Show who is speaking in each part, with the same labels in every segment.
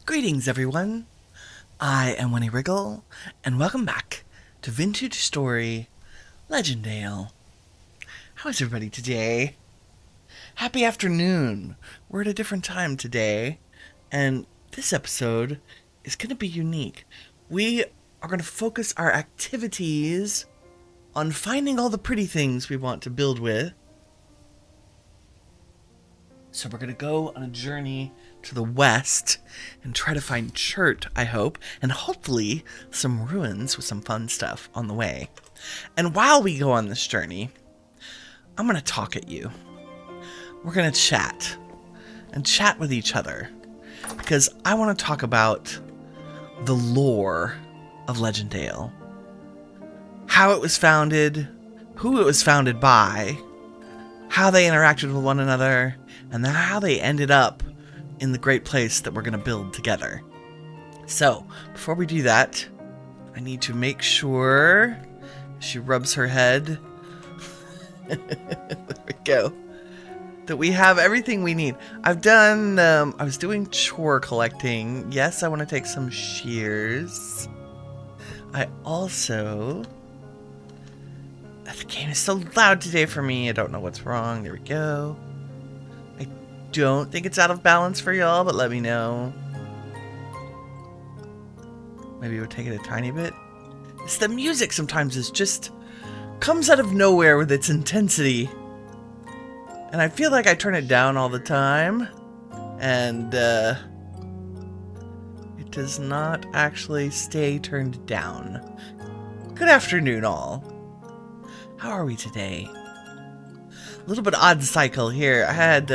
Speaker 1: Greetings, everyone. I am Winnie Wriggle, and welcome back to Vintage Story Legendale. How is everybody today? Happy afternoon. We're at a different time today, and this episode is going to be unique. We are going to focus our activities on finding all the pretty things we want to build with. So we're going to go on a journey to the west and try to find Chert, I hope, and hopefully some ruins with some fun stuff on the way. And while we go on this journey, I'm going to talk at you. We're going to chat and chat with each other because I want to talk about the lore of Legendale. How it was founded, who it was founded by, how they interacted with one another, and how they ended up in the great place that we're going to build together. So, before we do that, I need to make sure she rubs her head. There we go. That we have everything we need. I've done, I was doing chore collecting. Yes, I want to take some shears. I also... The game is so loud today for me. I don't know what's wrong. There we go. I don't think it's out of balance for y'all, but let me know. Maybe we'll take it a tiny bit. It's the music sometimes is just comes out of nowhere with its intensity. And I feel like I turn it down all the time. And it does not actually stay turned down. Good afternoon, all. How are we today? A little bit odd cycle here. I had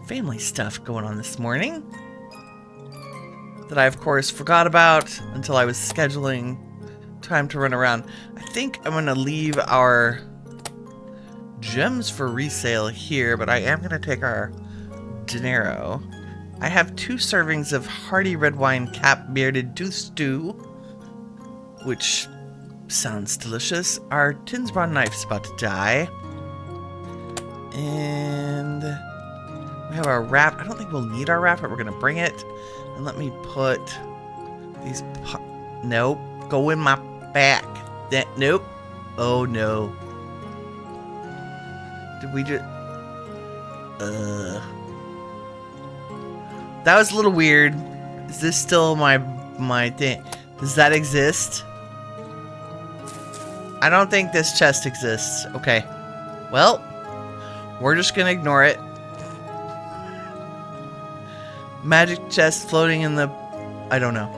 Speaker 1: family stuff going on this morning that I, of course, forgot about until I was scheduling time to run around. I think I'm going to leave our gems for resale here, but I am going to take our dinero. I have 2 servings of hearty red wine cap-bearded tooth stew, which... sounds delicious. Our Tinsbron knife's about to die. And we have our wrap. I don't think we'll need our wrap, but we're going to bring it. And let me put these... Nope. Go in my back. Nope. Oh, no. Did we just... That was a little weird. Is this still my thing? Does that exist? I don't think this chest exists. Okay. Well, we're just going to ignore it. Magic chest floating in the... I don't know.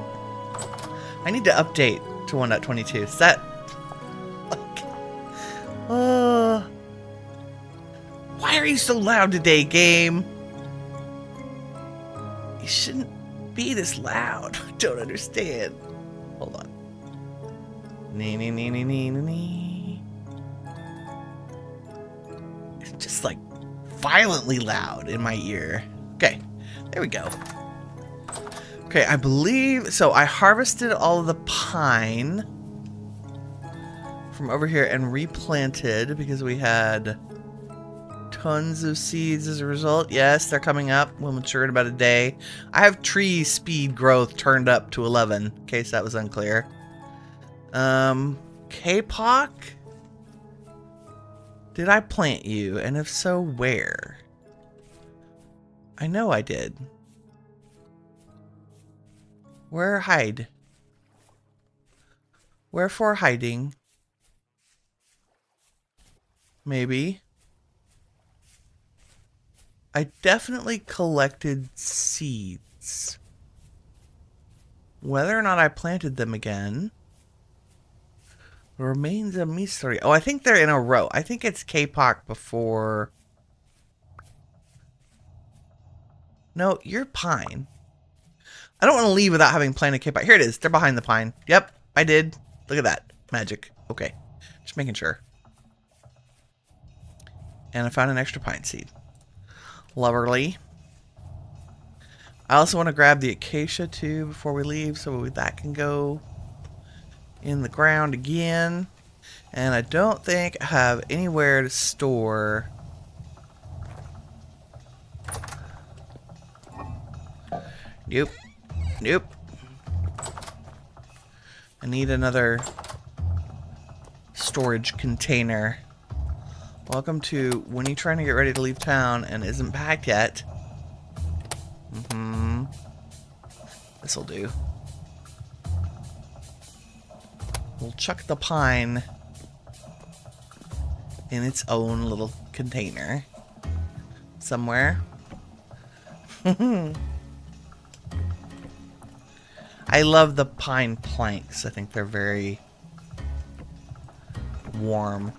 Speaker 1: I need to update to 1.22. Is that... Why are you so loud today, game? You shouldn't be this loud. I don't understand. Hold on. It's just like violently loud in my ear. Okay, there we go. Okay, I believe so. I harvested all of the pine from over here and replanted because we had tons of seeds as a result. Yes, they're coming up. We'll mature in about a day. I have tree speed growth turned up to 11, in case that was unclear. K-Pock? Did I plant you? And if so, where? I know I did. Where hide? Wherefore hiding? Maybe. I definitely collected seeds. Whether or not I planted them again remains a mystery. Oh, I think they're in a row. I think it's K-Pock before... No, you're pine. I don't want to leave without having planted K-Pock. Here it is. They're behind the pine. Yep, I did. Look at that. Magic. Okay. Just making sure. And I found an extra pine seed. Lovely. I also want to grab the acacia too before we leave so that can go in the ground again. And I don't think I have anywhere to store Nope. Nope. I need another storage container. Welcome to Winnie trying to get ready to leave town and isn't packed yet. This'll do. We'll chuck the pine in its own little container somewhere. I love the pine planks. I think they're very warm.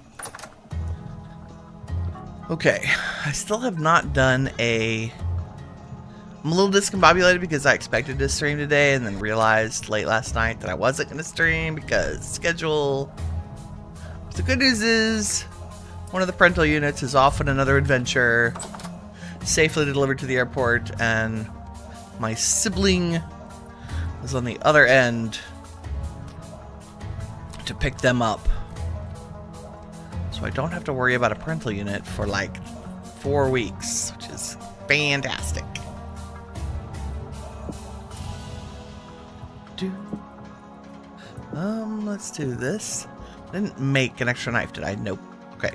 Speaker 1: Okay, I still have not done a... I'm a little discombobulated because I expected to stream today and then realized late last night that I wasn't going to stream because schedule. The good news is one of the parental units is off on another adventure, safely delivered to the airport, and my sibling is on the other end to pick them up. So I don't have to worry about a parental unit for like 4 weeks, which is fantastic. Let's do this. I didn't make an extra knife, did I? Nope. Okay.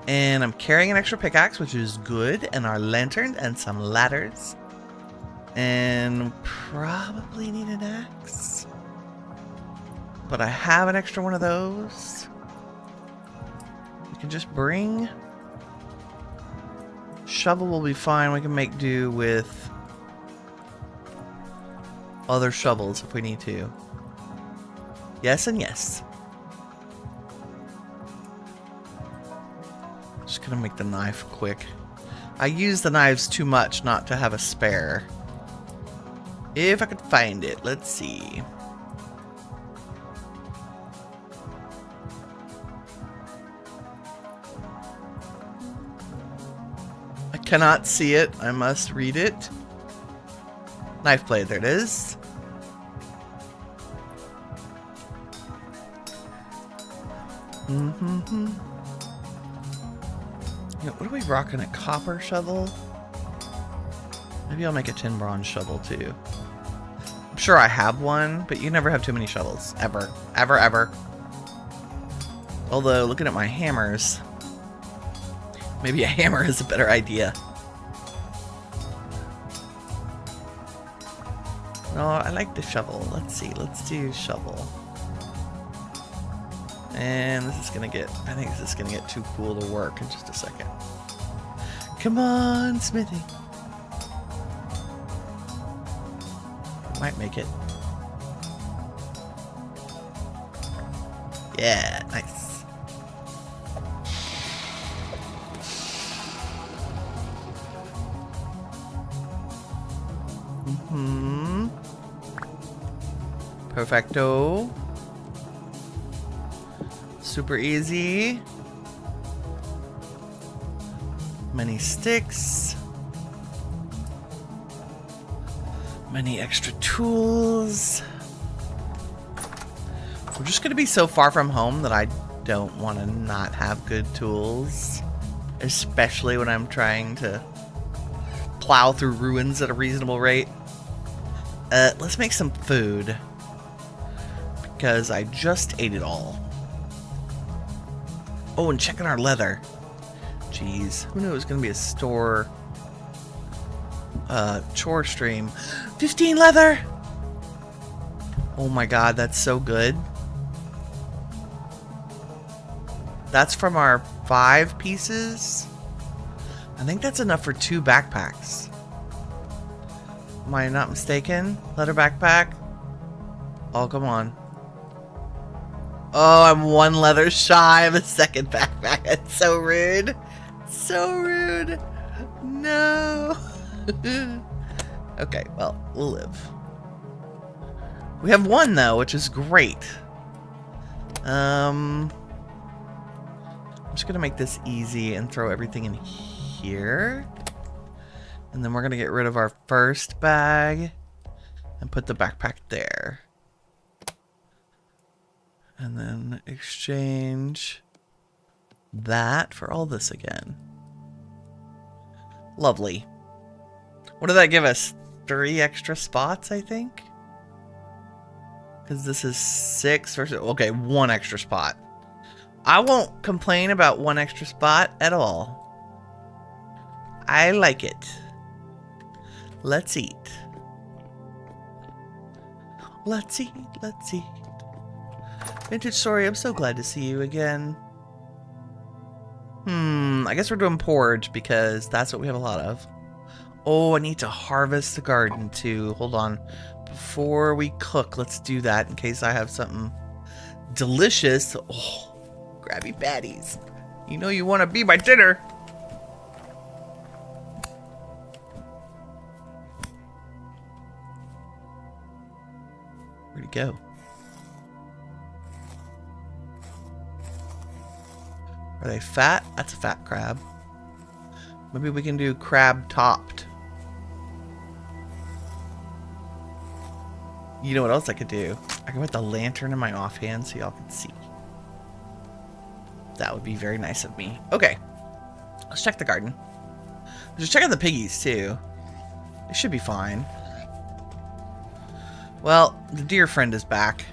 Speaker 1: And I'm carrying an extra pickaxe, which is good, and our lantern and some ladders. And probably need an axe. But I have an extra one of those. We can just bring... Shovel will be fine. We can make do with other shovels if we need to. Yes and yes. Just gonna make the knife quick. I use the knives too much not to have a spare. If I could find it, let's see. I cannot see it. I must read it. Knife blade, there it is. Yeah, what are we rocking? A copper shovel? Maybe I'll make a tin bronze shovel too. I'm sure I have one, but you never have too many shovels. Ever. Ever, ever. Although, looking at my hammers, maybe a hammer is a better idea. No, I like the shovel. Let's see. Let's do shovel. And this is gonna get, I think this is gonna get too cool to work in just a second. Come on, Smithy. Might make it. Yeah, nice. Perfecto. Super easy. Many sticks. Many extra tools. We're just gonna be so far from home that I don't want to not have good tools. Especially when I'm trying to plow through ruins at a reasonable rate. Let's make some food. Because I just ate it all. Oh, and checking our leather. Jeez, who knew it was going to be a store chore stream. 15 leather! Oh my god, that's so good. That's from our 5 pieces. I think that's enough for 2 backpacks. Am I not mistaken? Leather backpack? Oh, come on. Oh, I'm 1 leather shy of a second backpack. That's so rude. So rude. No. Okay, well, we'll live. We have 1 though, which is great. I'm just gonna make this easy and throw everything in here. And then we're gonna get rid of our first bag and put the backpack there. And then exchange that for all this again. Lovely. What did that give us? 3 extra spots, I think. Because this is 6 versus... Okay, 1 extra spot. I won't complain about 1 extra spot at all. I like it. Let's eat. Let's eat. Let's eat. Vintage Story, I'm so glad to see you again. I guess we're doing porridge because that's what we have a lot of. Oh, I need to harvest the garden too. Hold on. Before we cook, let's do that in case I have something delicious. Oh, Krabby Patties. You know you want to be my dinner. Where'd he go? Are they fat? That's a fat crab. Maybe we can do crab topped. You know what else I could do? I can put the lantern in my offhand so y'all can see. That would be very nice of me. Okay. Let's check the garden. Just checking the piggies too. They should be fine. Well, the deer friend is back.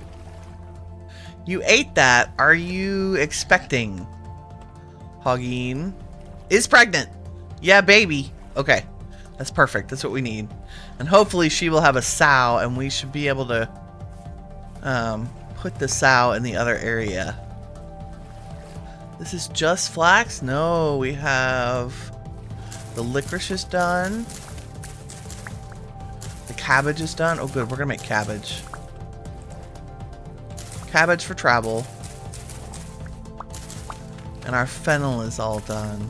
Speaker 1: You ate that. Are you expecting? Hogging is pregnant. Yeah, baby. Okay. That's perfect. That's what we need. And hopefully she will have a sow and we should be able to put the sow in the other area. This is just flax? No, we have the licorice is done. The cabbage is done. Oh good, we're gonna make cabbage. Cabbage for travel. And our fennel is all done.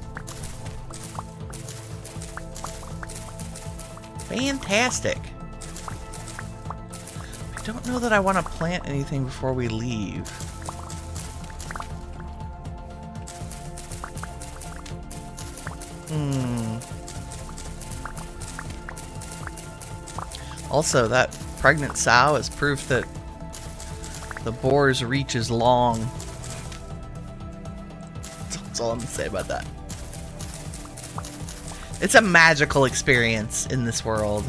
Speaker 1: Fantastic. I don't know that I want to plant anything before we leave. Also, that pregnant sow is proof that the boar's reach is long. That's all I'm gonna say about that. It's a magical experience in this world.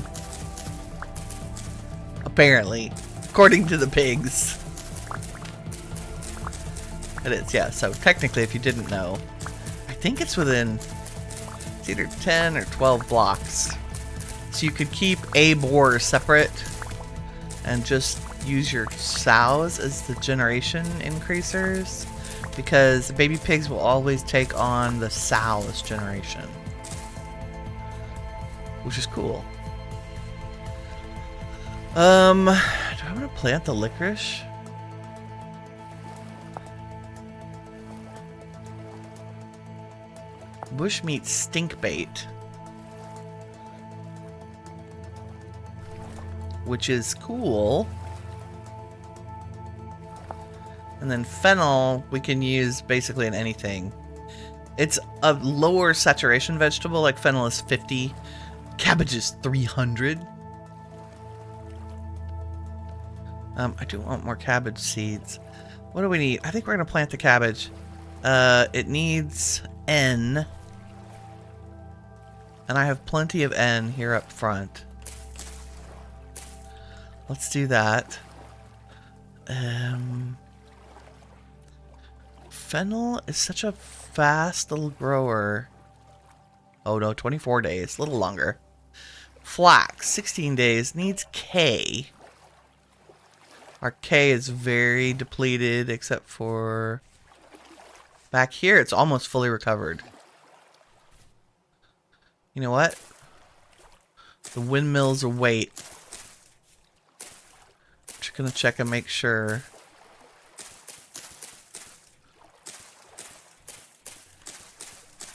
Speaker 1: Apparently. According to the pigs. It is, yeah. So technically, if you didn't know, I think it's within... It's either 10 or 12 blocks. So you could keep a boar separate and just use your sows as the generation increasers. Because baby pigs will always take on the sow's generation. Which is cool. Do I want to plant the licorice? Bushmeat stink bait. Which is cool. And then fennel we can use basically in anything. It's a lower saturation vegetable, like fennel is 50. Cabbage is 300. I do want more cabbage seeds. What do we need? I think we're going to plant the cabbage. It needs N. And I have plenty of N here up front. Let's do that. Fennel is such a fast little grower. Oh no, 24 days. A little longer. Flax, 16 days. Needs K. Our K is very depleted, except for... Back here, it's almost fully recovered. You know what? The windmills await. Just gonna check and make sure.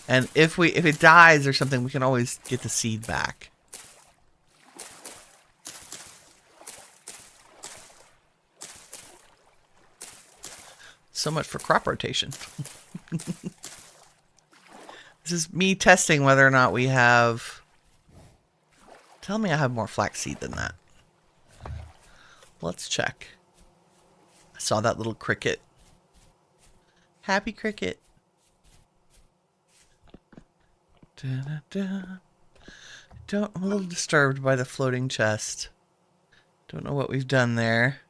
Speaker 1: And if it dies or something, we can always get the seed back. So much for crop rotation. This is me testing whether or not we have... Tell me I have more flaxseed than that. Let's check. I saw that little cricket. Happy cricket. Da, da, da. I'm a little disturbed by the floating chest. Don't know what we've done there.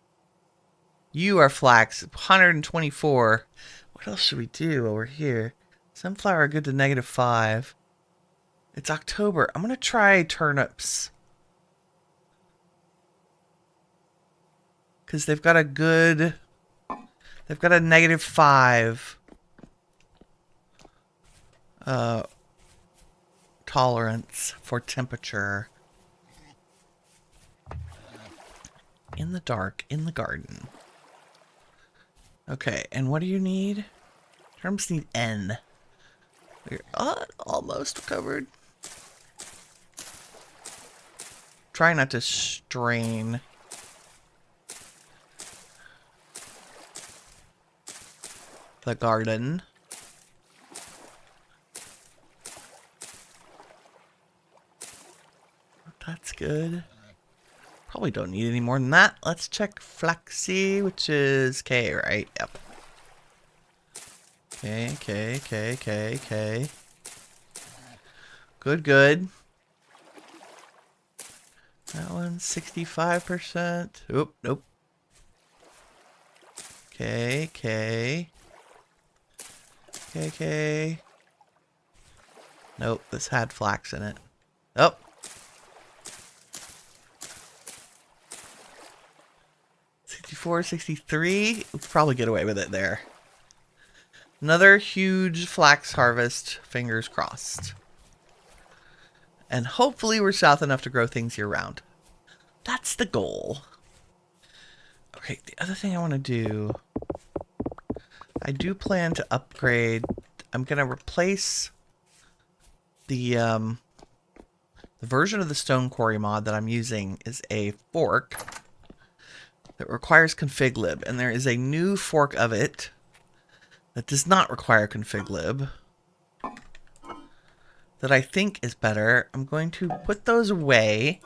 Speaker 1: You are flax, 124. What else should we do over here? Sunflower good to -5. It's October. I'm gonna try turnips. Because they've got a -5 tolerance for temperature. In the dark, in the garden. Okay, and what do you need? Terms need N. We're almost covered. Try not to strain. The garden. That's good. Probably don't need any more than that. Let's check Flaxy, which is K, right? Yep. K. Good. That one's 65%. Oop, nope. K. Nope, this had flax in it. Oh. $64.63. We'll probably get away with it there. Another huge flax harvest. Fingers crossed. And hopefully we're south enough to grow things year round. That's the goal. Okay, the other thing I want to do... I do plan to upgrade... I'm going to replace the version of the stone quarry mod that I'm using is a fork that requires config lib, and there is a new fork of it that does not require config lib that I think is better. I'm going to put those away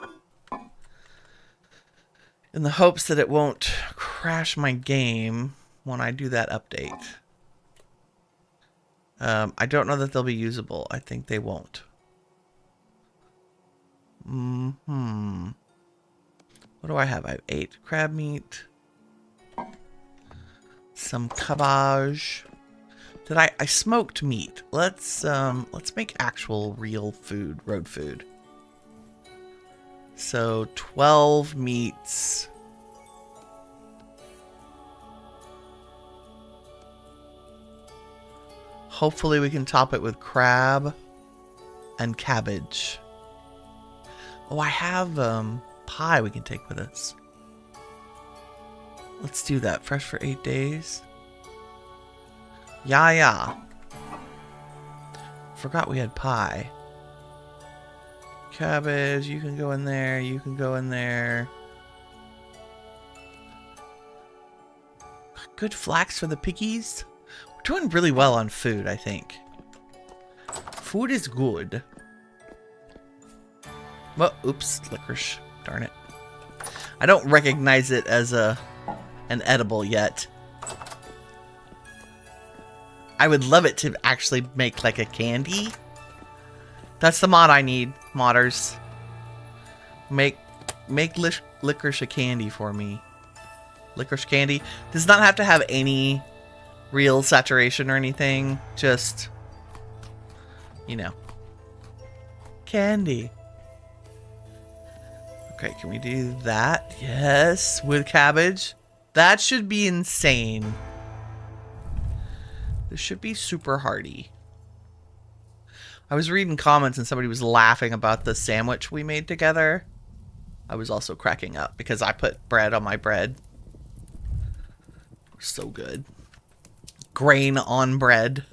Speaker 1: in the hopes that it won't crash my game when I do that update. I don't know that they'll be usable. I think they won't. What do I have? I have 8 crab meat. Some cabbage. I smoked meat. Let's make actual real food, road food. So 12 meats. Hopefully we can top it with crab and cabbage. Oh, I have pie we can take with us. Let's do that. Fresh for 8 days. Yeah. Forgot we had pie. Cabbage, you can go in there. You can go in there. Good flax for the piggies. We're doing really well on food, I think. Food is good. Well, oops, licorice. Darn it. I don't recognize it as an edible yet. I would love it to actually make like a candy. That's the mod I need, modders. Make licorice a candy for me. Licorice candy does not have to have any real saturation or anything. Just, you know, candy. Okay, can we do that? Yes, with cabbage. That should be insane. This should be super hearty. I was reading comments and somebody was laughing about the sandwich we made together. I was also cracking up because I put bread on my bread. So good. Grain on bread.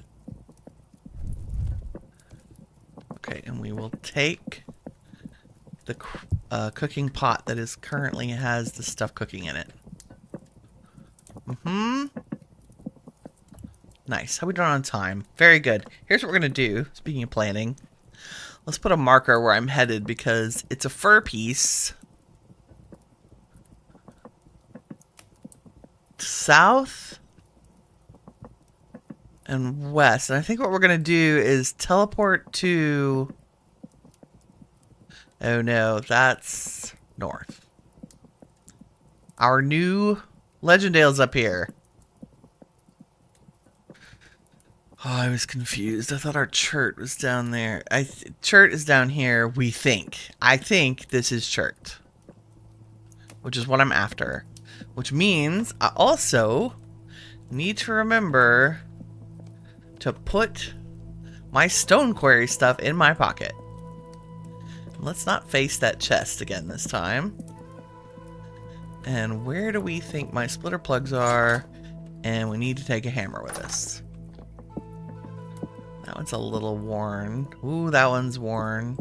Speaker 1: Okay, and we will take the cooking pot that is currently has the stuff cooking in it. Nice. How we doing on time? Very good. Here's what we're going to do. Speaking of planning. Let's put a marker where I'm headed because it's a fur piece. South and west. And I think what we're going to do is teleport to Oh no, that's north. Our new Legendale's up here. Oh, I was confused. I thought our chert was down there. Chert is down here, we think. I think this is chert. Which is what I'm after. Which means I also need to remember to put my stone quarry stuff in my pocket. Let's not face that chest again this time. And where do we think my splitter plugs are? And we need to take a hammer with us. That one's a little worn. Ooh, that one's worn.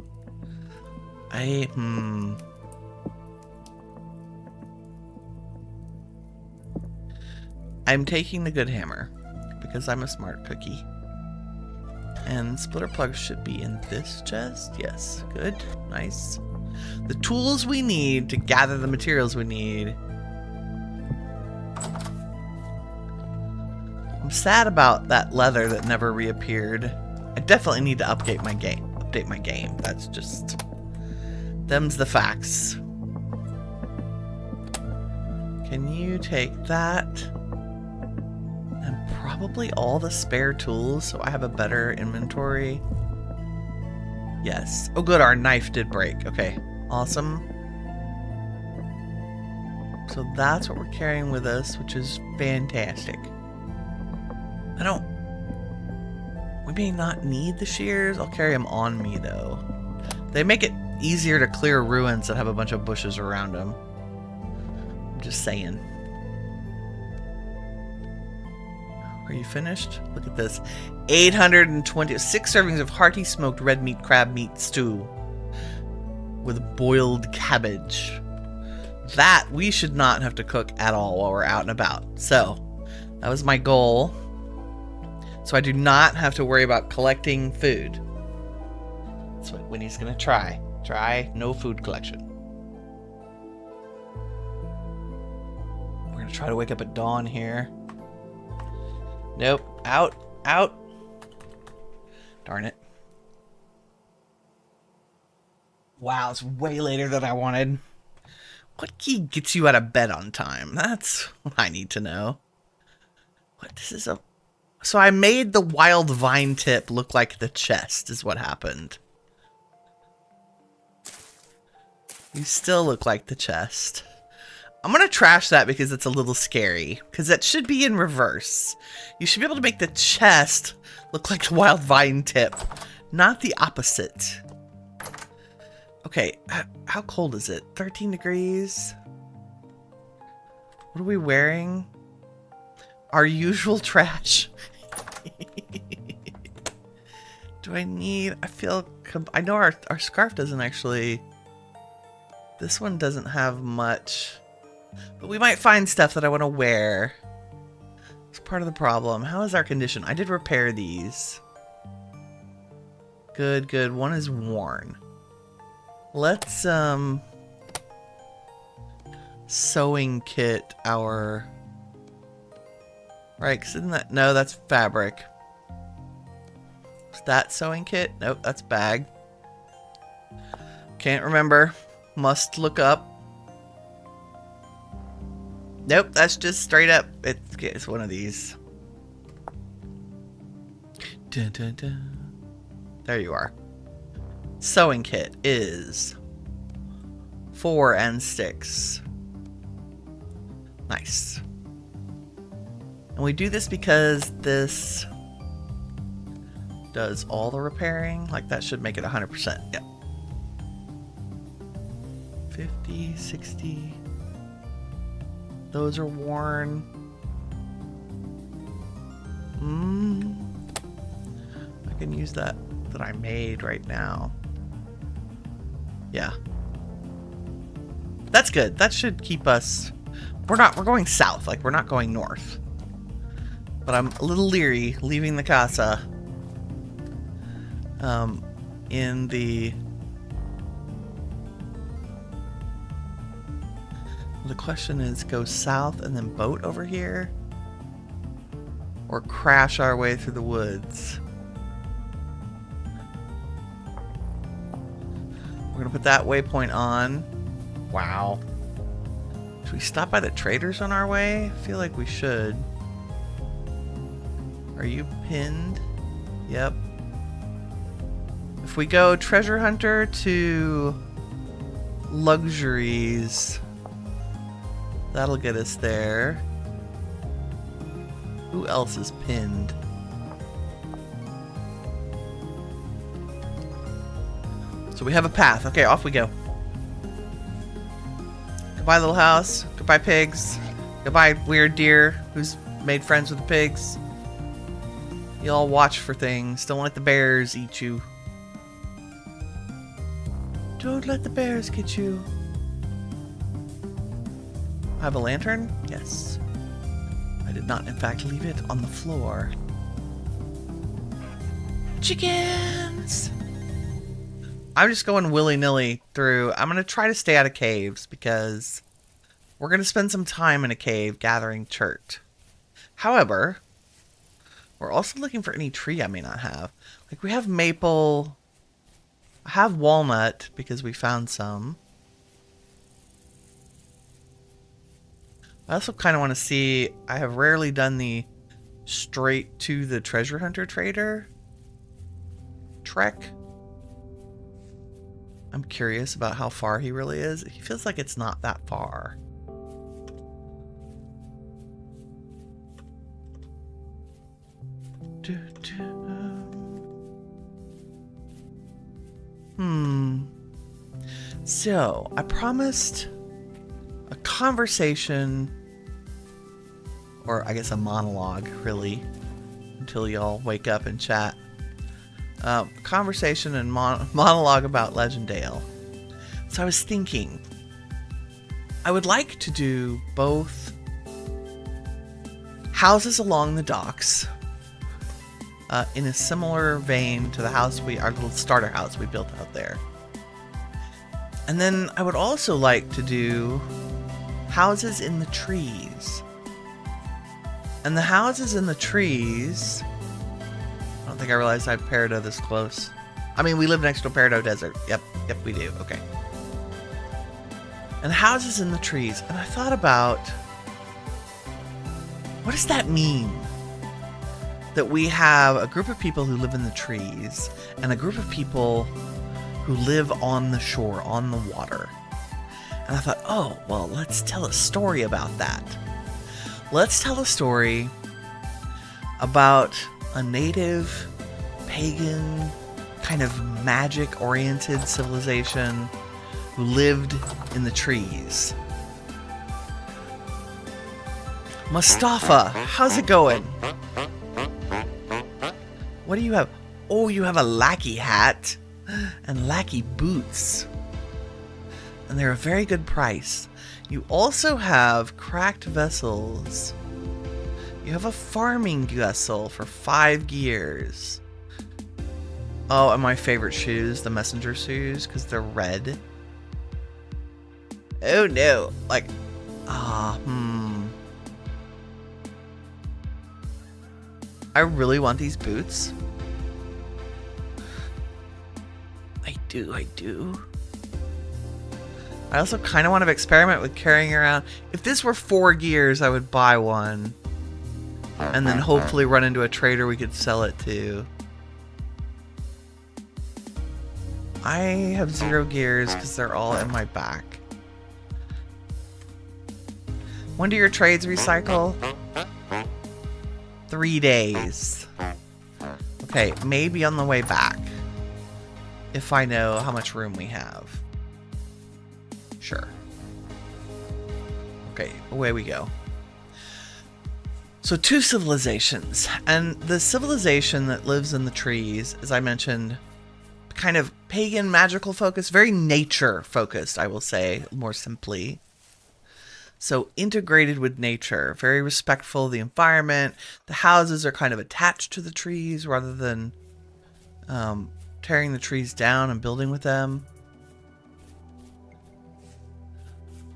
Speaker 1: I'm taking the good hammer because I'm a smart cookie. And splitter plugs should be in this chest. Yes, good, nice. The tools we need to gather the materials we need. I'm sad about that leather that never reappeared. I definitely need to update my game. That's just... them's the facts. Can you take that? And probably all the spare tools so I have a better inventory. Yes. Oh good, our knife did break. Okay, awesome. So that's what we're carrying with us, which is fantastic. We may not need the shears. I'll carry them on me though. They make it easier to clear ruins that have a bunch of bushes around them. I'm just saying. Are you finished? Look at this. 826 servings of hearty smoked red meat crab meat stew with boiled cabbage. That we should not have to cook at all while we're out and about. So that was my goal. So I do not have to worry about collecting food. That's what Winnie's gonna try. Try no food collection. We're gonna try to wake up at dawn here. Nope. Out. Out. Darn it. Wow, it's way later than I wanted. What key gets you out of bed on time? That's what I need to know. What, this is a... So I made the wild vine tip look like the chest is what happened. You still look like the chest. I'm going to trash that because it's a little scary. Because that should be in reverse. You should be able to make the chest look like the wild vine tip. Not the opposite. Okay, how cold is it? 13 degrees? What are we wearing? Our usual trash. Do I need... I know our scarf doesn't actually... This one doesn't have much. But we might find stuff that I want to wear. It's part of the problem. How is our condition? I did repair these. Good, good. One is worn. Let's, sewing kit our... Right, because isn't that... No, that's fabric. Is that sewing kit? Nope, that's bag. Can't remember. Must look up. Nope, that's just straight up. It's one of these. Dun, dun, dun. There you are. Sewing kit is 4 and 6. Nice. And we do this because this does all the repairing. Like that should make it 100%. Yep. 50, 60. Those are worn. I can use that I made right now. Yeah. That's good. That should keep us... We're going south. Like, we're not going north. But I'm a little leery leaving the casa. In the... The question is, go south and then boat over here? Or crash our way through the woods? We're gonna put that waypoint on. Wow. Should we stop by the traders on our way? I feel like we should. Are you pinned? Yep. If we go treasure hunter to luxuries, that'll get us there. Who else is pinned? So we have a path. Okay, off we go. Goodbye, little house. Goodbye, pigs. Goodbye, weird deer who's made friends with the pigs. You all watch for things. Don't let the bears eat you. Don't let the bears get you. I have a lantern? Yes. I did not, in fact, leave it on the floor. Chickens! I'm just going willy-nilly through. I'm going to try to stay out of caves because we're going to spend some time in a cave gathering chert. However, we're also looking for any tree I may not have. Like, we have maple. I have walnut because we found some. I also kind of want to see. I have rarely done the straight to the treasure hunter trader trek. I'm curious about how far he really is. He feels like it's not that far. So, I promised a conversation, or I guess a monologue, really, until y'all wake up and chat. Conversation and monologue about Legendale. So I was thinking, I would like to do both houses along the docks, in a similar vein to the house our little starter house we built out there. And then I would also like to do houses in the trees. And the houses in the trees, I don't think I realized I had Peridot this close. I mean, we live next to a Peridot desert. Yep, we do. Okay. And houses in the trees. And I thought about, what does that mean? That we have a group of people who live in the trees and a group of people who live on the shore, on the water. And I thought, oh, well, let's tell a story about that. Let's tell a story about a native, pagan, kind of magic-oriented civilization who lived in the trees. Mustafa, how's it going? What do you have? Oh, you have a lackey hat and lackey boots. And they're a very good price. You also have cracked vessels. You have a farming vessel for 5 gears. Oh, and my favorite shoes, the messenger shoes, because they're red. Oh no, like, I really want these boots. I do. I also kind of want to experiment with carrying around. If this were 4 gears, I would buy one. And then hopefully run into a trader we could sell it to. I have 0 gears because they're all in my back. When do your trades recycle? 3 days. Okay, maybe on the way back. If I know how much room we have. Sure. Okay, away we go. So 2 civilizations. And the civilization that lives in the trees, as I mentioned, kind of pagan, magical focus, very nature focused, I will say, more simply. So integrated with nature, very respectful of the environment. The houses are kind of attached to the trees rather than tearing the trees down and building with them.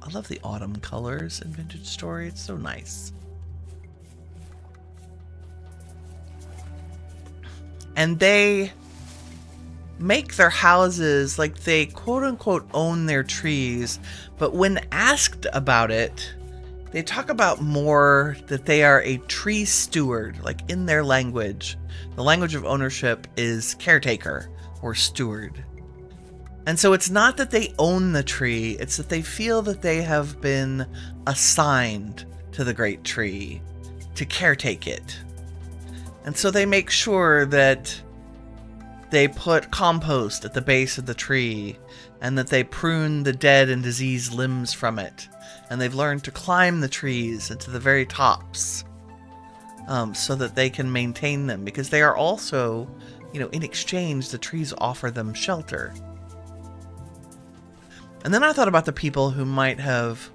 Speaker 1: I love the autumn colors in Vintage Story. It's so nice. And they make their houses like they quote-unquote own their trees, but when asked about it, they talk about more that they are a tree steward, like in their language. The language of ownership is caretaker or steward. And so it's not that they own the tree, it's that they feel that they have been assigned to the great tree to caretake it. And so they make sure that they put compost at the base of the tree, and that they prune the dead and diseased limbs from it. And they've learned to climb the trees into the very tops, so that they can maintain them, because they are also, in exchange, the trees offer them shelter. And then I thought about the people who might have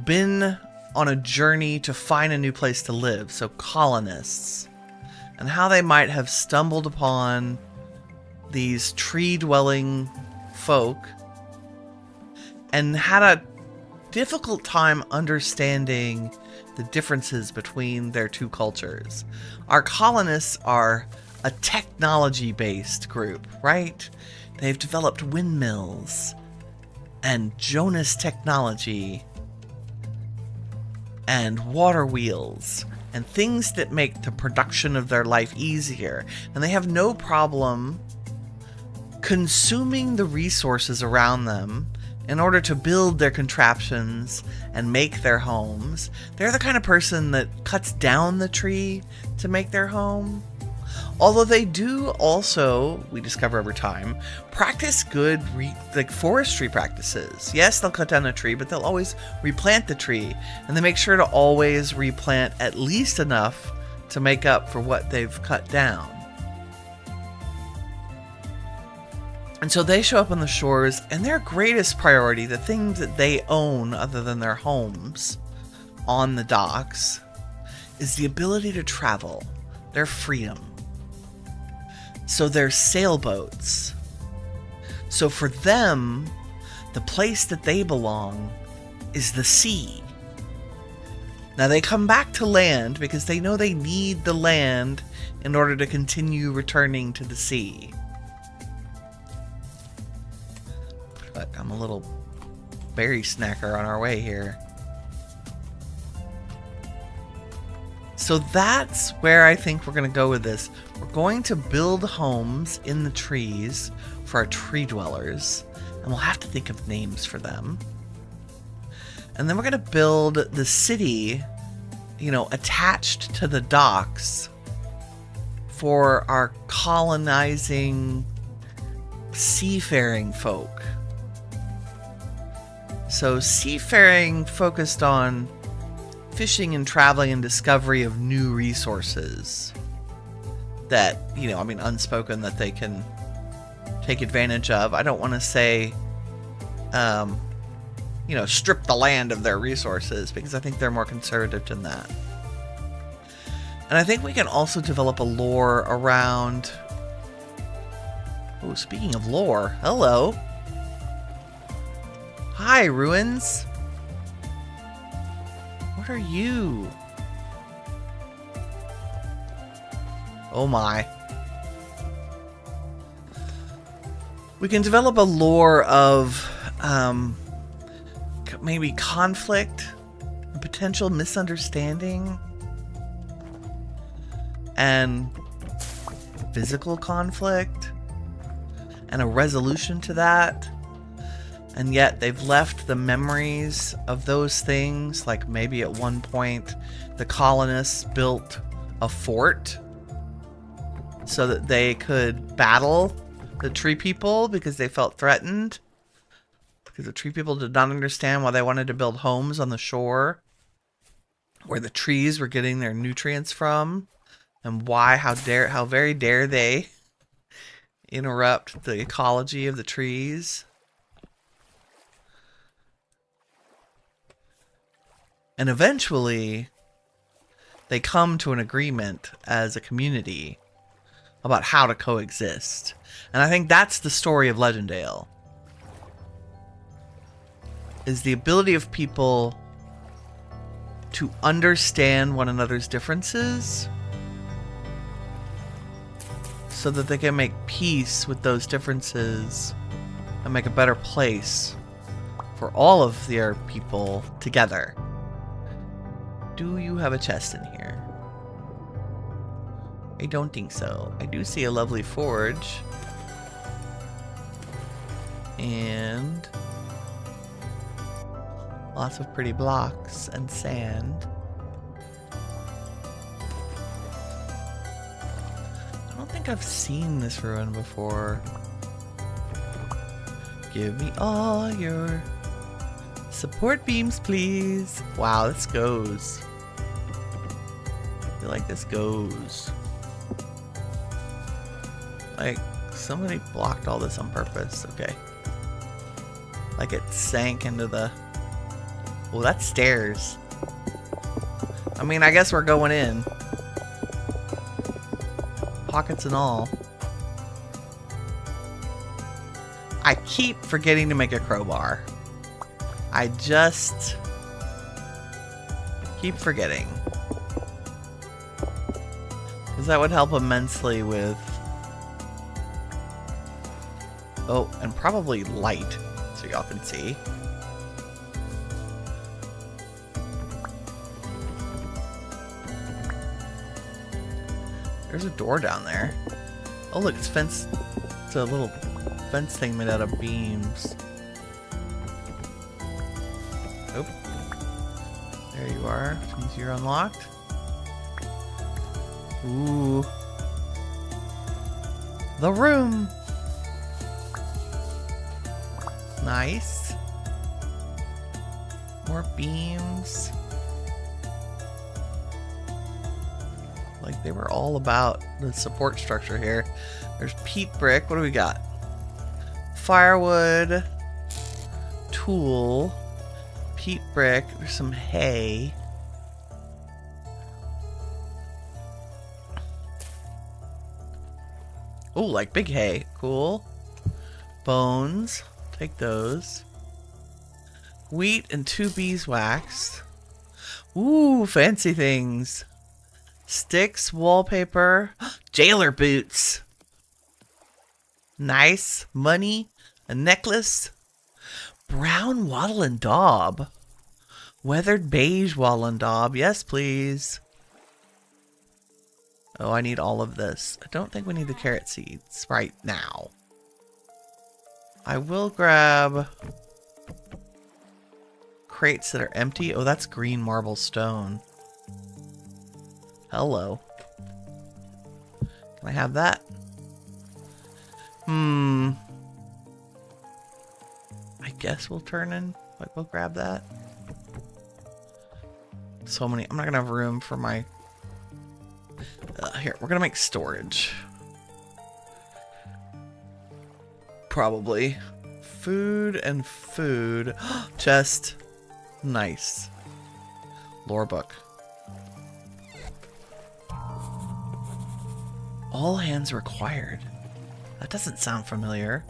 Speaker 1: been on a journey to find a new place to live, so colonists, and how they might have stumbled upon these tree-dwelling folk and had a difficult time understanding the differences between their two cultures. Our colonists are a technology-based group, right? They've developed windmills and Jonas technology and water wheels and things that make the production of their life easier. And they have no problem consuming the resources around them in order to build their contraptions and make their homes. They're the kind of person that cuts down the tree to make their home. Although they do also, we discover over time, practice good forestry practices. Yes, they'll cut down a tree, but they'll always replant the tree. And they make sure to always replant at least enough to make up for what they've cut down. And so they show up on the shores, and their greatest priority, the things that they own other than their homes on the docks, is the ability to travel, their freedom. So they're sailboats. So for them, the place that they belong is the sea. Now they come back to land because they know they need the land in order to continue returning to the sea. But I'm a little berry snacker on our way here. So that's where I think we're going to go with this. We're going to build homes in the trees for our tree dwellers, and we'll have to think of names for them. And then we're going to build the city, attached to the docks for our colonizing seafaring folk. So seafaring focused on fishing and traveling and discovery of new resources that, unspoken, that they can take advantage of. I don't want to say, strip the land of their resources, because I think they're more conservative than that. And I think we can also develop a lore around... Oh, speaking of lore, hello. Hi, Ruins. What are you? Oh my. We can develop a lore of maybe conflict, potential misunderstanding, and physical conflict, and a resolution to that. And yet they've left the memories of those things, like maybe at one point the colonists built a fort so that they could battle the tree people because they felt threatened. Because the tree people did not understand why they wanted to build homes on the shore where the trees were getting their nutrients from, and how very dare they interrupt the ecology of the trees. And eventually, they come to an agreement as a community about how to coexist. And I think that's the story of Legendale. Is the ability of people to understand one another's differences so that they can make peace with those differences and make a better place for all of their people together. Do you have a chest in here? I don't think so. I do see a lovely forge. And lots of pretty blocks and sand. I don't think I've seen this ruin before. Give me all your support beams, please. Wow, this goes. I feel like this goes. Like, somebody blocked all this on purpose. Okay. Like it sank into the... Oh, that's stairs. I mean, I guess we're going in. Pockets and all. I keep forgetting to make a crowbar. I just keep forgetting. Because that would help immensely with... Oh, and probably light, so y'all can see. There's a door down there. Oh, look, it's fenced. It's a little fence thing made out of beams. Oh, there you are. Which means you're unlocked. Ooh. The room. Nice. More beams. Like they were all about the support structure here. There's peat brick. What do we got? Firewood. Tool. Peat brick. There's some hay. Oh, like big hay. Cool. Bones. Take those. Wheat and 2 beeswax. Ooh, fancy things. Sticks, wallpaper, jailer boots. Nice. Money, a necklace. Brown wattle and daub. Weathered beige wattle and daub. Yes, please. Oh, I need all of this. I don't think we need the carrot seeds right now. I will grab crates that are empty. Oh, that's green marble stone. Hello. Can I have that? I guess we'll turn in. Like, we'll grab that. So many. I'm not gonna have room for my... here, we're gonna make storage. Probably. Food and food. Chest. Nice. Lore book. All hands required. That doesn't sound familiar.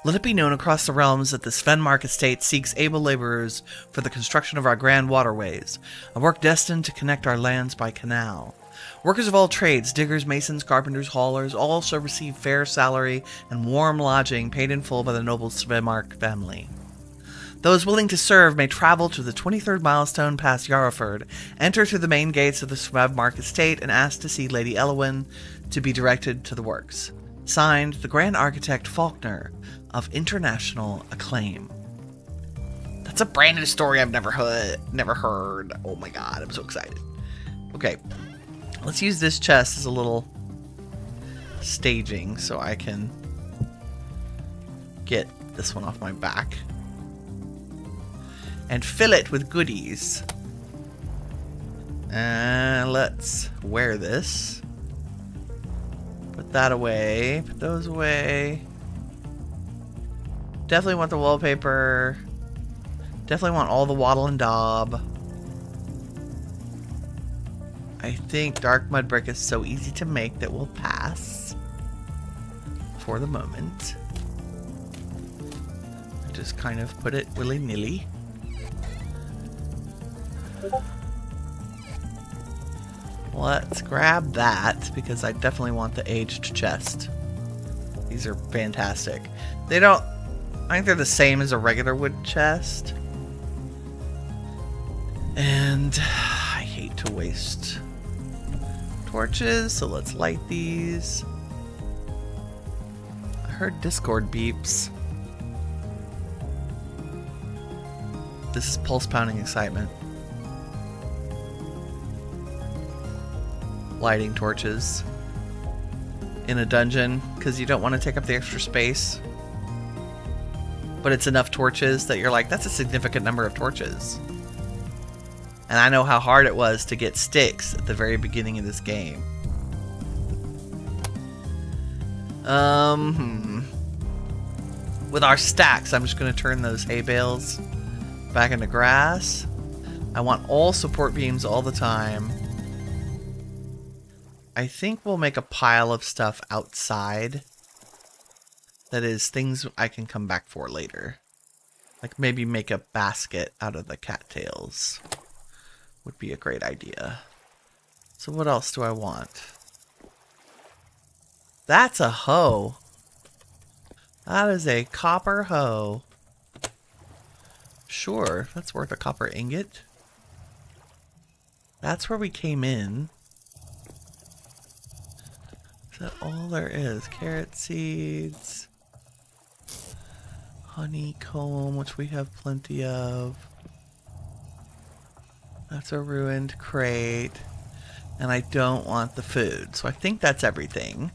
Speaker 1: Let it be known across the realms that the Svenmark estate seeks able laborers for the construction of our grand waterways, a work destined to connect our lands by canal. Workers of all trades, diggers, masons, carpenters, haulers, all shall receive fair salary and warm lodging paid in full by the noble Svenmark family. Those willing to serve may travel to the 23rd milestone past Yarrowford, enter through the main gates of the Svenmark estate, and ask to see Lady Elwyn to be directed to the works. Signed, the Grand Architect Faulkner of international acclaim. That's a brand new story I've never heard. Oh my god, I'm so excited. Okay, let's use this chest as a little staging so I can get this one off my back and fill it with goodies. And let's wear this. Put that away. Put those away. Definitely want the wallpaper. Definitely want all the wattle and daub. I think dark mud brick is so easy to make that we'll pass for the moment. Just kind of put it willy-nilly. Let's grab that, because I definitely want the aged chest. These are fantastic. They don't... I think they're the same as a regular wood chest. And I hate to waste torches, so let's light these. I heard Discord beeps. This is pulse pounding excitement. Lighting torches in a dungeon because you don't want to take up the extra space. But it's enough torches that you're like, that's a significant number of torches. And I know how hard it was to get sticks at the very beginning of this game. With our stacks, I'm just going to turn those hay bales back into grass. I want all support beams all the time. I think we'll make a pile of stuff outside. That is, things I can come back for later. Like maybe make a basket out of the cattails. Would be a great idea. So what else do I want? That's a hoe. That is a copper hoe. Sure, that's worth a copper ingot. That's where we came in. Is that all there is? Carrot seeds. Honeycomb, which we have plenty of. That's a ruined crate. And I don't want the food. So I think that's everything.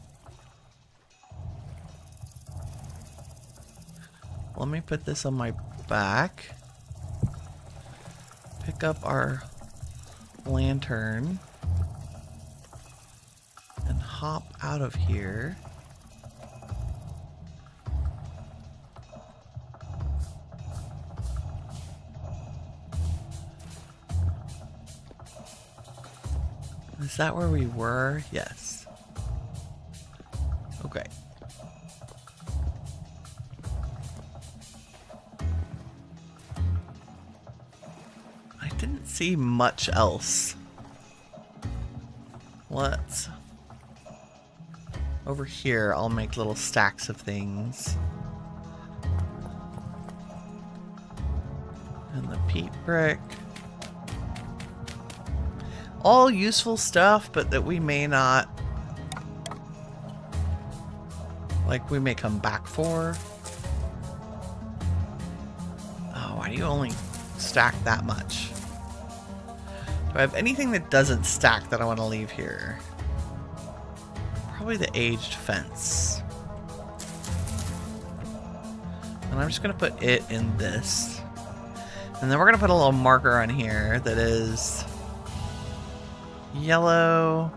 Speaker 1: Let me put this on my back. Pick up our lantern. And hop out of here. Is that where we were? Yes. Okay. I didn't see much else. Let's... Over here, I'll make little stacks of things. And the peat brick. All useful stuff, but that we may not... Like, we may come back for. Oh, why do you only stack that much? Do I have anything that doesn't stack that I want to leave here? Probably the aged fence. And I'm just going to put it in this. And then we're going to put a little marker on here that is yellow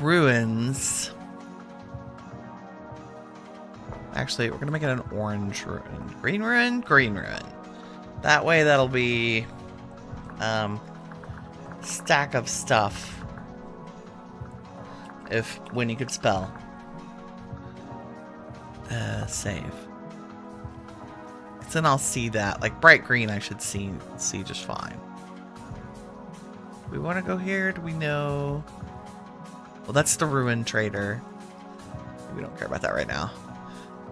Speaker 1: ruins. Actually, we're going to make it an orange ruin. Green ruin? Green ruin. That way that'll be stack of stuff. If Winnie could spell. Save. Then I'll see that. Like bright green I should see just fine. Do we want to go here? Do we know? Well, that's the ruin trader. We don't care about that right now.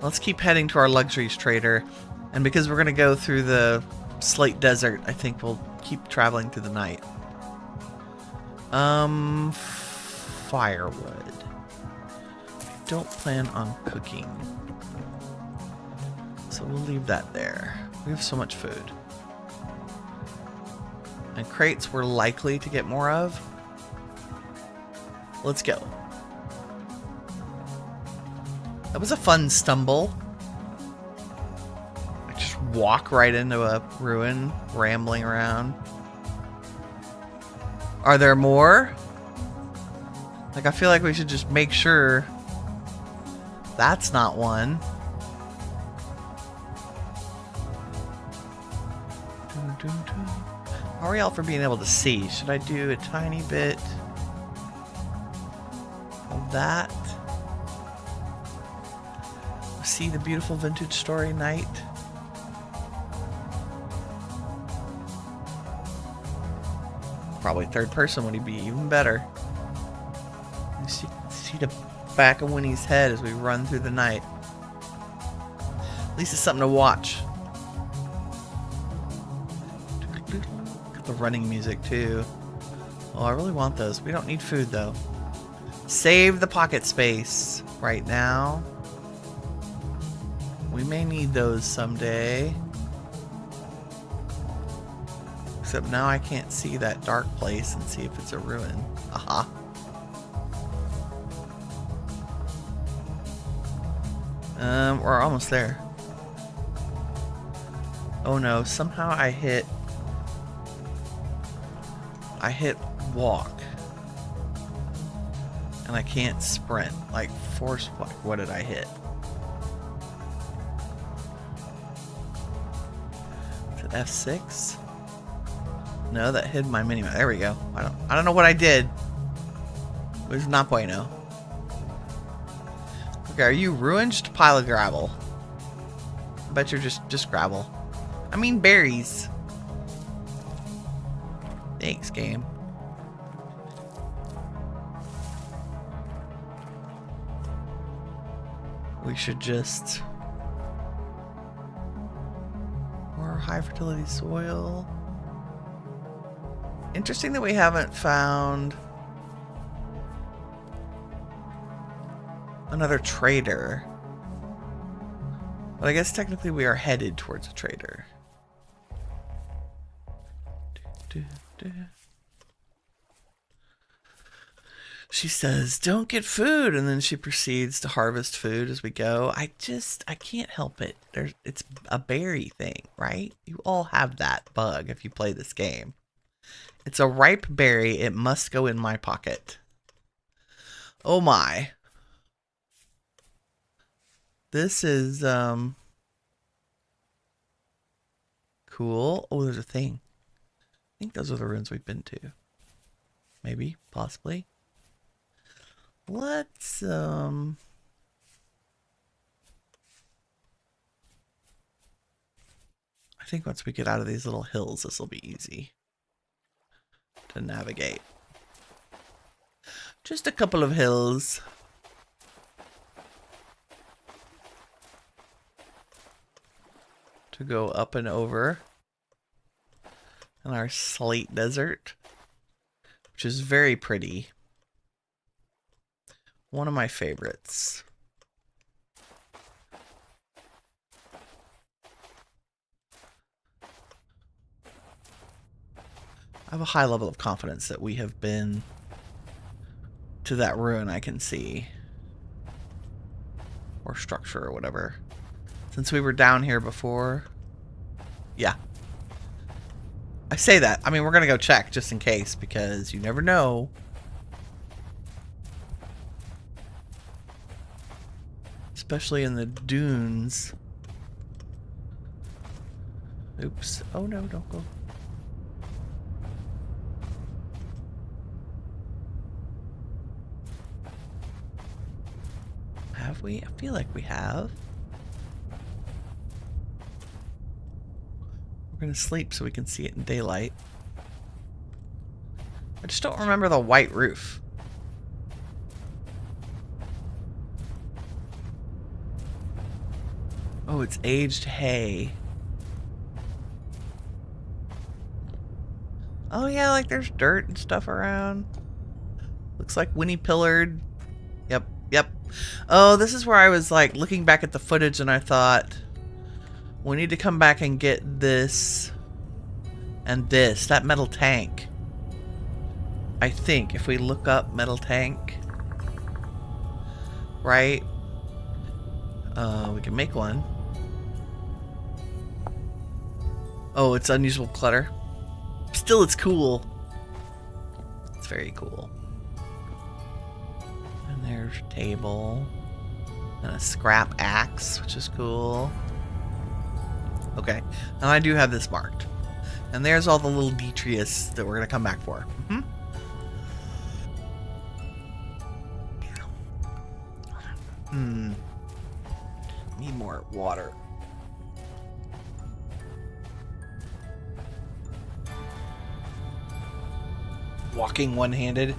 Speaker 1: Let's keep heading to our luxuries trader. And because we're going to go through the slate desert, I think we'll keep traveling through the night. Firewood. I don't plan on cooking. So we'll leave that there. We have so much food. And crates we're likely to get more of. Let's go. That was a fun stumble. I just walk right into a ruin, rambling around. Are there more? Like, I feel like we should just make sure that's not one. How are y'all for being able to see? Should I do a tiny bit of that? See the beautiful vintage story night? Probably third person would be even better. You see the back of Winnie's head as we run through the night. At least it's something to watch. Got the running music too. Oh, I really want those. We don't need food though. Save the pocket space right now. We may need those someday. Except now I can't see that dark place and see if it's a ruin. Aha. We're almost there. Oh no, somehow I hit walk. And I can't sprint. Like force walk. What did I hit? Is it F6? No, that hid my minimap. There we go. I don't know what I did. It was not bueno. Okay, are you ruined? Just a pile of gravel. I bet you're just gravel. I mean berries. Thanks, game. We should just... More high fertility soil. Interesting that we haven't found another trader. But I guess technically we are headed towards a trader. She says, don't get food, and then she proceeds to harvest food as we go. I can't help it. It's a berry thing, right? You all have that bug if you play this game. It's a ripe berry. It must go in my pocket. Oh my. This is, cool. Oh, there's a thing. I think those are the ruins we've been to. Maybe, possibly. Let's, I think once we get out of these little hills, this will be easy to navigate. Just a couple of hills. To go up and over. In our slate desert. Which is very pretty. One of my favorites. I have a high level of confidence that we have been to that ruin I can see. Or structure or whatever. Since we were down here before. Yeah. I say that. I mean, we're going to go check just in case because you never know. Especially in the dunes. Oops. Oh no, don't go. Have we? I feel like we have. We're gonna sleep so we can see it in daylight. I just don't remember the white roof. Oh, it's aged hay. Oh yeah, like there's dirt and stuff around. Looks like Winnie pillared. Yep, yep. Oh, this is where I was like looking back at the footage and I thought, we need to come back and get this and this. That metal tank. I think if we look up metal tank, right? We can make one. Oh, it's unusable clutter. Still, it's cool. It's very cool. And there's a table. And a scrap axe, which is cool. Okay, now I do have this marked. And there's all the little Detrius that we're going to come back for. Need more water. walking one-handed.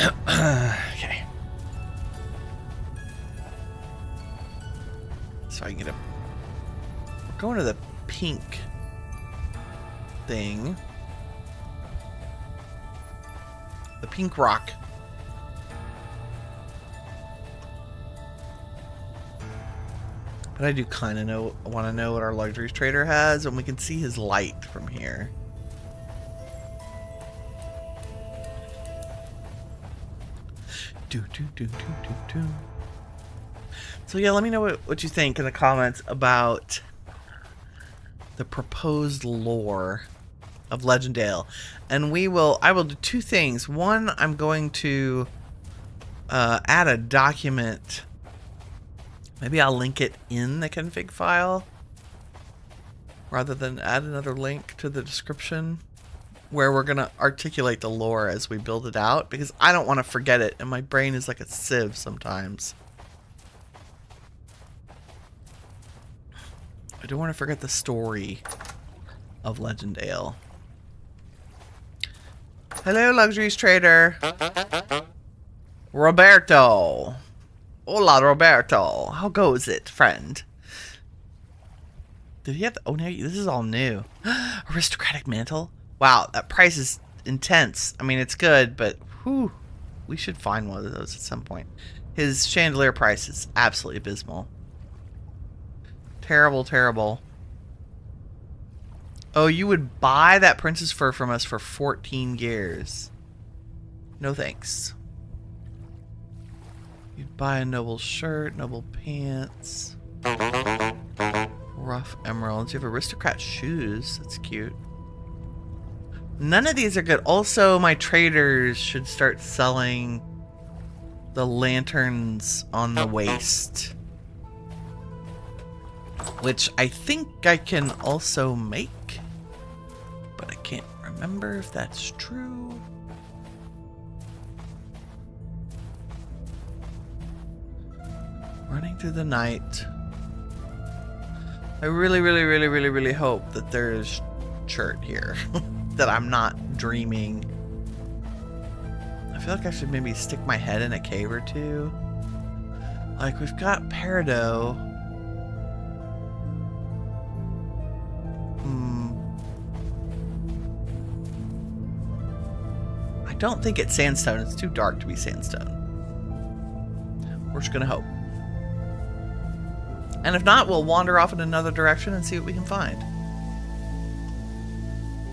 Speaker 1: Okay. So I can get a... We're going to the pink thing. The pink rock. But I do kind of want to know what our luxuries trader has, and we can see his light from here. So yeah, let me know what you think in the comments about the proposed lore of Legendale. And I will do two things. One, I'm going to add a document. Maybe I'll link it in the config file rather than add another link to the description, where we're going to articulate the lore as we build it out, because I don't want to forget it, and my brain is like a sieve sometimes. I don't want to forget the story of Legendale. Hello, luxuries trader. Roberto. Hola, Roberto. How goes it, friend? Did he have... Oh, no, this is all new. Aristocratic mantle? Wow, that price is intense. I mean, it's good, but whew, we should find one of those at some point. His chandelier price is absolutely abysmal. Terrible, terrible. Oh, you would buy that princess fur from us for 14 years. No thanks. You'd buy a noble shirt, noble pants. Rough emeralds. You have aristocrat shoes. That's cute. None of these are good. Also, my traders should start selling the lanterns on the waist, which I think I can also make, but I can't remember if that's true. Running through the night. I really hope that there's chert here. That I'm not dreaming. I feel like I should maybe stick my head in a cave or two. Like, we've got Peridot. I don't think it's sandstone. It's too dark to be sandstone. We're just gonna hope. And if not, we'll wander off in another direction and see what we can find.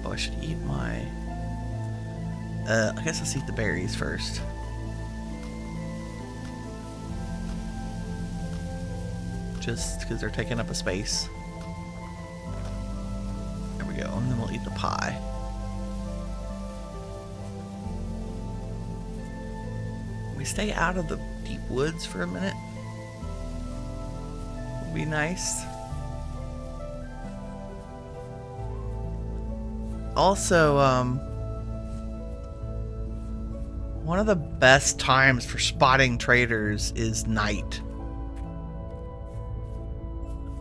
Speaker 1: Oh, I should eat my... I guess let's eat the berries first. Just because they're taking up a space. There we go, and then we'll eat the pie. We stay out of the deep woods for a minute. Would be nice. Also, one of the best times for spotting traders is night.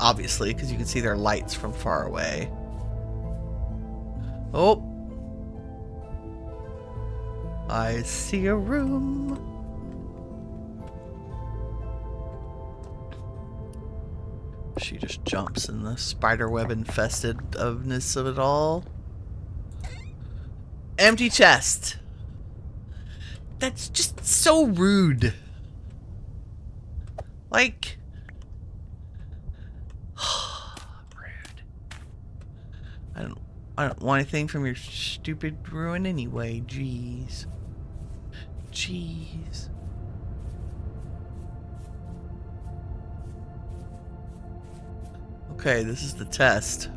Speaker 1: Obviously, because you can see their lights from far away. Oh! I see a room. She just jumps in the spiderweb infestedness of it all. Empty chest. That's just so rude. Like, rude. I don't want anything from your stupid ruin anyway. Jeez. Jeez. Okay, this is the test.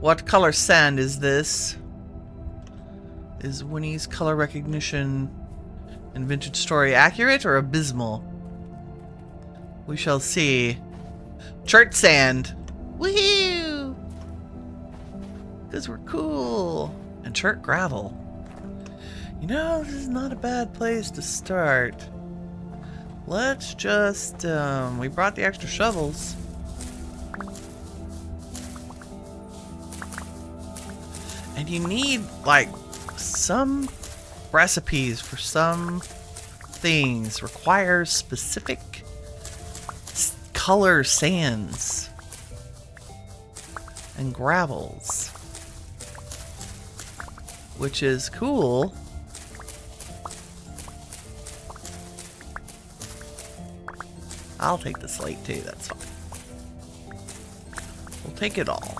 Speaker 1: What color sand is this? Is Winnie's color recognition and vintage story accurate or abysmal? We shall see. Chert sand. Woohoo! Because we're cool. And chert gravel. You know, this is not a bad place to start. Let's just, we brought the extra shovels. And you need, like, some recipes for some things require specific color sands and gravels, which is cool. I'll take the slate too, that's fine. We'll take it all.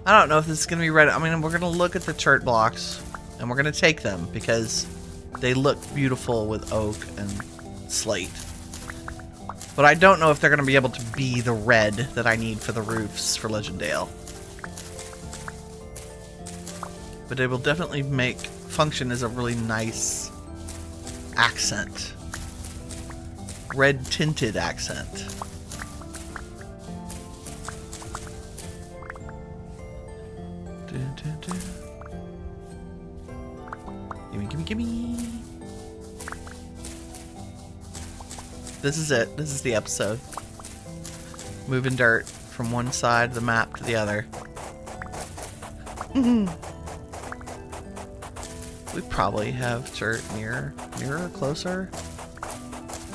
Speaker 1: I don't know if this is going to be ready. I mean, we're going to look at the chert blocks and we're going to take them because they look beautiful with oak and slate. But I don't know if they're going to be able to be the red that I need for the roofs for Legendale. But they will definitely function as a really nice accent. Red tinted accent. Gimme. This is it. This is the episode. Moving dirt from one side of the map to the other. We probably have chert nearer or closer.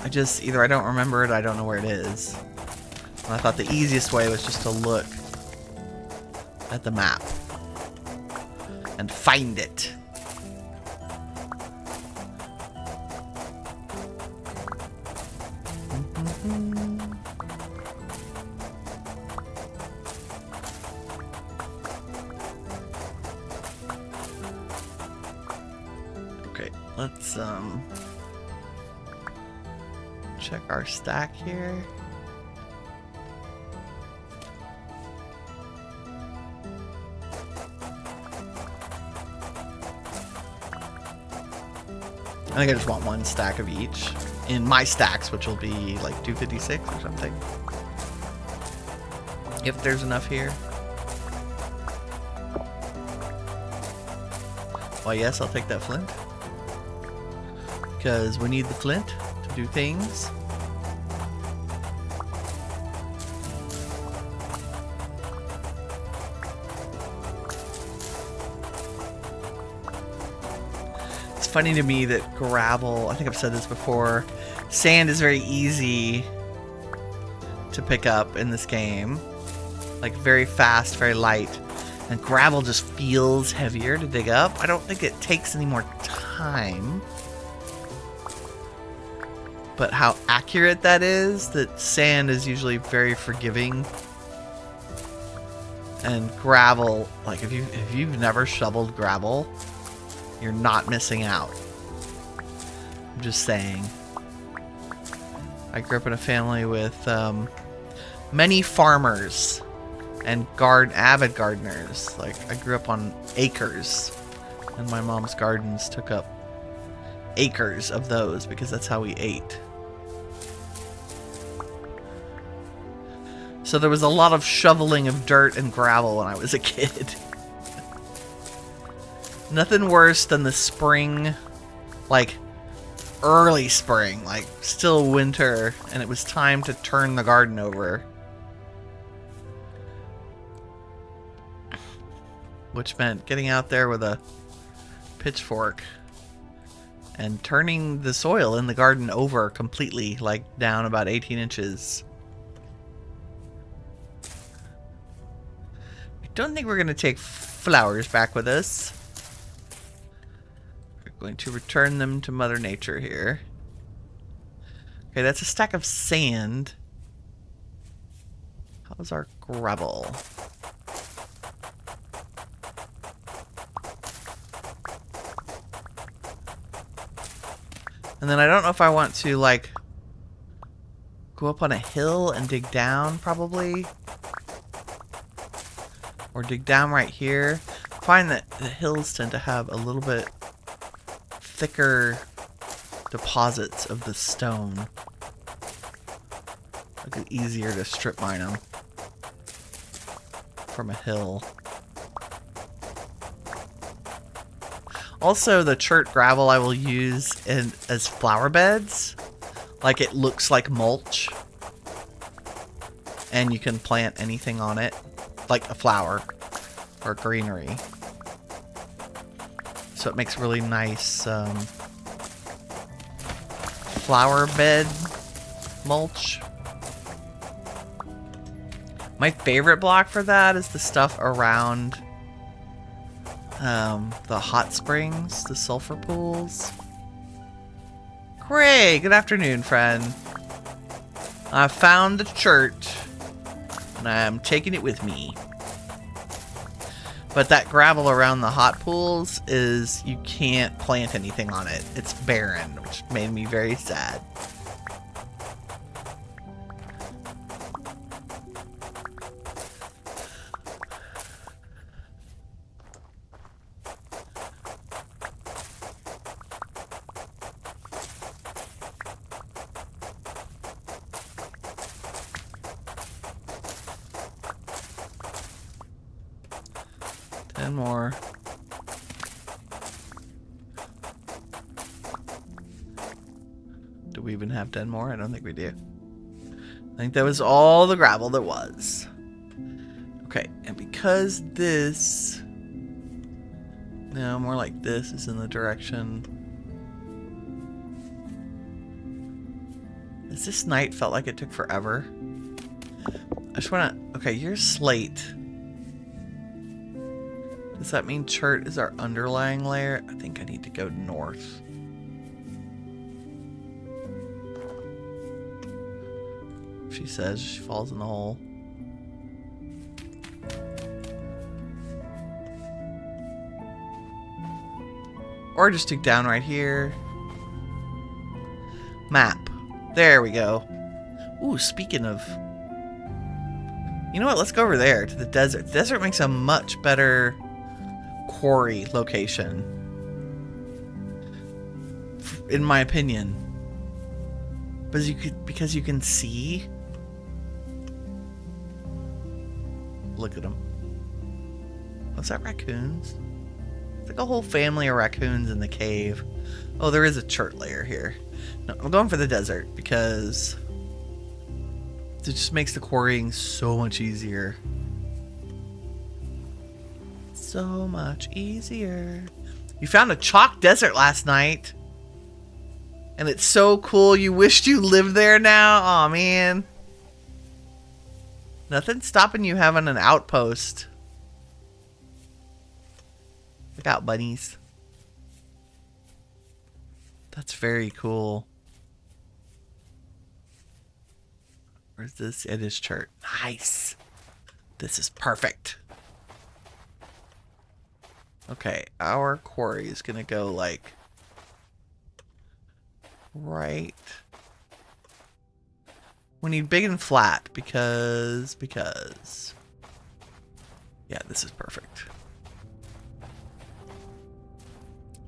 Speaker 1: Either I don't remember it, I don't know where it is. And I thought the easiest way was just to look at the map and find it. Okay, let's check our stack here. I think I just want one stack of each in my stacks, which will be like 256 or something. If there's enough here. Why, yes, I'll take that flint. Because we need the flint to do things. It's funny to me that gravel, I think I've said this before, sand is very easy to pick up in this game. Like very fast, very light. And gravel just feels heavier to dig up. I don't think it takes any more time. But how accurate that is, that sand is usually very forgiving. And gravel, like if you've never shoveled gravel, you're not missing out. I'm just saying. I grew up in a family with many farmers and avid gardeners. Like I grew up on acres, and my mom's gardens took up acres of those because that's how we ate. So there was a lot of shoveling of dirt and gravel when I was a kid. Nothing worse than the spring, like early spring, like still winter, and it was time to turn the garden over. Which meant getting out there with a pitchfork and turning the soil in the garden over completely, like down about 18 inches. I don't think we're going to take flowers back with us. We're going to return them to Mother Nature here. Okay, that's a stack of sand. How's our gravel? And then I don't know if I want to, like, go up on a hill and dig down, probably. Or dig down right here. I find that the hills tend to have a little bit thicker deposits of the stone. Like it's easier to strip mine them from a hill. Also, the chert gravel I will use as flower beds. Like it looks like mulch. And you can plant anything on it. Like a flower. or greenery. So it makes really nice flower bed mulch. My favorite block for that is the stuff around the hot springs, the sulfur pools. Great, good afternoon, friend. I found the church, and I'm taking it with me. But that gravel around the hot pools is, you can't plant anything on it. It's barren, which made me very sad. More. Do we even have 10 more? I don't think we do. I think that was all the gravel there was. Okay, and because this... No, more like this is in the direction... This night felt like it took forever. I just wanna... Okay, you're slate. Does that mean chert is our underlying layer? I think I need to go north. She says she falls in the hole. Or just stick down right here. Map. There we go. Ooh, speaking of... You know what? Let's go over there to the desert. The desert makes a much better... quarry location, in my opinion, because you can see. Look at them. Was that raccoons? It's like a whole family of raccoons in the cave. Oh, there is a chert layer here. No, I'm going for the desert because it just makes the quarrying so much easier. So much easier. You found a chalk desert last night. And it's so cool. You wished you lived there now. Aw, man. Nothing's stopping you having an outpost. Look out, bunnies. That's very cool. Where's this? It is church. Nice. This is perfect. Okay, our quarry is gonna go like right. We need big and flat because yeah, this is perfect.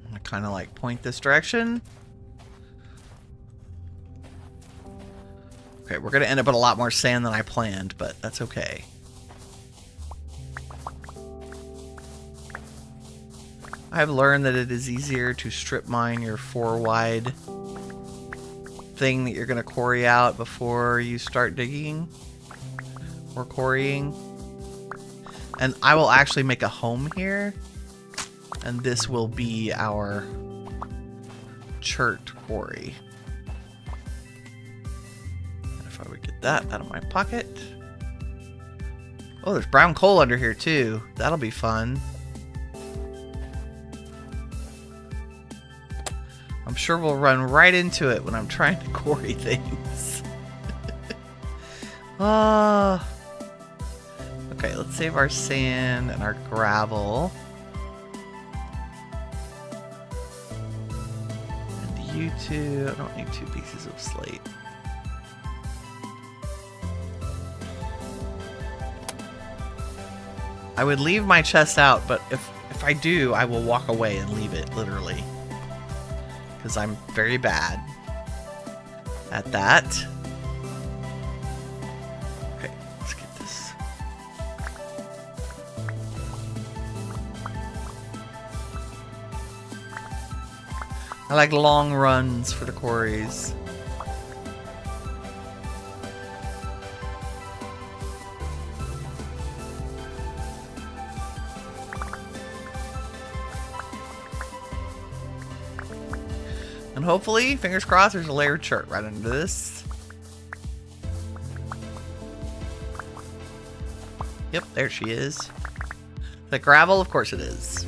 Speaker 1: I'm gonna kind of like point this direction. Okay, we're gonna end up with a lot more sand than I planned, but that's okay. I've learned that it is easier to strip mine your 4-wide thing that you're going to quarry out before you start digging or quarrying. And I will actually make a home here, and this will be our chert quarry. And if I would get that out of my pocket. Oh, there's brown coal under here too. That'll be fun. I'm sure we'll run right into it when I'm trying to quarry things. Okay, let's save our sand and our gravel. And you two, I don't need 2 pieces of slate. I would leave my chest out, but if I do, I will walk away and leave it, literally. Because I'm very bad at that. Okay, let's get this. I like long runs for the quarries. And hopefully, fingers crossed, there's a layered chert right under this. Yep, there she is. The gravel, of course it is.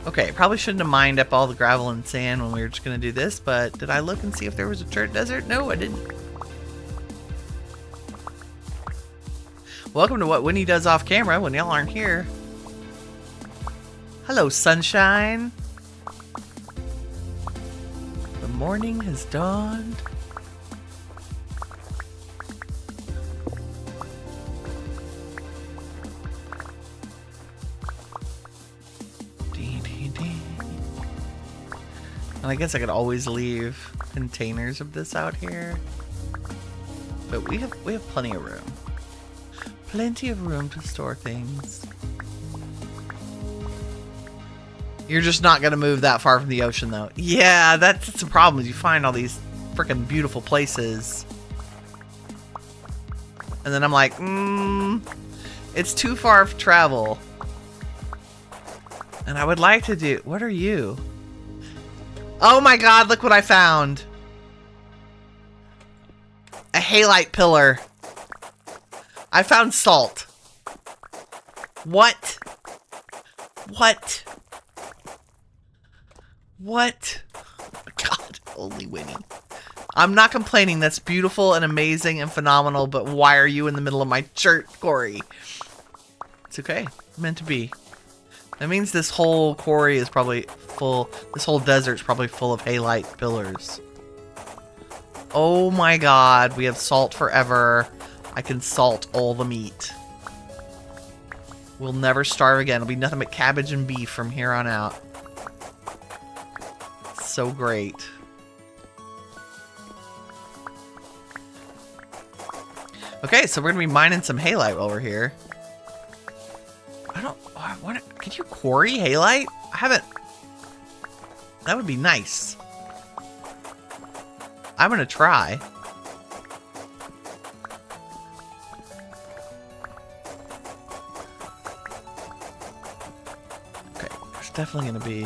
Speaker 1: Okay, probably shouldn't have mined up all the gravel and sand when we were just going to do this, but did I look and see if there was a chert desert? No, I didn't. Welcome to what Winnie does off camera when y'all aren't here. Hello, sunshine. The morning has dawned. And I guess I could always leave containers of this out here. But we have plenty of room. Plenty of room to store things. You're just not going to move that far from the ocean, though. Yeah, that's the problem. Is you find all these freaking beautiful places. And then I'm like, it's too far to travel. And I would like to do... What are you? Oh my god, look what I found. A halite pillar. I found salt. What? What? What? Oh my god, only Winnie. I'm not complaining. That's beautiful and amazing and phenomenal, but why are you in the middle of my chert, Corey? It's okay. Meant to be. That means this whole quarry is probably full. This whole desert's probably full of halite pillars. Oh my god, we have salt forever. I can salt all the meat. We'll never starve again. It'll be nothing but cabbage and beef from here on out. So great. Okay, so we're gonna be mining some halite while we're here. Could you quarry halite? I haven't. That would be nice. I'm gonna try. Okay, there's definitely gonna be.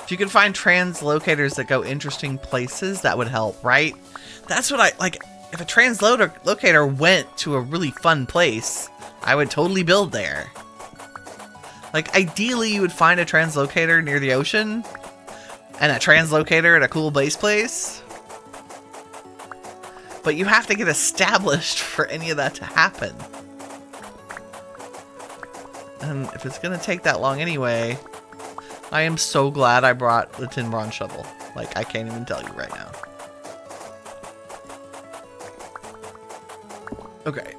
Speaker 1: If you could find translocators that go interesting places, that would help, right? That's what I like. If a translocator went to a really fun place, I would totally build there. Like, ideally, you would find a translocator near the ocean, and a translocator at a cool base place. But you have to get established for any of that to happen. And if it's gonna take that long anyway, I am so glad I brought the tin bronze shovel. Like, I can't even tell you right now. Okay.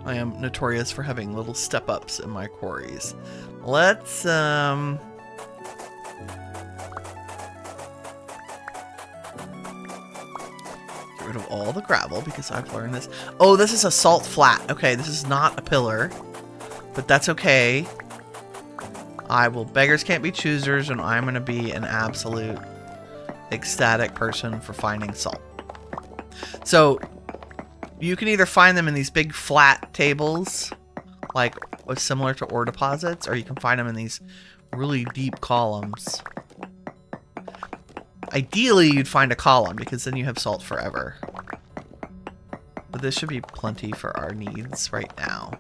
Speaker 1: I am notorious for having little step-ups in my quarries. Let's, get rid of all the gravel because I've learned this. Oh, this is a salt flat. Okay, this is not a pillar, but that's okay. Beggars can't be choosers, and I'm going to be an absolute ecstatic person for finding salt. So, you can either find them in these big flat tables, like similar to ore deposits, or you can find them in these really deep columns. Ideally, you'd find a column, because then you have salt forever. But this should be plenty for our needs right now.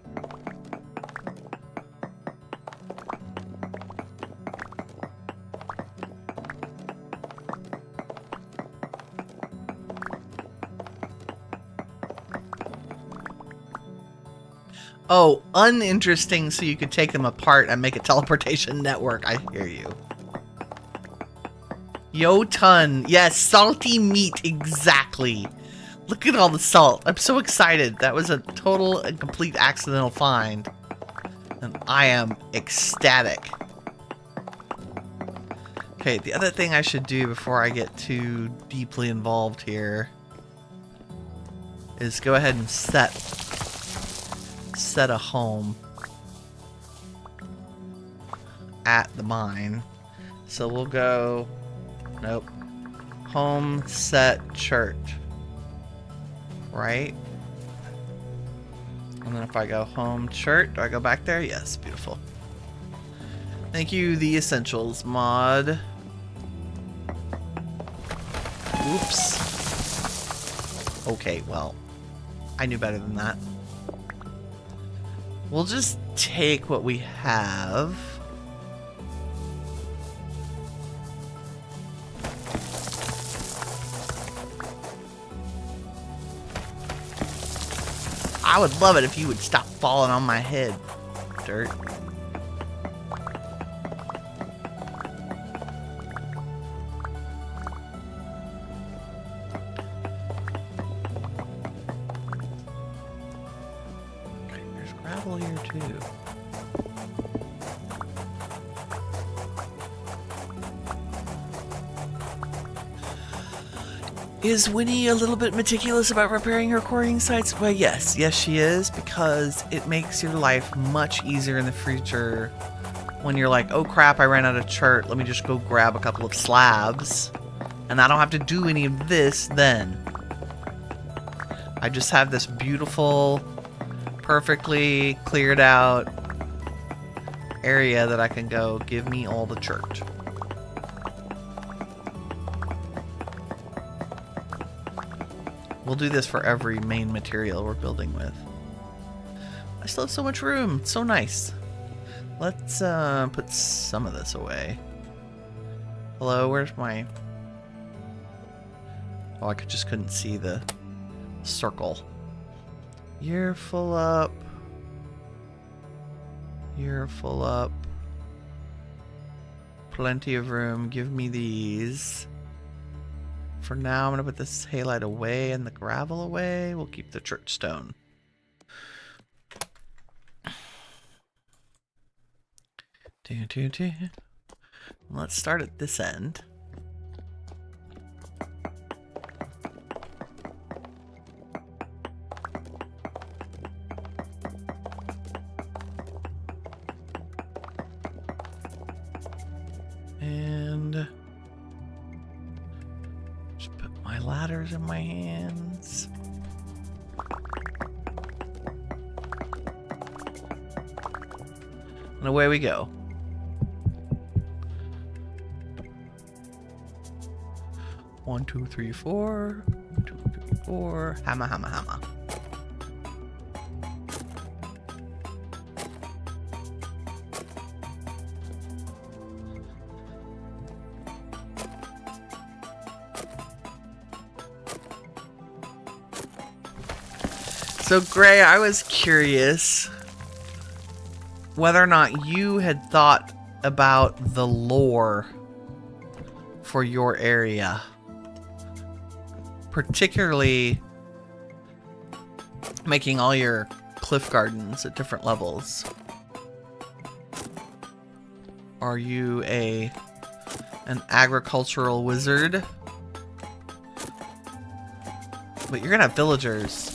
Speaker 1: Oh, uninteresting so you could take them apart and make a teleportation network. I hear you. Yo ton. Yes, salty meat. Exactly. Look at all the salt. I'm so excited. That was a total and complete accidental find. And I am ecstatic. Okay, the other thing I should do before I get too deeply involved here is go ahead and set a home at the mine. So we'll go, nope, home set church, right? And then if I go home shirt, do I go back there? Yes, beautiful. Thank you, the Essentials mod. Oops. Okay, well, I knew better than that. We'll just take what we have. I would love it if you would stop falling on my head, dirt. Okay, there's gravel here too. Is Winnie a little bit meticulous about repairing her quarrying sites? Well, yes. Yes, she is, because it makes your life much easier in the future when you're like, oh crap, I ran out of chert. Let me just go grab a couple of slabs. And I don't have to do any of this then. I just have this beautiful, perfectly cleared out area that I can go, give me all the chert. We'll do this for every main material we're building with. I still have so much room. It's so nice. Let's put some of this away. Hello, where's my... Oh, I just couldn't see the circle. You're full up. You're full up. Plenty of room. Give me these. For now, I'm going to put this halite away and the gravel away. We'll keep the church stone. Let's start at this end. And just put my ladders in my hands. And away we go. One, two, three, four. 1, 2, 3, 4. Hammer, hammer, hammer. So, Gray, I was curious whether or not you had thought about the lore for your area. Particularly making all your cliff gardens at different levels. Are you an agricultural wizard? But you're gonna have villagers.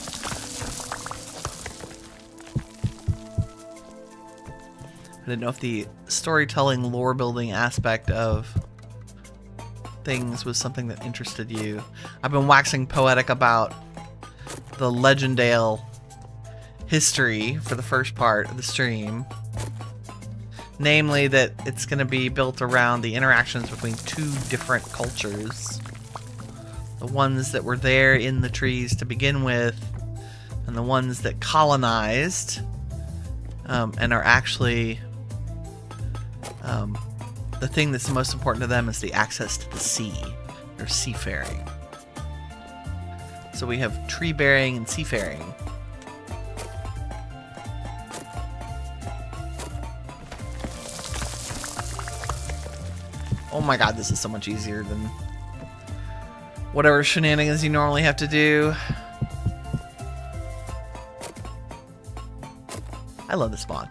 Speaker 1: I didn't know if the storytelling, lore building aspect of things was something that interested you. I've been waxing poetic about the Legendale history for the first part of the stream. Namely that it's going to be built around the interactions between two different cultures. The ones that were there in the trees to begin with, and the ones that colonized and are actually... the thing that's the most important to them is the access to the sea. They're seafaring. So we have tree bearing and seafaring. Oh my god, this is so much easier than whatever shenanigans you normally have to do. I love this spawn.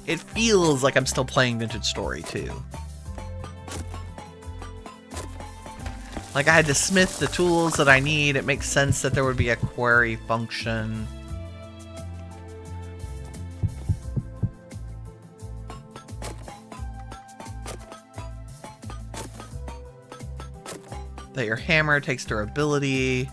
Speaker 1: It feels like I'm still playing Vintage Story, too. Like, I had to smith the tools that I need. It makes sense that there would be a query function. That your hammer takes durability.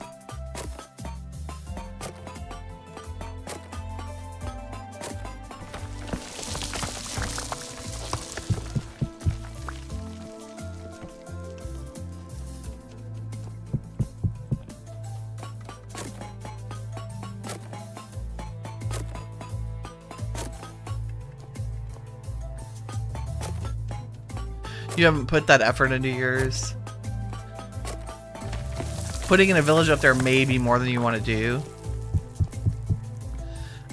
Speaker 1: You haven't put that effort into yours. Putting in a village up there may be more than you want to do.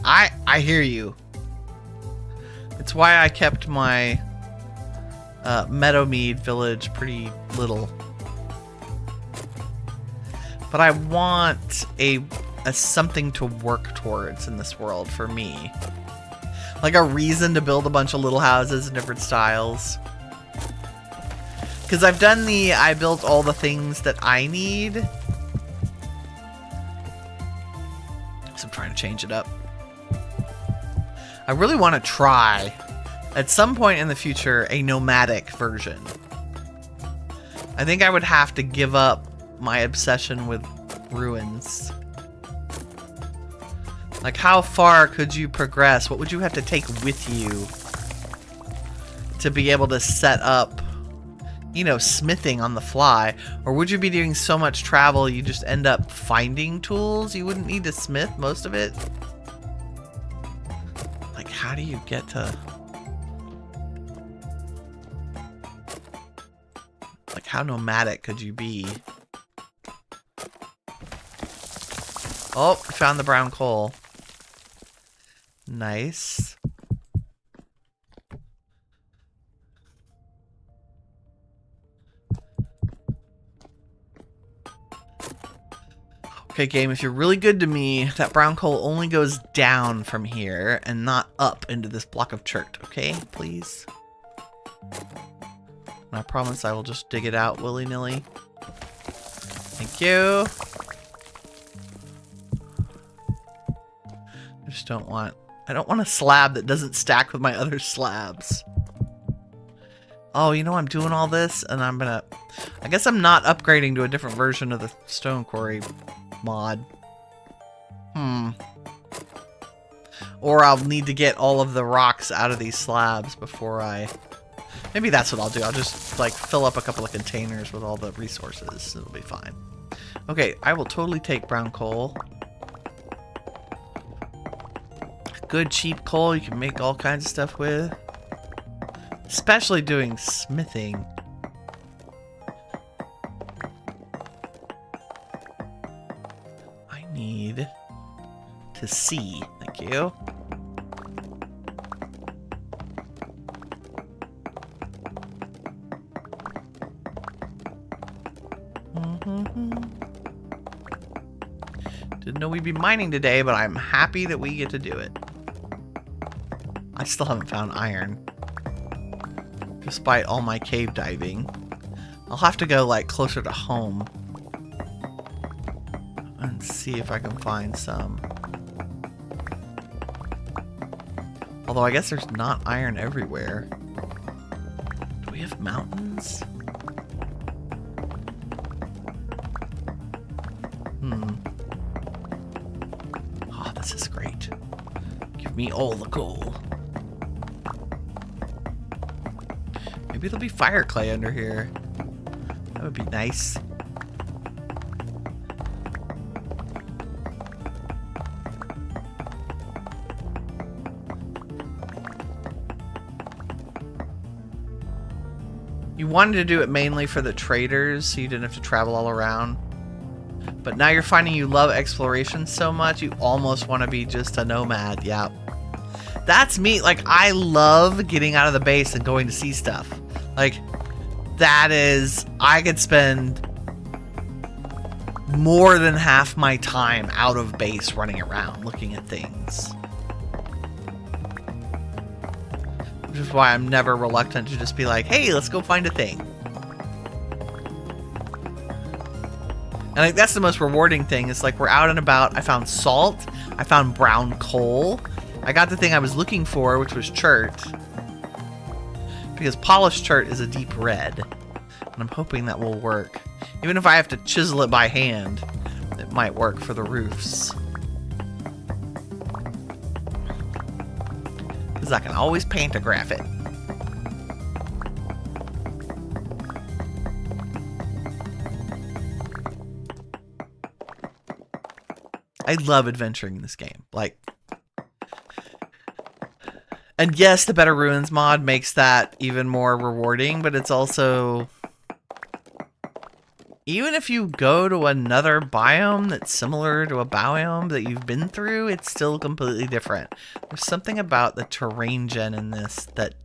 Speaker 1: I hear you. It's why I kept my Meadowmead village pretty little. But I want a something to work towards in this world for me. Like a reason to build a bunch of little houses in different styles. Because I've done I built all the things that I need. So I'm trying to change it up. I really want to try, at some point in the future, a nomadic version. I think I would have to give up my obsession with ruins. Like, how far could you progress? What would you have to take with you to be able to set up, you know, smithing on the fly? Or would you be doing so much travel you just end up finding tools? You wouldn't need to smith most of it? Like, how do you get to... Like, how nomadic could you be? Oh, found the brown coal. Nice. Okay, game, if you're really good to me, that brown coal only goes down from here and not up into this block of chert, okay? Please? And I promise I will just dig it out willy-nilly. Thank you. I just don't want... I don't want a slab that doesn't stack with my other slabs. Oh, you know, I'm doing all this, and I'm gonna... I guess I'm not upgrading to a different version of the stone quarry mod. Or I'll need to get all of the rocks out of these slabs before I... Maybe that's what I'll do. I'll just, like, fill up a couple of containers with all the resources. It'll be fine. Okay, I will totally take brown coal. Good cheap coal you can make all kinds of stuff with. Especially doing smithing. I need to see. Thank you. Didn't know we'd be mining today, but I'm happy that we get to do it. I still haven't found iron. Despite all my cave diving. I'll have to go, like, closer to home. And see if I can find some. Although I guess there's not iron everywhere. Do we have mountains? Oh, this is great. Give me all the coal. Maybe there'll be fire clay under here. That would be nice. You wanted to do it mainly for the traders, so you didn't have to travel all around. But now you're finding you love exploration so much, you almost want to be just a nomad. Yeah. That's me. Like, I love getting out of the base and going to see stuff. Like, that is... I could spend more than half my time out of base running around looking at things. Which is why I'm never reluctant to just be like, hey, let's go find a thing. And like, that's the most rewarding thing. It's like, we're out and about. I found salt. I found brown coal. I got the thing I was looking for, which was chert. Because polished chert is a deep red. And I'm hoping that will work. Even if I have to chisel it by hand, it might work for the roofs. Because I can always pantograph it. I love adventuring in this game. Like, And yes, the Better Ruins mod makes that even more rewarding, but it's also... Even if you go to another biome that's similar to a biome that you've been through, it's still completely different. There's something about the terrain gen in this that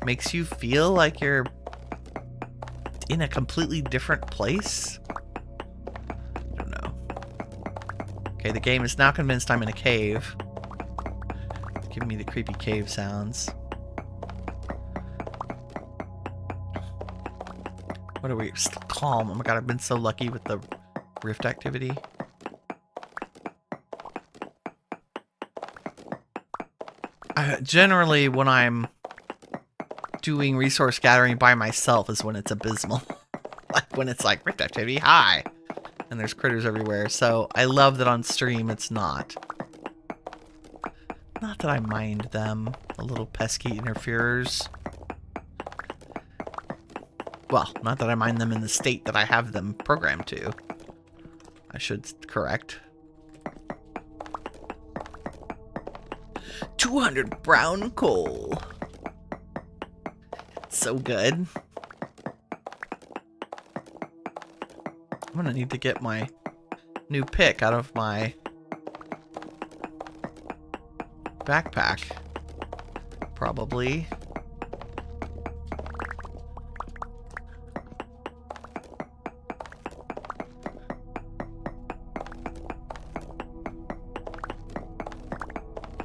Speaker 1: makes you feel like you're in a completely different place. I don't know. Okay, the game is now convinced I'm in a cave. It's giving me the creepy cave sounds. What are we? Still calm. Oh my god, I've been so lucky with the rift activity. Generally, when I'm doing resource gathering by myself is when it's abysmal. Like when it's like, rift activity, hi! And there's critters everywhere. So I love that on stream it's not. Not that I mind them, the little pesky interferers. Well, not that I mind them in the state that I have them programmed to. I should correct. 200 brown coal. So good. I'm gonna need to get my new pick out of my backpack. Probably.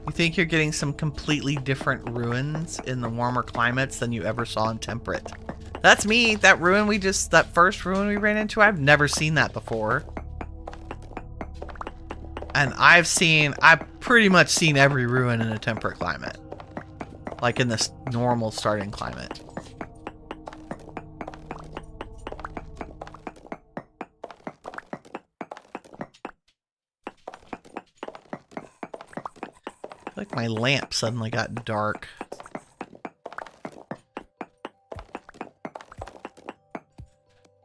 Speaker 1: You think you're getting some completely different ruins in the warmer climates than you ever saw in temperate. That's me. That ruin that first ruin we ran into, I've never seen that before. And I've pretty much seen every ruin in a temperate climate. Like in this normal starting climate. Like my lamp suddenly got dark.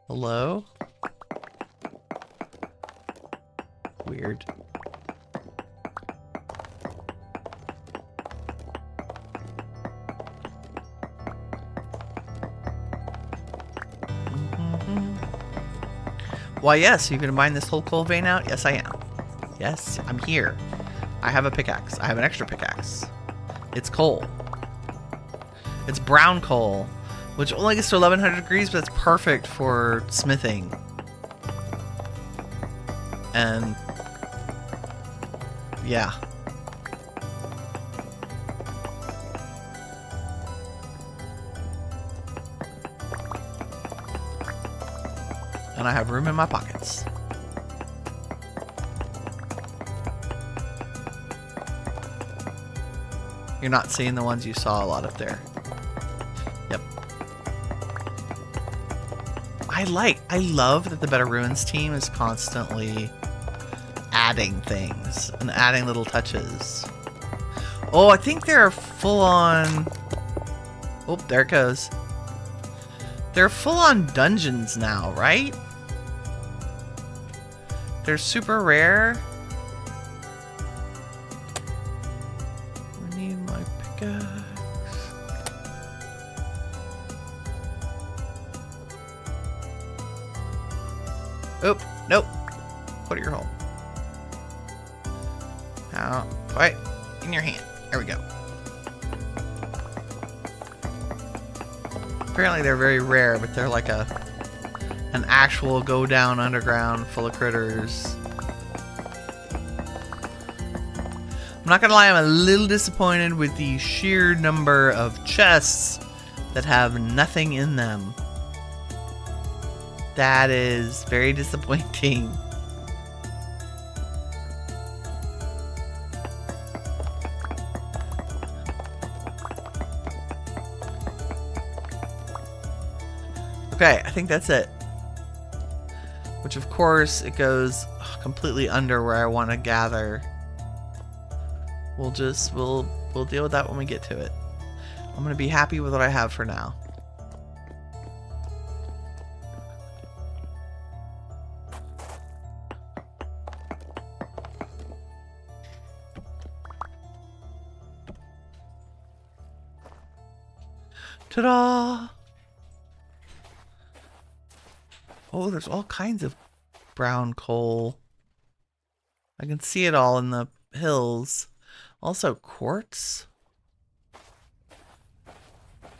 Speaker 1: Hello? Weird. Why, yes, you gonna mine this whole coal vein out? Yes, I am. Yes, I'm here. I have a pickaxe. I have an extra pickaxe. It's coal. It's brown coal, which only gets to 1100 degrees, but it's perfect for smithing. And yeah. And I have room in my pockets. You're not seeing the ones you saw a lot of there. Yep. I love that the Better Ruins team is constantly adding things and adding little touches. Oh, I think they're full on... Oh, there it goes. They're full on dungeons now, right? They're super rare. Oop, nope. Put your hole. Now, right in your hand. There we go. Apparently they're very rare, but they're like an actual go down underground full of critters. I'm not gonna lie, I'm a little disappointed with the sheer number of chests that have nothing in them. That is very disappointing. Okay, I think that's it. Which of course it goes completely under where I want to gather. We'll deal with that when we get to it. I'm gonna be happy with what I have for now. Ta-da! Oh, there's all kinds of brown coal. I can see it all in the hills. Also quartz.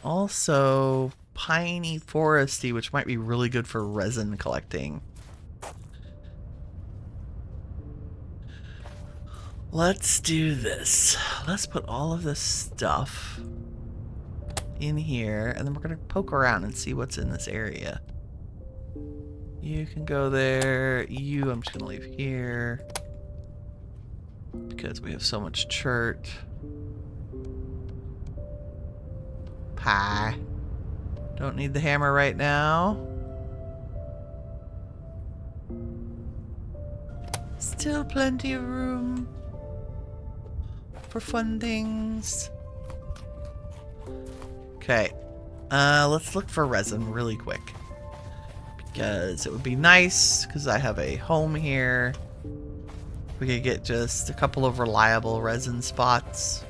Speaker 1: Also piney foresty, which might be really good for resin collecting. Let's do this. Let's put all of this stuff in here, and then we're gonna poke around and see what's in this area. You can go there. You, I'm just gonna leave here because we have so much chert. Pie. Don't need the hammer right now. Still plenty of room for fun things. Okay. Let's look for resin really quick. Because it would be nice, because I have a home here. We could get just a couple of reliable resin spots.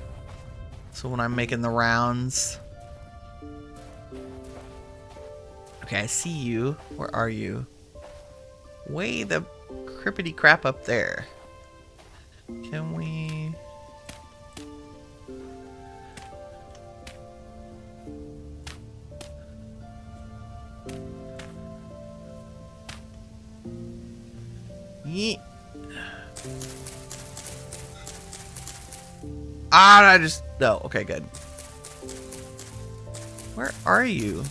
Speaker 1: So when I'm making the rounds. Okay, I see you. Where are you? Way the crippity crap up there. Can we... Yeet. Ah, I just... No, okay, good. Where are you?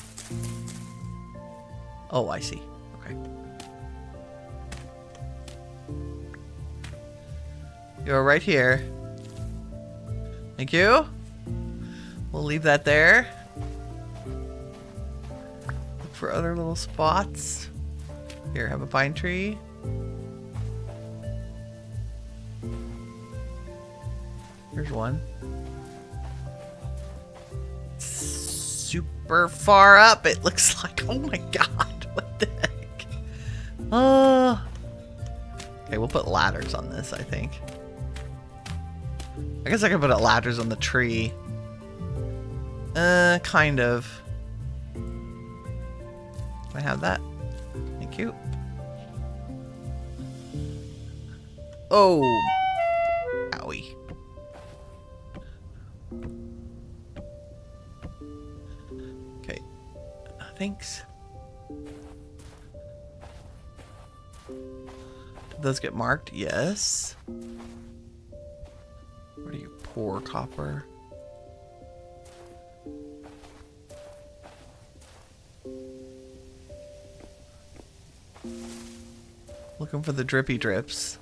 Speaker 1: Oh, I see. Okay. You're right here. Thank you. We'll leave that there. Look for other little spots. Here, have a pine tree. Here's one. Super far up, it looks like. Oh my god, what the heck? Oh. Okay, we'll put ladders on this, I think. I guess I can put ladders on the tree. Kind of. Can I have that? Thank you. Oh. Owie. Okay. Thanks. Did those get marked? Yes. Where do you pour copper? Looking for the drippy drips.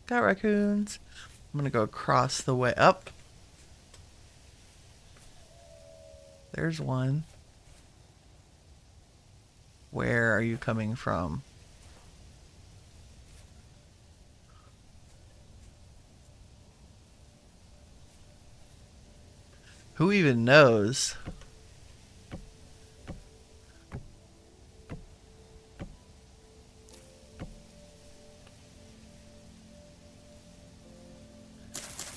Speaker 1: Got raccoons. I'm gonna go across the way up. There's one. Where are you coming from? Who even knows?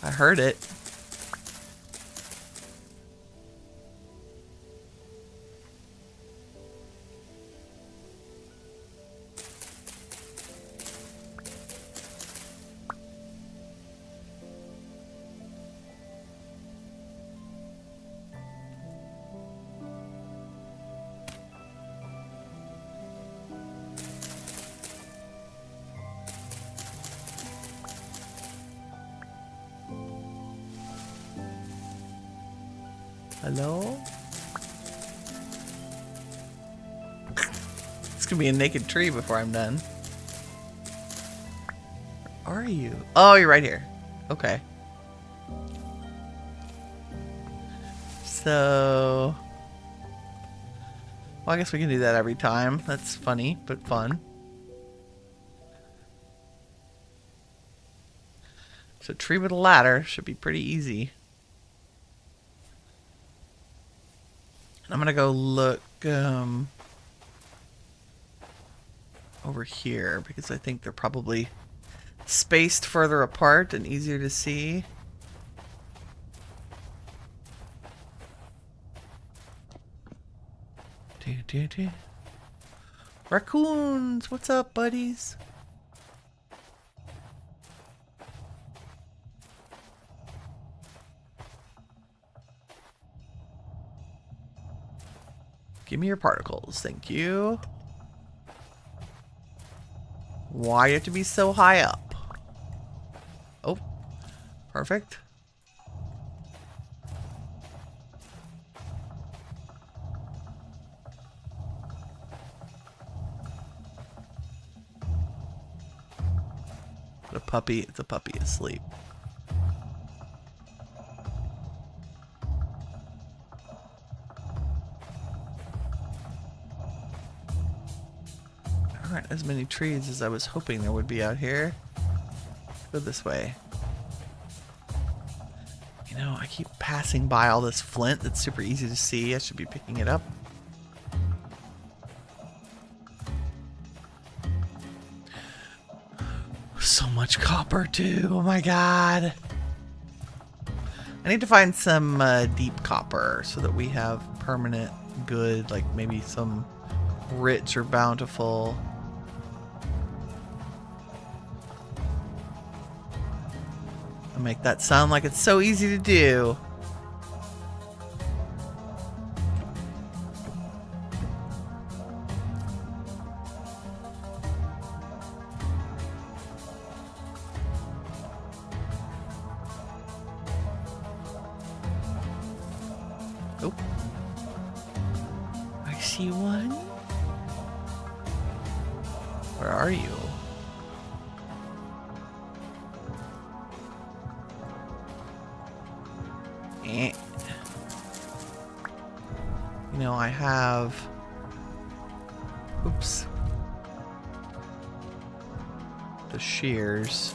Speaker 1: I heard it. Hello? It's gonna be a naked tree before I'm done. Where are you? Oh, you're right here. Okay. So... Well, I guess we can do that every time. That's funny, but fun. So tree with a ladder should be pretty easy. I'm gonna go look over here because I think they're probably spaced further apart and easier to see. Raccoons, what's up, buddies? Give me your particles, thank you. Why do you have to be so high up? Oh, perfect. The puppy, it's a puppy asleep. There aren't as many trees as I was hoping there would be out here. Go this way. You know, I keep passing by all this flint that's super easy to see. I should be picking it up. So much copper too, oh my god. I need to find some deep copper so that we have permanent good, like maybe some rich or bountiful. I'll make that sound like it's so easy to do. Oh, I see one. Where are you? You know, I have... Oops. The shears.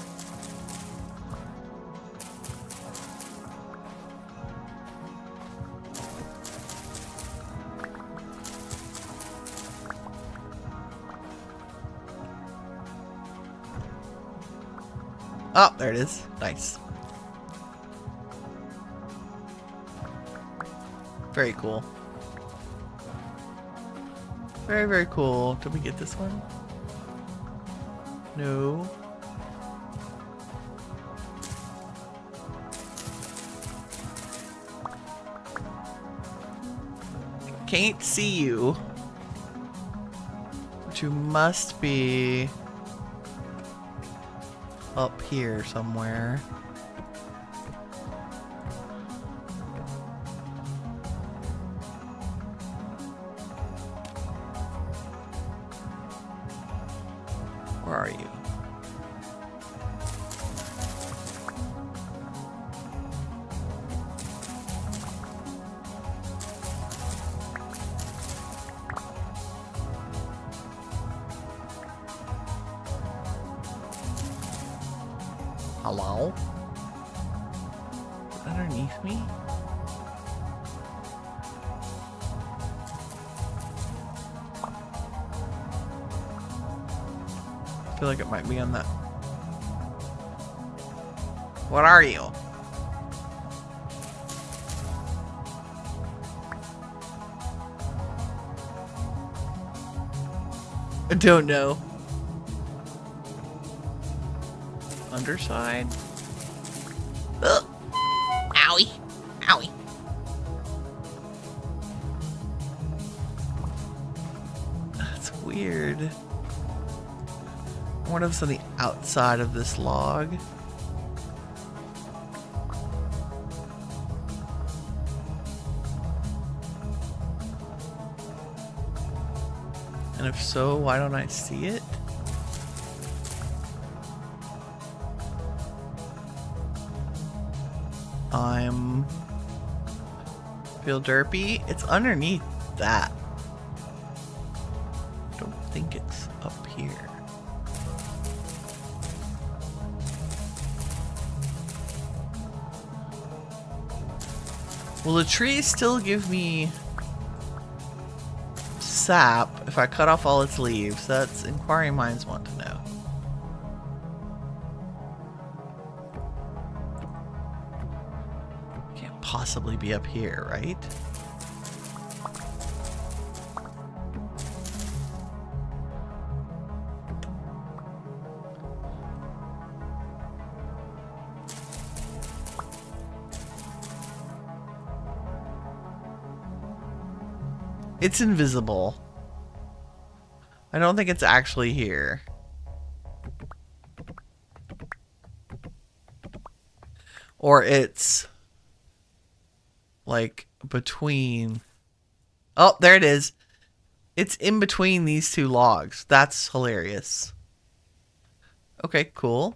Speaker 1: Oh, there it is. Nice. Very cool. Very, very cool. Did we get this one? No. Can't see you. But you must be up here somewhere. Where are you? Hello? Underneath me? I feel like it might be on that. What are you? I don't know. Underside?
Speaker 2: Ugh. Owie. Owie.
Speaker 1: That's weird. I wonder if it's on the outside of this log. And if so, why don't I see it? Feel derpy. It's underneath that. I don't think it's up here. Will the trees still give me sap if I cut off all its leaves? That's inquiring minds want to know. possibly be up here, right? It's invisible. I don't think it's actually here. Or it's like between... Oh, there it is. It's in between these two logs. That's hilarious. Okay, cool.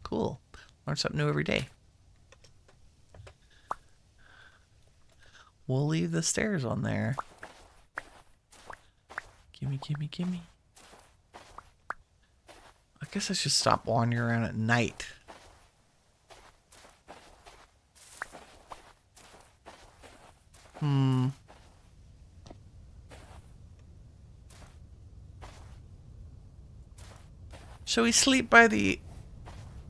Speaker 1: Cool. Learn something new every day. We'll leave the stairs on there. Gimme, gimme, gimme. I guess I should stop wandering around at night. Shall we sleep by the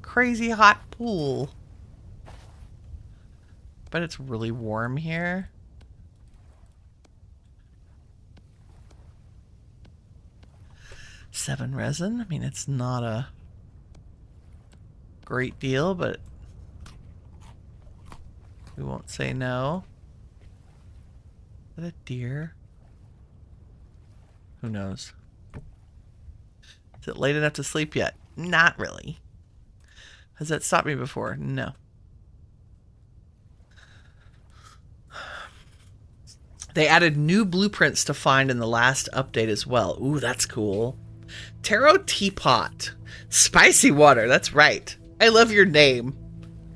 Speaker 1: crazy hot pool? But it's really warm here. Seven resin. I mean, it's not a great deal, but we won't say no. Is that a deer? Who knows? Is it late enough to sleep yet? Not really. Has that stopped me before? No. They added new blueprints to find in the last update as well. Ooh, that's cool. Taro Teapot. Spicy water, that's right. I love your name.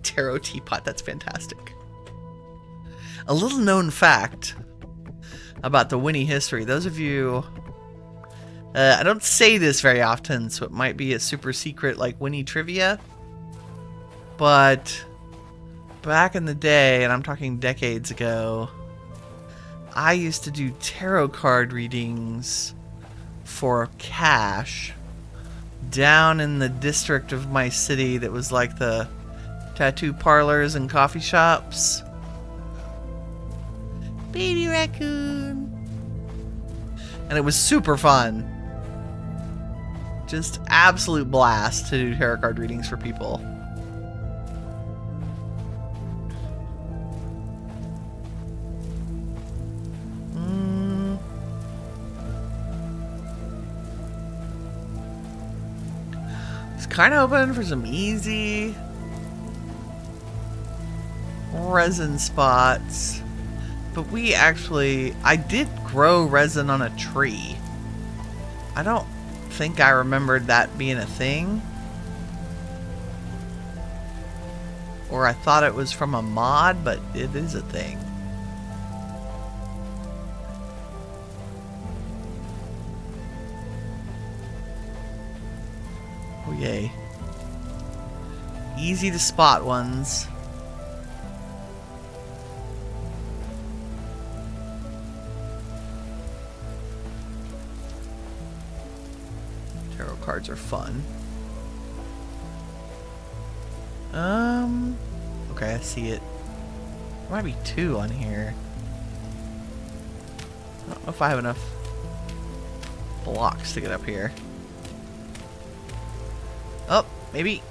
Speaker 1: Taro Teapot, that's fantastic. A little known fact about the Winnie history. Those of you... I don't say this very often, so it might be a super secret like Winnie trivia. But back in the day, and I'm talking decades ago, I used to do tarot card readings for cash down in the district of my city that was like the tattoo parlors and coffee shops. Baby raccoon. And it was super fun. Just absolute blast to do tarot card readings for people. Kind of hoping for some easy resin spots, but I did grow resin on a tree. I don't think I remembered that being a thing, or I thought it was from a mod, but it is a thing. Oh, yay. Easy to spot ones. Tarot cards are fun. Okay, I see it. There might be two on here. I don't know if I have enough blocks to get up here. Oh, maybe.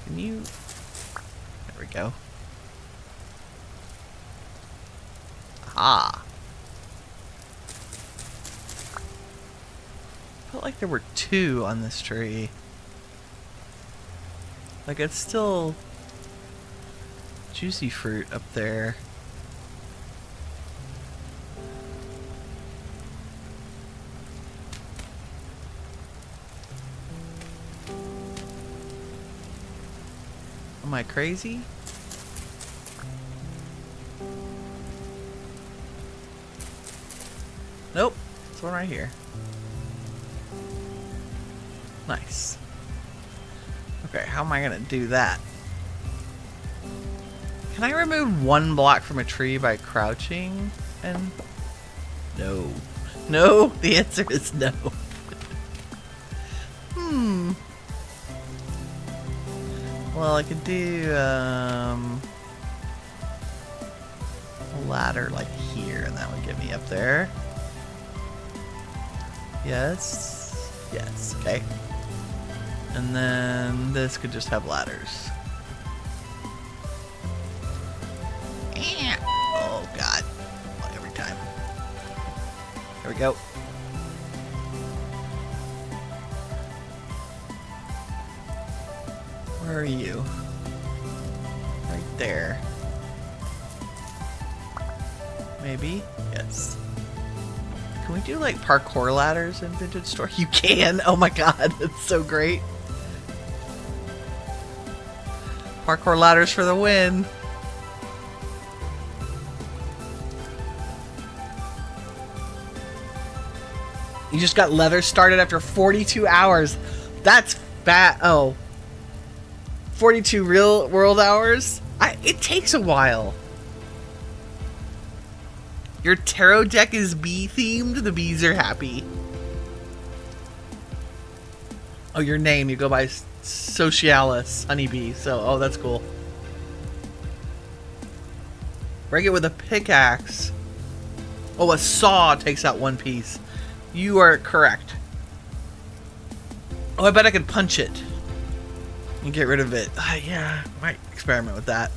Speaker 1: Can you... There we go. Ah. Felt like there were two on this tree. Like, it's still juicy fruit up there. Am I crazy? Nope. It's one right here. Nice. Okay, how am I gonna do that? Can I remove one block from a tree by crouching? And no. No, the answer is no. Well, I could do a ladder like here, and that would get me up there. Yes. Yes, okay. And then this could just have ladders. Oh god. Every time. There we go. Where are you? Right there. Maybe? Yes. Can we do like parkour ladders in Vintage Store? You can! Oh my god, that's so great. Parkour ladders for the win. You just got leather started after 42 hours. That's bad. Oh. 42 real world hours? It takes a while. Your tarot deck is bee themed. The bees are happy. Oh, your name. You go by Socialis, honeybee. So, oh, that's cool. Break it with a pickaxe. Oh, a saw takes out one piece. You are correct. Oh, I bet I could punch it and get rid of it. Yeah, might experiment with that.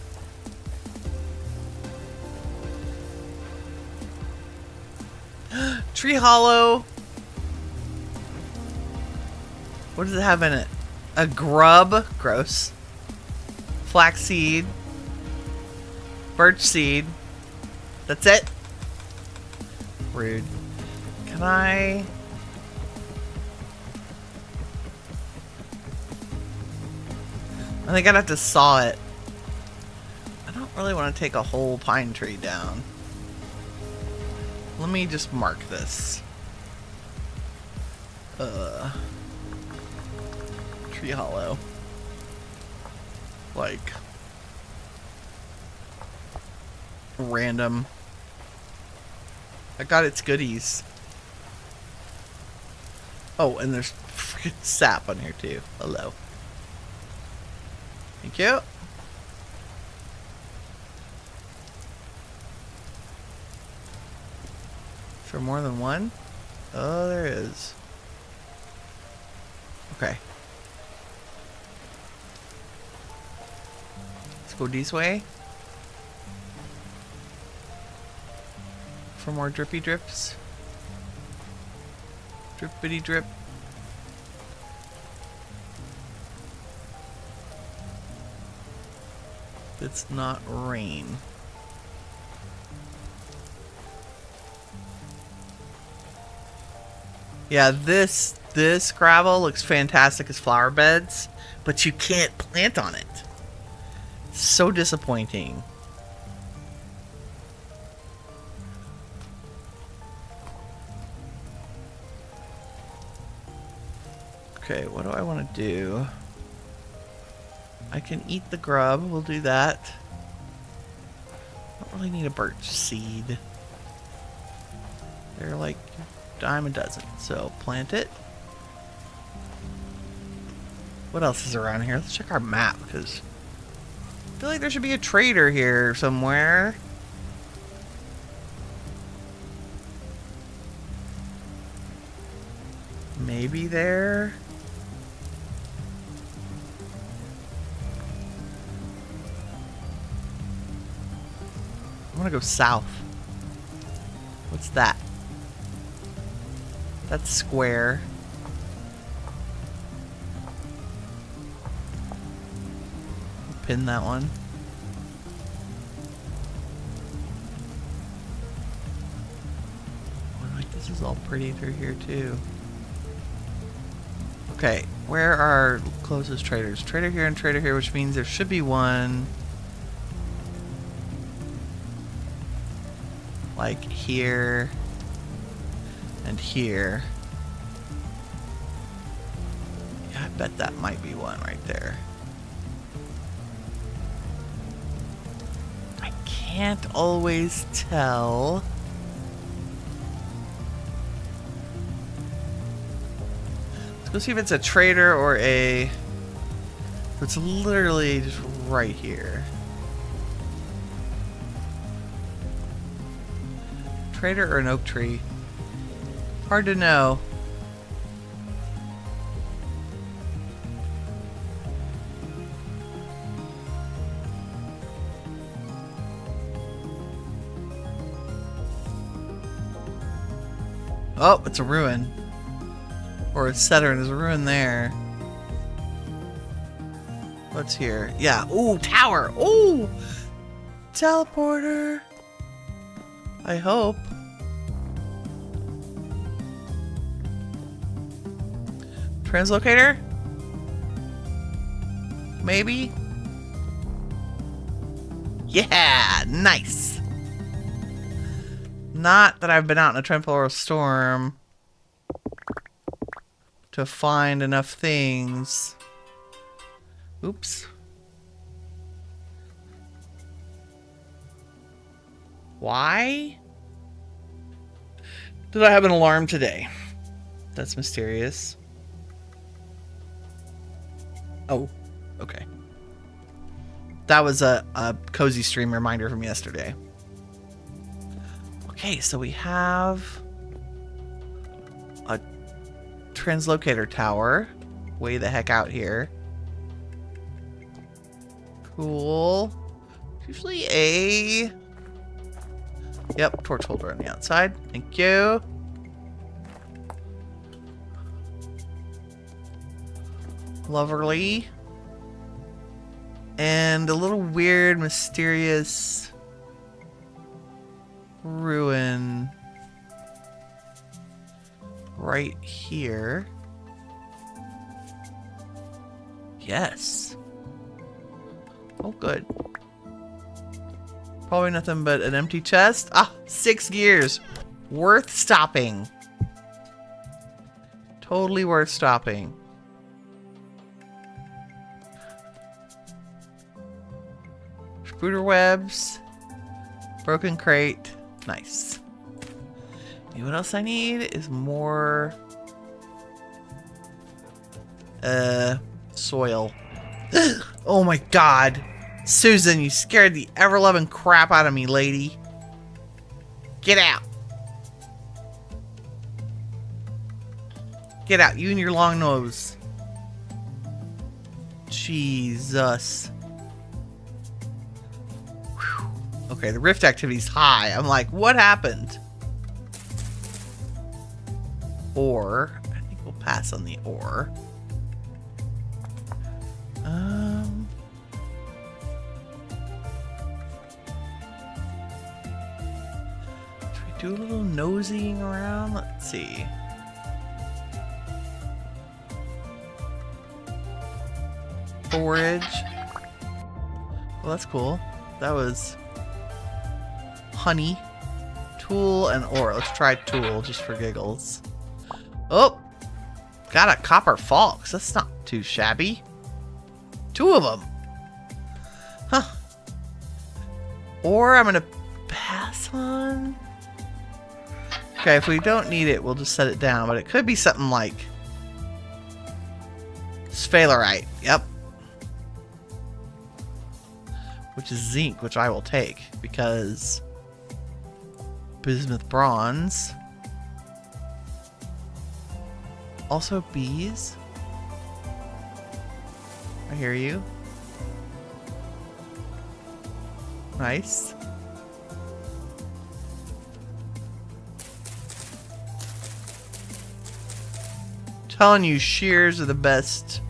Speaker 1: Tree hollow. What does it have in it? A grub. Gross. Flaxseed. Birch seed. That's it. Rude. Can I... I think I'd have to saw it. I don't really want to take a whole pine tree down. Let me just mark this. Tree hollow. Like... random. I got its goodies. Oh, and there's freaking sap on here too. Hello. Thank you. Is there more than one? Oh, there is. Okay. Let's go this way. For more drippy drips. Drippity drip. It's not rain. Yeah, this gravel looks fantastic as flower beds, but you can't plant on it. So disappointing. Okay, what do I want to do? I can eat the grub. We'll do that. Don't really need a birch seed. They're like a dime a dozen. So plant it. What else is around here? Let's check our map because I feel like there should be a trader here somewhere. Maybe there. I want to go south. What's that? That's square. Pin that one. Oh, like this is all pretty through here too. Okay, where are our closest traders? Trader here and trader here, which means there should be one like here and here. Yeah, I bet that might be one right there. can't always tell. Let's go see if it's a trader or a... It's literally just right here. Trader or an oak tree? Hard to know. Oh, it's a ruin. Or a setter, there's a ruin there. What's here? Yeah, ooh, tower! Ooh! Teleporter! I hope. Translocator? Maybe? Yeah! Nice! Not that I've been out in a temporal storm to find enough things. Oops. Why did I have an alarm today? That's mysterious. Oh, okay. That was a cozy stream reminder from yesterday. Okay, so we have a translocator tower way the heck out here. Cool. Usually a... Yep, torch holder on the outside. Thank you. Lovely. And a little weird, mysterious ruin right here. Yes. Oh, good. Probably nothing but an empty chest. Ah, 6 gears. Worth stopping. Totally worth stopping. Spooder webs. Broken crate. Nice. And what else I need is more soil. Oh my god. Susan, you scared the ever-loving crap out of me, lady. Get out. Get out, you and your long nose. Jesus. Whew. Okay, the rift activity's high. I'm like, what happened? Ore. I think we'll pass on the ore. Should we do a little nosying around? Let's see. Forage. Well, that's cool. That was honey. Tool and ore. Let's try tool just for giggles. Oh! Got a copper fox. That's not too shabby. 2 of them. Huh. Or I'm going to pass on. Okay, if we don't need it, we'll just set it down. But it could be something like sphalerite. Yep. Which is zinc, which I will take. Because bismuth bronze. Also bees. I hear you. Nice. Telling you, shears are the best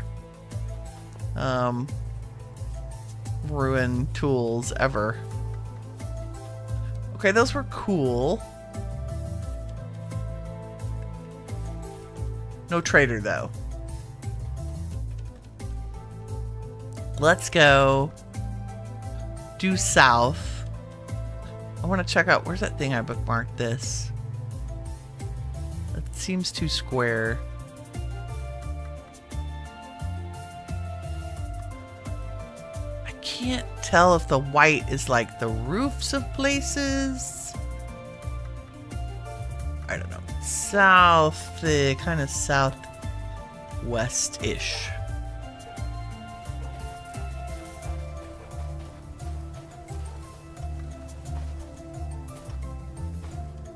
Speaker 1: ruin tools ever. Okay, those were cool. No trader though. Let's go due south. I want to check out, where's that thing I bookmarked this? That seems too square. I can't tell if the white is like the roofs of places. I don't know. South, kind of southwest-ish.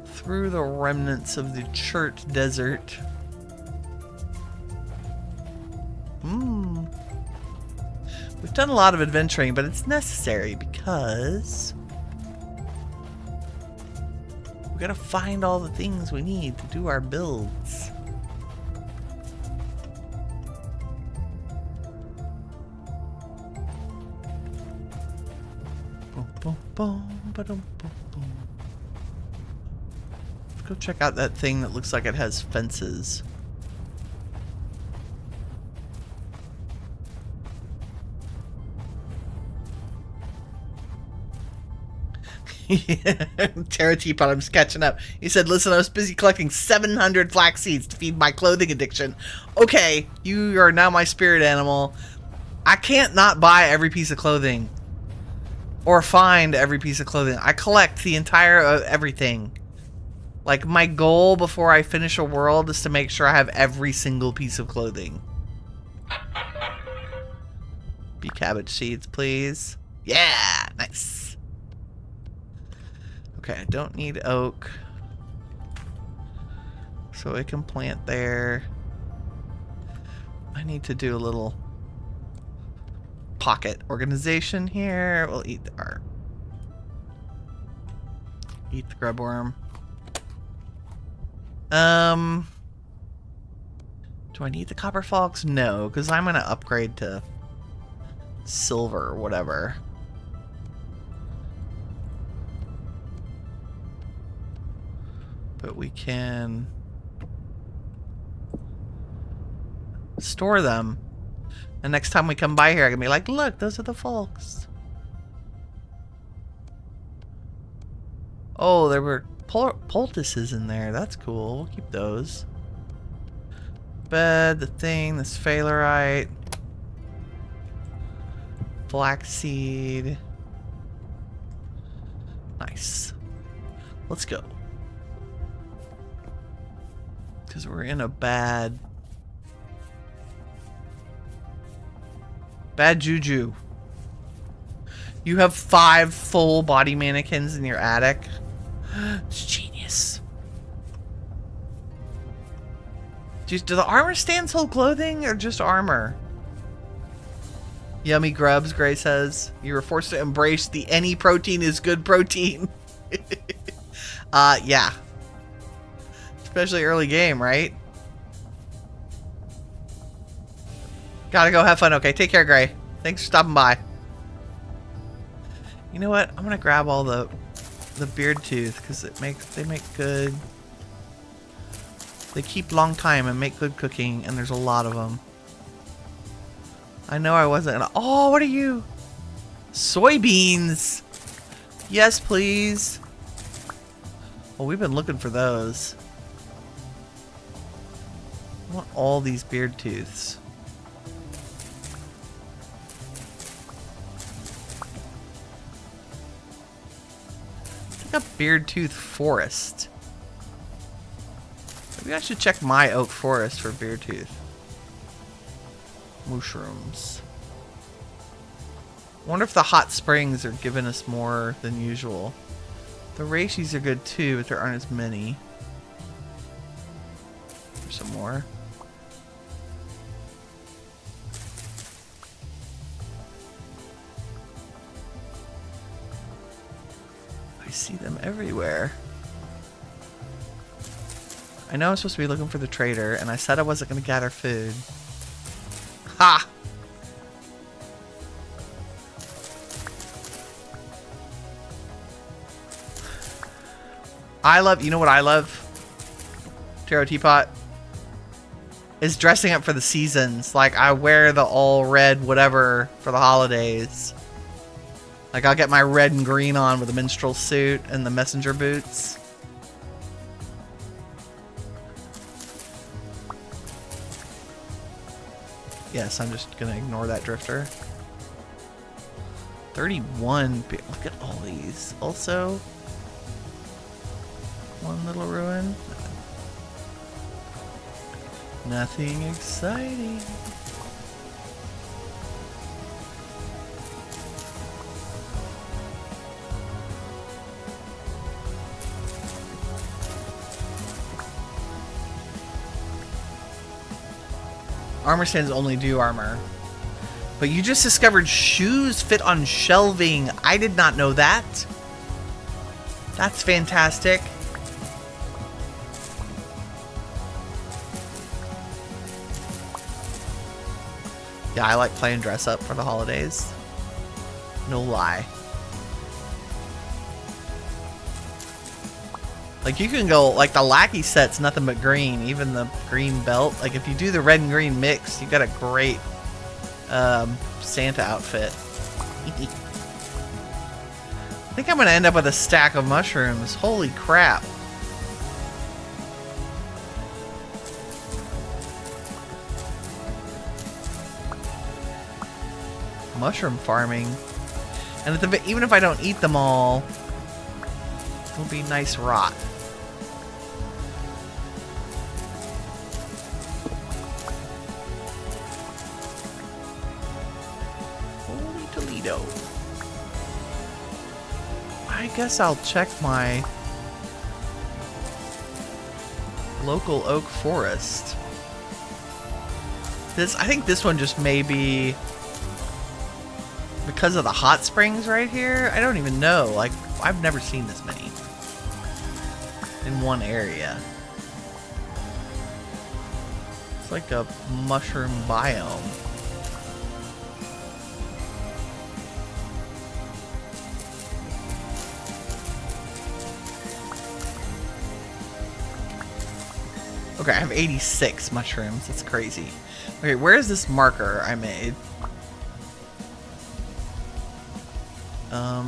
Speaker 1: Through the remnants of the Chert Desert. We've done a lot of adventuring, but it's necessary because we gotta find all the things we need to do our builds. Boom, boom, boom, ba-dum, boom, boom. Let's go check out that thing that looks like it has fences. Terra Teapot, I'm sketching up. He said, listen, I was busy collecting 700 flax seeds to feed my clothing addiction. Okay, you are now my spirit animal. I can't not buy every piece of clothing. Or find every piece of clothing. I collect the entire everything. Like, my goal before I finish a world is to make sure I have every single piece of clothing. Be cabbage seeds, please. Yeah, nice. Okay, I don't need oak. So I can plant there. I need to do a little pocket organization here. We'll eat the grub worm. Do I need the copper fox? No, because I'm gonna upgrade to silver or whatever. But we can store them. And next time we come by here, I can be like, look, those are the folks. Oh, there were poultices in there. That's cool. We'll keep those. Bed, the thing, the sphalerite. Flaxseed. Nice. Let's go. Because we're in a bad juju. You have 5 full body mannequins in your attic. It's genius. Do the armor stands hold clothing or just armor? Yummy grubs, Gray says. You were forced to embrace the any protein is good protein. Yeah. Especially early game, right? Gotta go have fun. Okay, take care, Gray. Thanks for stopping by. You know what? I'm gonna grab all the beard tooth because they make good. They keep long time and make good cooking, and there's a lot of them. I know I wasn't gonna. Oh, what are you? Soybeans. Yes, please. Well, we've been looking for those. I want all these beard tooths. It's like a beard tooth forest. Maybe I should check my oak forest for beard tooth. Mushrooms. I wonder if the hot springs are giving us more than usual. The reishi are good too, but there aren't as many. There's some more. I see them everywhere. I know I'm supposed to be looking for the trader, and I said I wasn't going to gather food. Ha! I love, you know what I love? Tarot Teapot? Is dressing up for the seasons. Like, I wear the all red whatever for the holidays. Like, I'll get my red and green on with a minstrel suit and the messenger boots. Yes, I'm just gonna ignore that drifter. 31. Look at all these. Also, one little ruin. Nothing exciting. Armor stands only do armor. But you just discovered shoes fit on shelving. I did not know that. That's fantastic. Yeah, I like playing dress up for the holidays. No lie. Like, you can go, like, the lackey set's nothing but green. Even the green belt. Like, if you do the red and green mix, you got a great Santa outfit. I think I'm going to end up with a stack of mushrooms. Holy crap. Mushroom farming. And at the, even if I don't eat them all, it'll be nice rot. Holy Toledo. I guess I'll check my local oak forest. I think this one just may be because of the hot springs right here. I don't even know. Like, I've never seen this many in one area. It's like a mushroom biome. Okay, I have 86 mushrooms. That's crazy. Okay, where is this marker I made?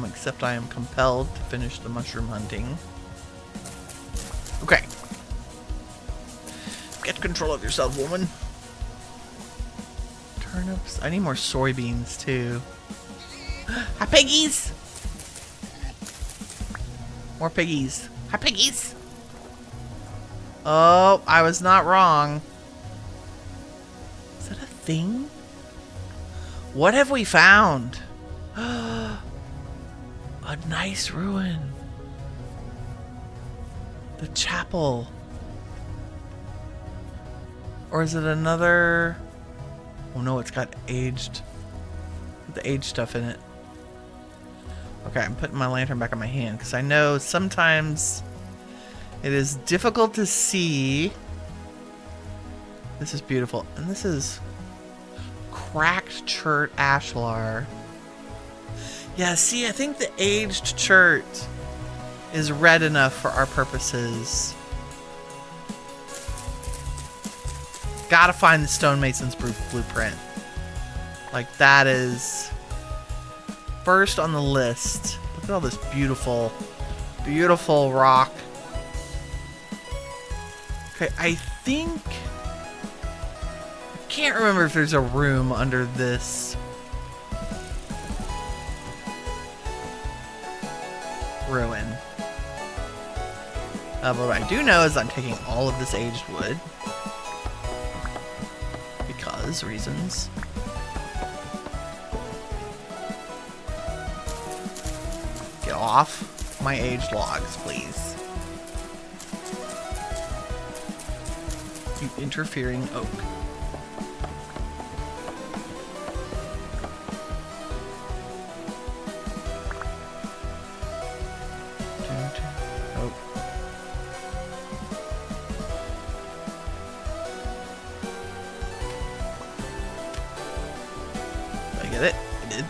Speaker 1: Except I am compelled to finish the mushroom hunting. Okay. Get control of yourself, woman. Turnips. I need more soybeans, too. Hi, piggies! More piggies. Hi, piggies! Oh, I was not wrong. Is that a thing? What have we found? A nice ruin. The chapel. Or is it another? Oh no, it's got aged. The aged stuff in it. Okay, I'm putting my lantern back on my hand because I know sometimes it is difficult to see. This is beautiful. And this is cracked chert ashlar. Yeah, see, I think the aged chert is red enough for our purposes. Gotta find the stonemason's blueprint. Like, that is first on the list. Look at all this beautiful, beautiful rock. Okay, I think... I can't remember if there's a room under this ruin. But what I do know is I'm taking all of this aged wood. Because reasons. Get off my aged logs, please. You interfering oak. Oh. Did I get it? I did.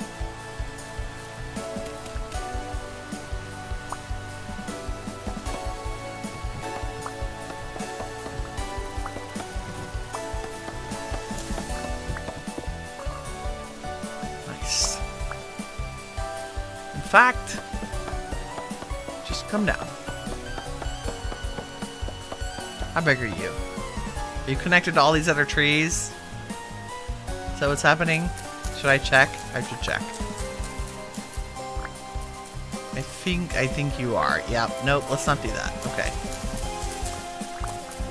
Speaker 1: Nice. In fact, just come down. How big are you? Are you connected to all these other trees? Is that what's happening? Should I check? I should check. think you are. Yep. Nope. Let's not do that. Okay.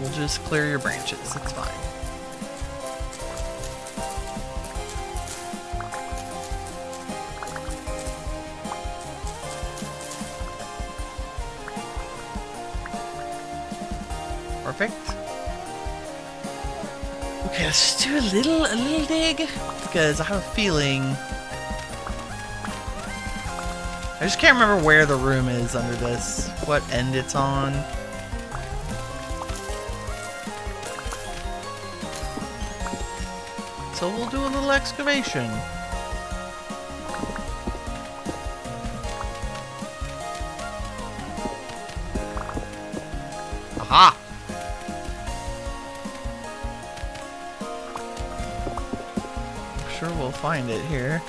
Speaker 1: We'll just clear your branches. It's fine. Perfect. Okay, let's do a little dig because I have a feeling. I just can't remember where the room is under this, what end it's on. So we'll do a little excavation. Aha! I'm sure we'll find it here.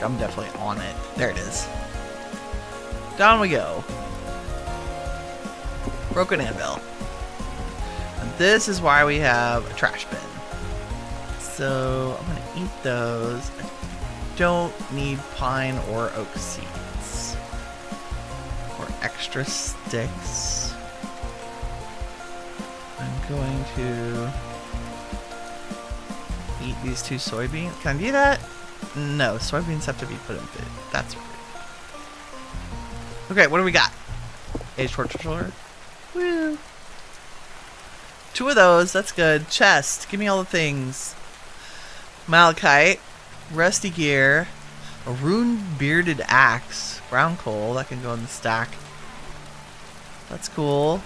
Speaker 1: I'm definitely on it. There it is. Down we go. Broken anvil. And this is why we have a trash bin. So I'm gonna eat those. I don't need pine or oak seeds. Or extra sticks. I'm going to eat these 2 soybeans. Can I do that? No, soybeans have to be put in food. That's rude. Okay, what do we got? Age torture. Woo! 2 of those, that's good. Chest, give me all the things. Malachite, rusty gear, a rune bearded axe, brown coal, that can go in the stack. That's cool.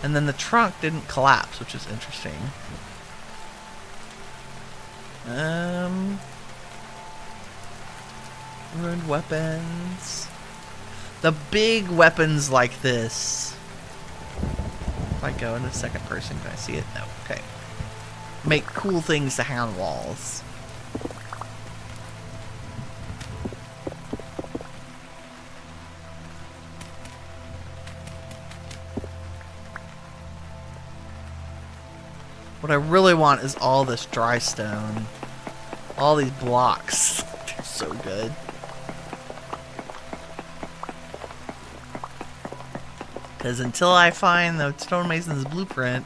Speaker 1: And then the trunk didn't collapse, which is interesting. Ruined weapons. The big weapons like this. If I go into second person, can I see it? No. Okay. Make cool things to hang on walls. What I really want is all this dry stone. All these blocks. They're so good. Because until I find the stonemason's blueprint...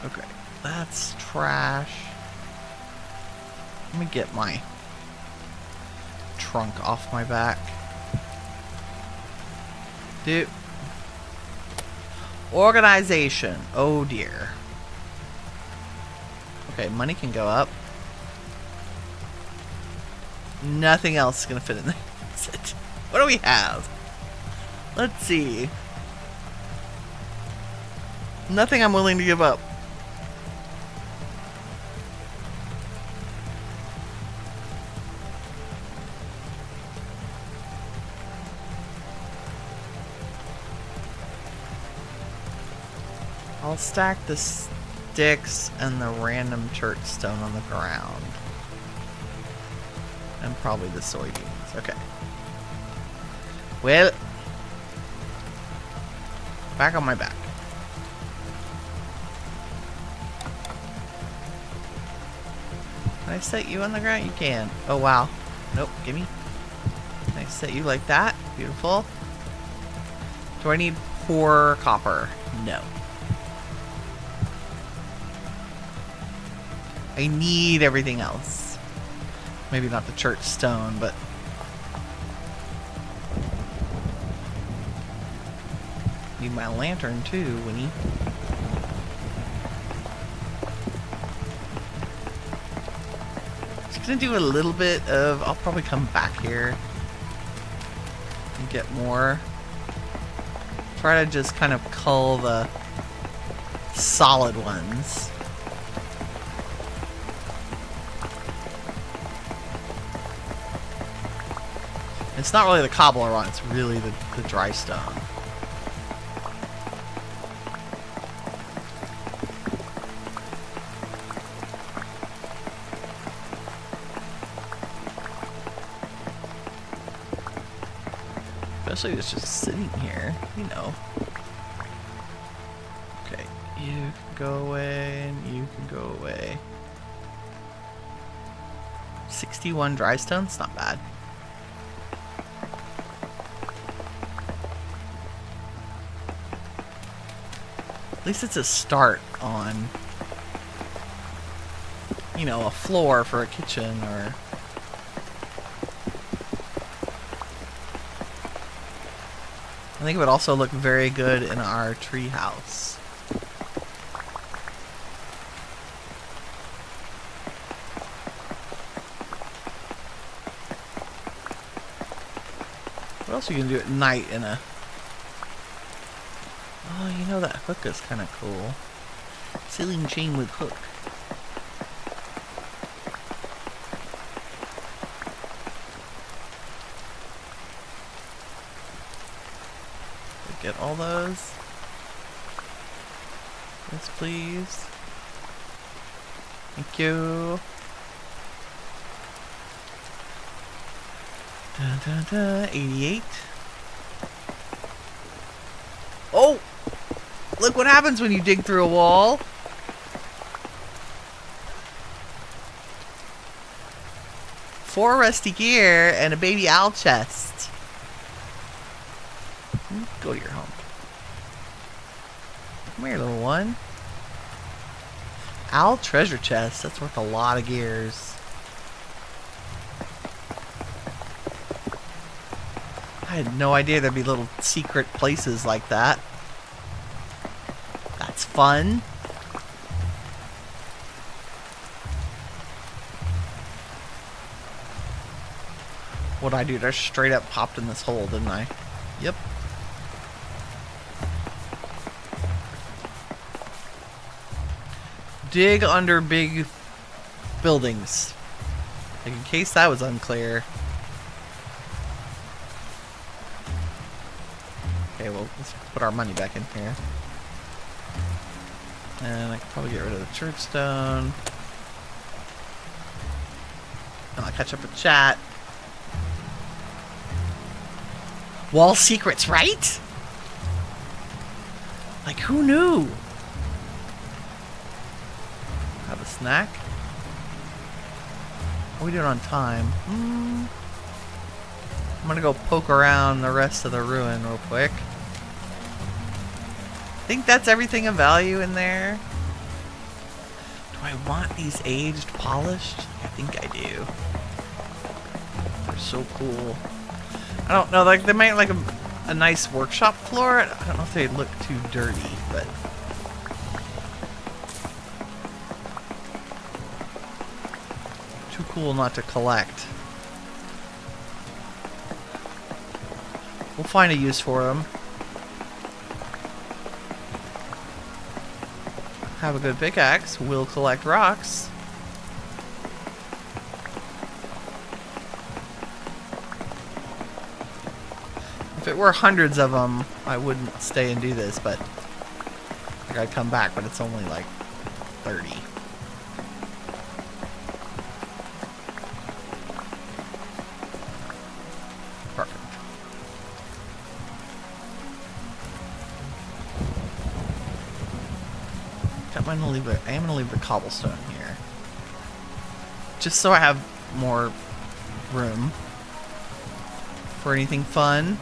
Speaker 1: Okay, that's trash. Let me get my trunk off my back. Dude. Organization. Oh dear. Okay, money can go up. Nothing else is gonna fit in there. That's it. What do we have? Let's see. Nothing I'm willing to give up. I'll stack the sticks and the random church stone on the ground. And probably the soybeans. Okay. Well. Back on my back. Can I set you on the ground? You can. Oh, wow. Nope. Gimme. Can I set you like that? Beautiful. Do I need 4 copper? No. I need everything else. Maybe not the church stone, but... Need my lantern too, Winnie. Just gonna do a little bit of... I'll probably come back here and get more. Try to just kind of cull the solid ones. It's not really the cobble I want, it's really the dry stone. Especially if it's just sitting here, you know. Okay, you can go away and you can go away. 61 dry stones, not bad. At least it's a start on, you know, a floor for a kitchen or... I think it would also look very good in our tree house. What else are you gonna do at night in a... Oh, you know, that hook is kind of cool. Ceiling chain with hook. Get all those. Yes, please. Thank you. Dun, dun, dun. 88. Oh! Look what happens when you dig through a wall. Four rusty gear and a baby owl chest. Go to your home. Come here, little one. Owl treasure chest. That's worth a lot of gears. I had no idea there'd be little secret places like that. That's fun. What'd I do? I just straight up popped in this hole, didn't I? Yep. Dig under big buildings. Like, in case that was unclear. Okay, well, let's put our money back in here. And I can probably get rid of the church stone. And I'll catch up with chat. Wall secrets, right? Like, who knew? Have a snack. What are we doing on time? I'm gonna go poke around the rest of the ruin real quick. I think that's everything of value in there. Do I want these aged polished? I think I do. They're so cool. I don't know, like they might like a nice workshop floor. I don't know if they look too dirty, but too cool not to collect. We'll find a use for them. Have a good pickaxe. We'll collect rocks. If it were hundreds of them, I wouldn't stay and do this, but like I'd come back, but it's only like 30. Perfect. I am gonna leave the cobblestone here, just so I have more room for anything fun,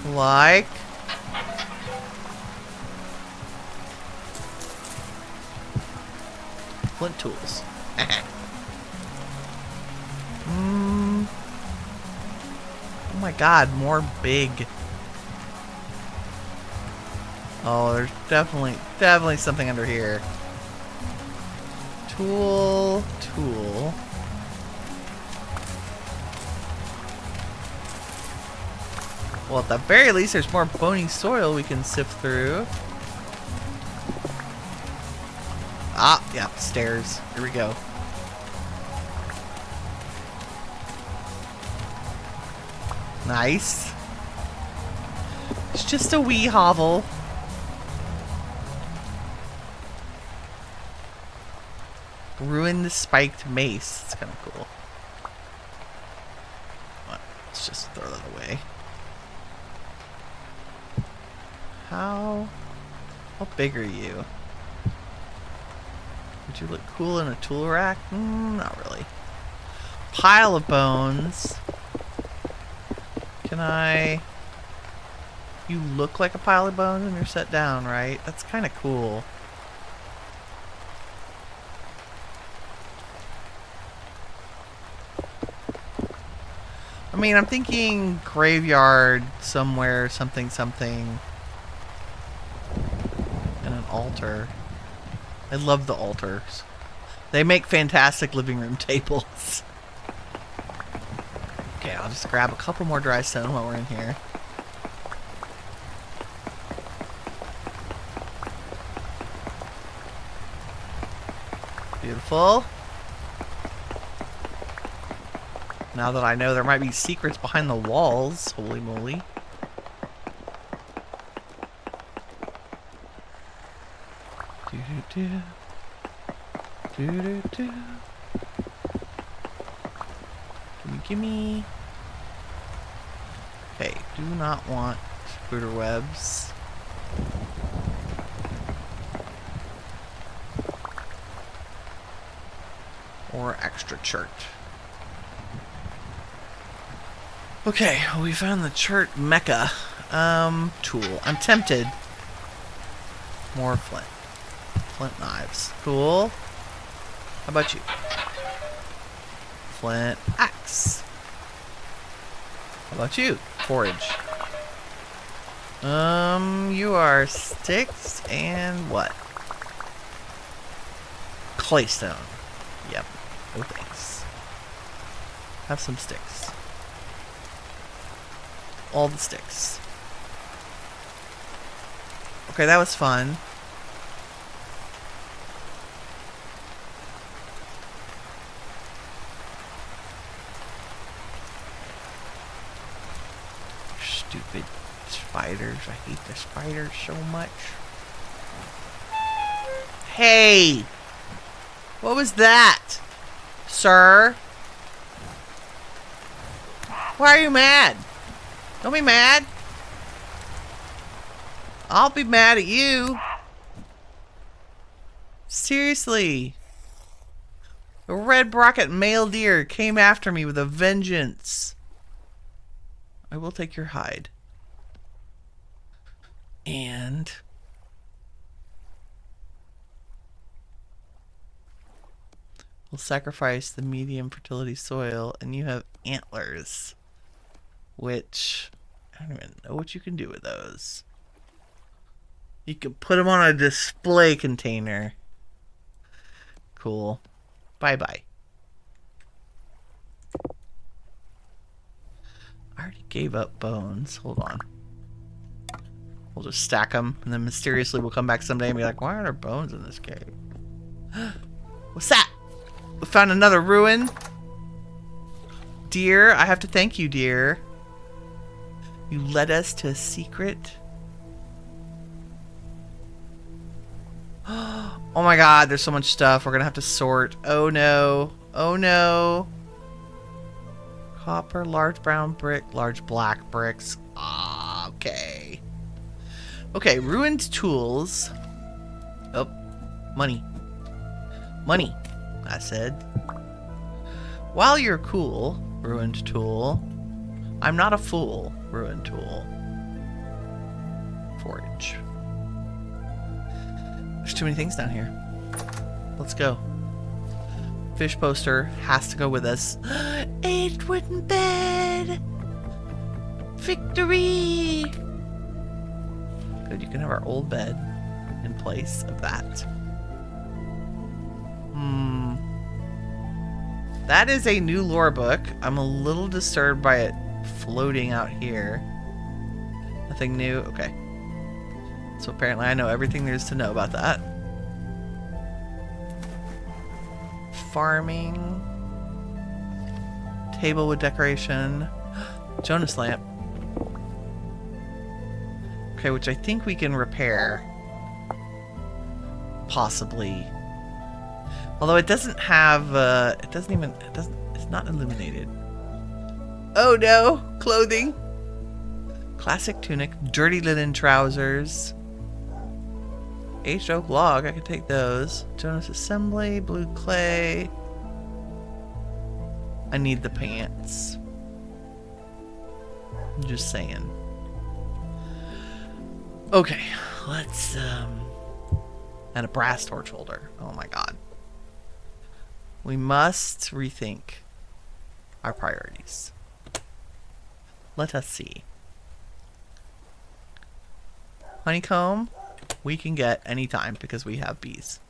Speaker 1: like flint tools. Oh my god, more big. Oh, there's definitely something under here. Tool. Well, at the very least, there's more bony soil we can sift through. Ah, yeah, stairs. Here we go. Nice. It's just a wee hovel. Ruined spiked mace. It's kind of cool. What? Let's just throw that away. How big are you? Would you look cool in a tool rack? Not really. Pile of bones. Can I... You look like a pile of bones when you're set down, right? That's kind of cool. I mean, I'm thinking graveyard somewhere, something. And an altar. I love the altars. They make fantastic living room tables. Okay, I'll just grab a couple more dry stone while we're in here. Beautiful. Now that I know there might be secrets behind the walls, holy moly. Do-do-do. Do-do-do. Gimme. Okay, do not want spider webs. Or extra chert. Okay, well, we found the chert mecha tool. I'm tempted. More flint. Flint knives. Cool. How about you? Flint axe. How about you? Forage. You are sticks and what? Claystone. Yep. Oh, thanks. Have some sticks. All the sticks. Okay, that was fun. Stupid spiders. I hate the spiders so much. Hey! What was that? Sir? Why are you mad? Don't be mad. I'll be mad at you. Seriously. A red brocket male deer came after me with a vengeance. I will take your hide. And... we'll sacrifice the medium fertility soil, and you have antlers. Which, I don't even know what you can do with those. You can put them on a display container. Cool. Bye-bye. I already gave up bones. Hold on. We'll just stack them, and then mysteriously we'll come back someday and be like, why aren't there bones in this cave? What's that? We found another ruin. Dear, I have to thank you, dear. You led us to a secret. Oh my god, there's so much stuff. We're gonna have to sort. Oh no. Oh no. Copper, large brown brick, large black bricks. Ah, okay. Okay, ruined tools. Oh, money. Money, I said. While you're cool, ruined tool, I'm not a fool, ruined tool. Forage. There's too many things down here. Let's go. Fish poster has to go with us. 8 wooden bed! Victory! Good, you can have our old bed in place of that. That is a new lore book. I'm a little disturbed by it floating out here. Nothing new? Okay. So apparently I know everything there is to know about that. Farming. Table with decoration. Jonas lamp. Okay, which I think we can repair. Possibly. Although it doesn't have, it's not illuminated. Oh no, clothing. Classic tunic, dirty linen trousers. Aged oak log, I could take those. Jonas assembly, blue clay. I need the pants. I'm just saying. Okay, let's and a brass torch holder. Oh my god. We must rethink our priorities. Let us see. Honeycomb, we can get anytime because we have bees.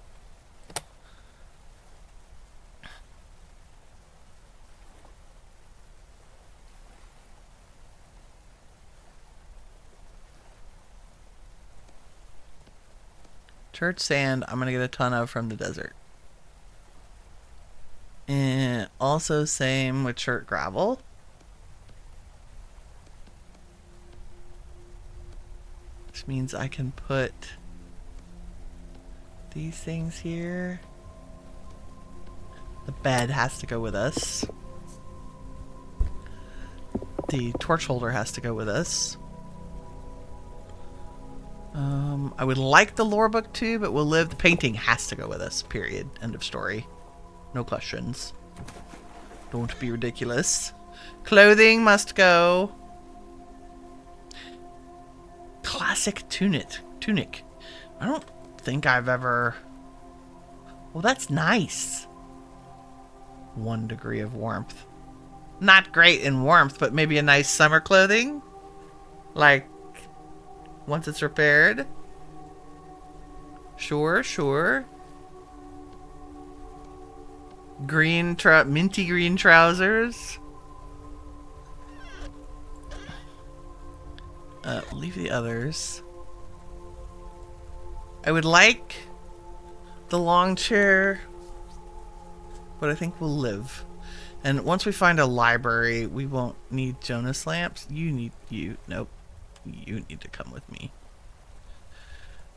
Speaker 1: Church sand, I'm going to get a ton of from the desert. And also same with church gravel. Which means I can put these things here. The bed has to go with us. The torch holder has to go with us. I would like the lore book too, but we'll live. The painting has to go with us, period. End of story. No questions. Don't be ridiculous. Clothing must go. Classic tunic. I don't think I've ever... Well, that's nice. 1 degree of warmth. Not great in warmth, but maybe a nice summer clothing. Like, once it's repaired. Sure. Minty green trousers. Leave the others. I would like the long chair, but I think we'll live. And once we find a library, we won't need Jonas lamps. Nope. You need to come with me.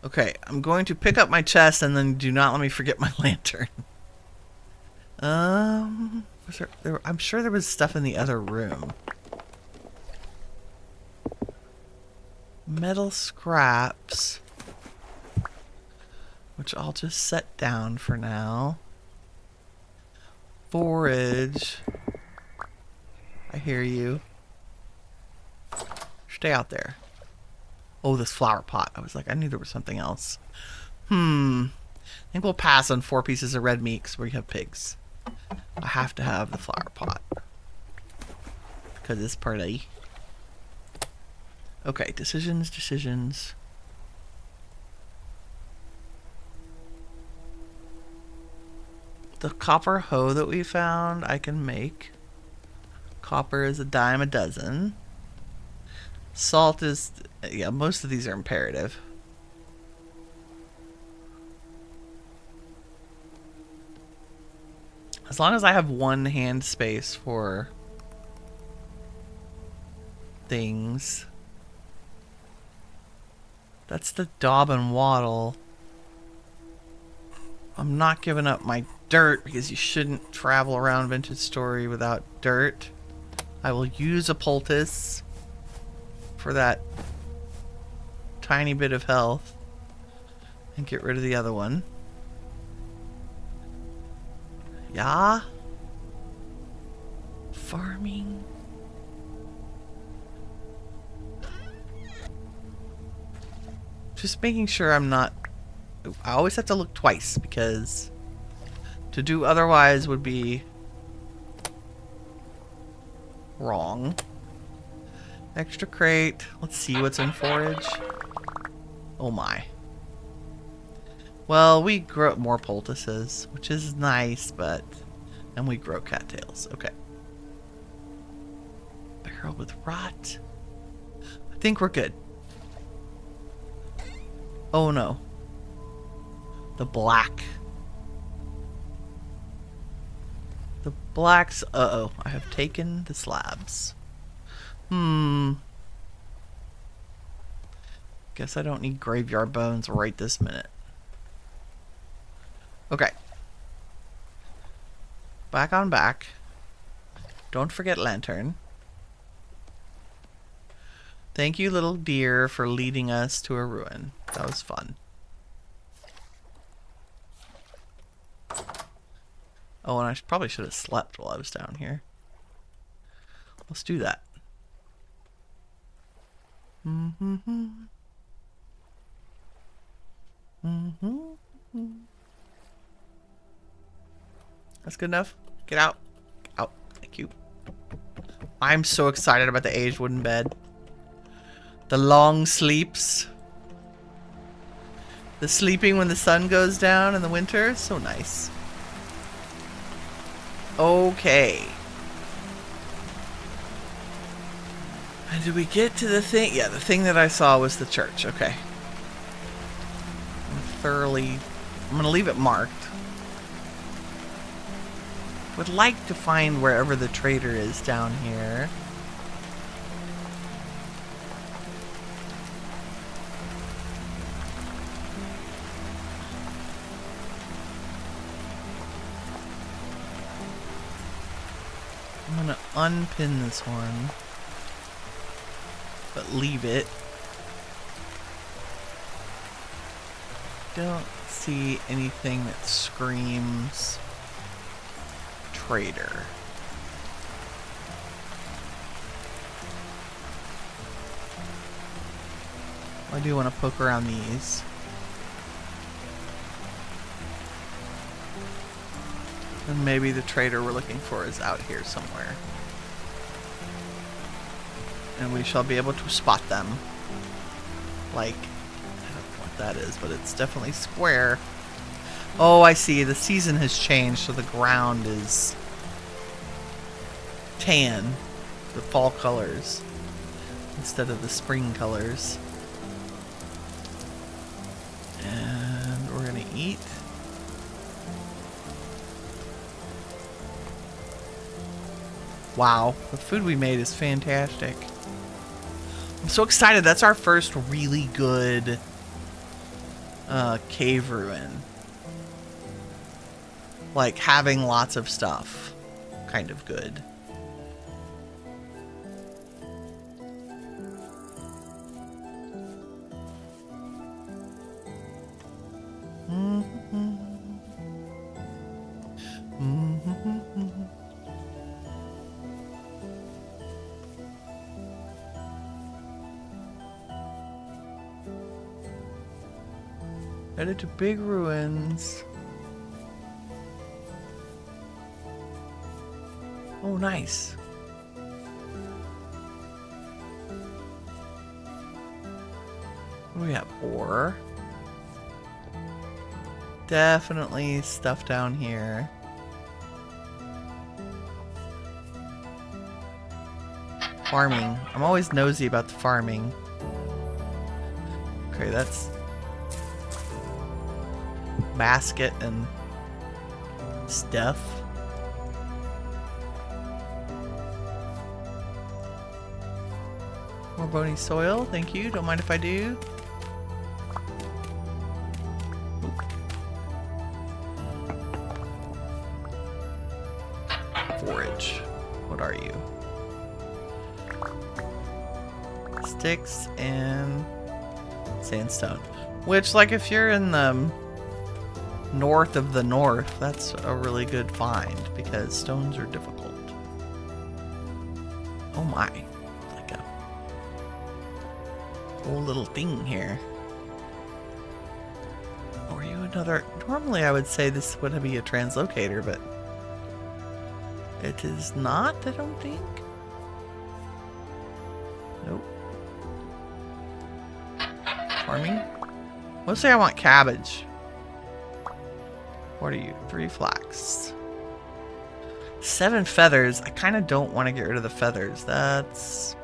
Speaker 1: Okay, I'm going to pick up my chest and then do not let me forget my lantern. I'm sure there was stuff in the other room. Metal scraps, which I'll just set down for now. Forage. I hear you. Stay out there. Oh, this flower pot. I was like, I knew there was something else. I think we'll pass on 4 pieces of red meat because we have pigs. I have to have the flower pot. Because it's party. Okay, decisions. The copper hoe that we found, I can make. Copper is a dime a dozen. Salt is... Yeah, most of these are imperative. As long as I have 1 hand space for things. That's the daub and waddle. I'm not giving up my dirt because you shouldn't travel around Vintage Story without dirt. I will use a poultice for that tiny bit of health and get rid of the other one. Yeah? Farming. Just making sure I'm not... I always have to look twice because to do otherwise would be wrong. Extra crate. Let's see what's in forage. Oh my. Well, we grow more poultices, which is nice, but... And we grow cattails. Okay. Barrel with rot. I think we're good. Oh no. The black. The blacks... Uh-oh. I have taken the slabs. Guess I don't need graveyard bones right this minute. Okay. Back on back. Don't forget lantern. Thank you, little deer, for leading us to a ruin. That was fun. Oh, and I probably should have slept while I was down here. Let's do that. That's good enough. Get out. Get out. Thank you. I'm so excited about the aged wooden bed. The long sleeps. The sleeping when the sun goes down in the winter. So nice. Okay. And did we get to the thing? Yeah, the thing that I saw was the church. Okay. I'm going to leave it marked. Would like to find wherever the trader is down here. I'm going to unpin this one. But leave it. Don't see anything that screams trader. I do want to poke around these. And maybe the trader we're looking for is out here somewhere. And we shall be able to spot them. Like, I don't know what that is, but it's definitely square. Oh, I see. The season has changed, so the ground is tan. The fall colors. Instead of the spring colors. And we're going to eat. Wow. The food we made is fantastic. I'm so excited. That's our first really good cave ruin. Like, having lots of stuff. Kind of good. Headed to big ruins. Oh, nice. What do we have? Ore. Definitely stuff down here. Farming. I'm always nosy about the farming. Okay, that's basket and stuff. More bony soil, thank you. Don't mind if I do. Forage. What are you? Sticks and sandstone. Which, like, if you're in the north of the north, that's a really good find because stones are difficult. Oh my. Like a whole little thing here. Or you another. Normally I would say this would be a translocator, but it is not, I don't think. Nope. Farming? Let's say I want cabbage. What are you? 3 flax. 7 feathers. I kind of don't want to get rid of the feathers. That's...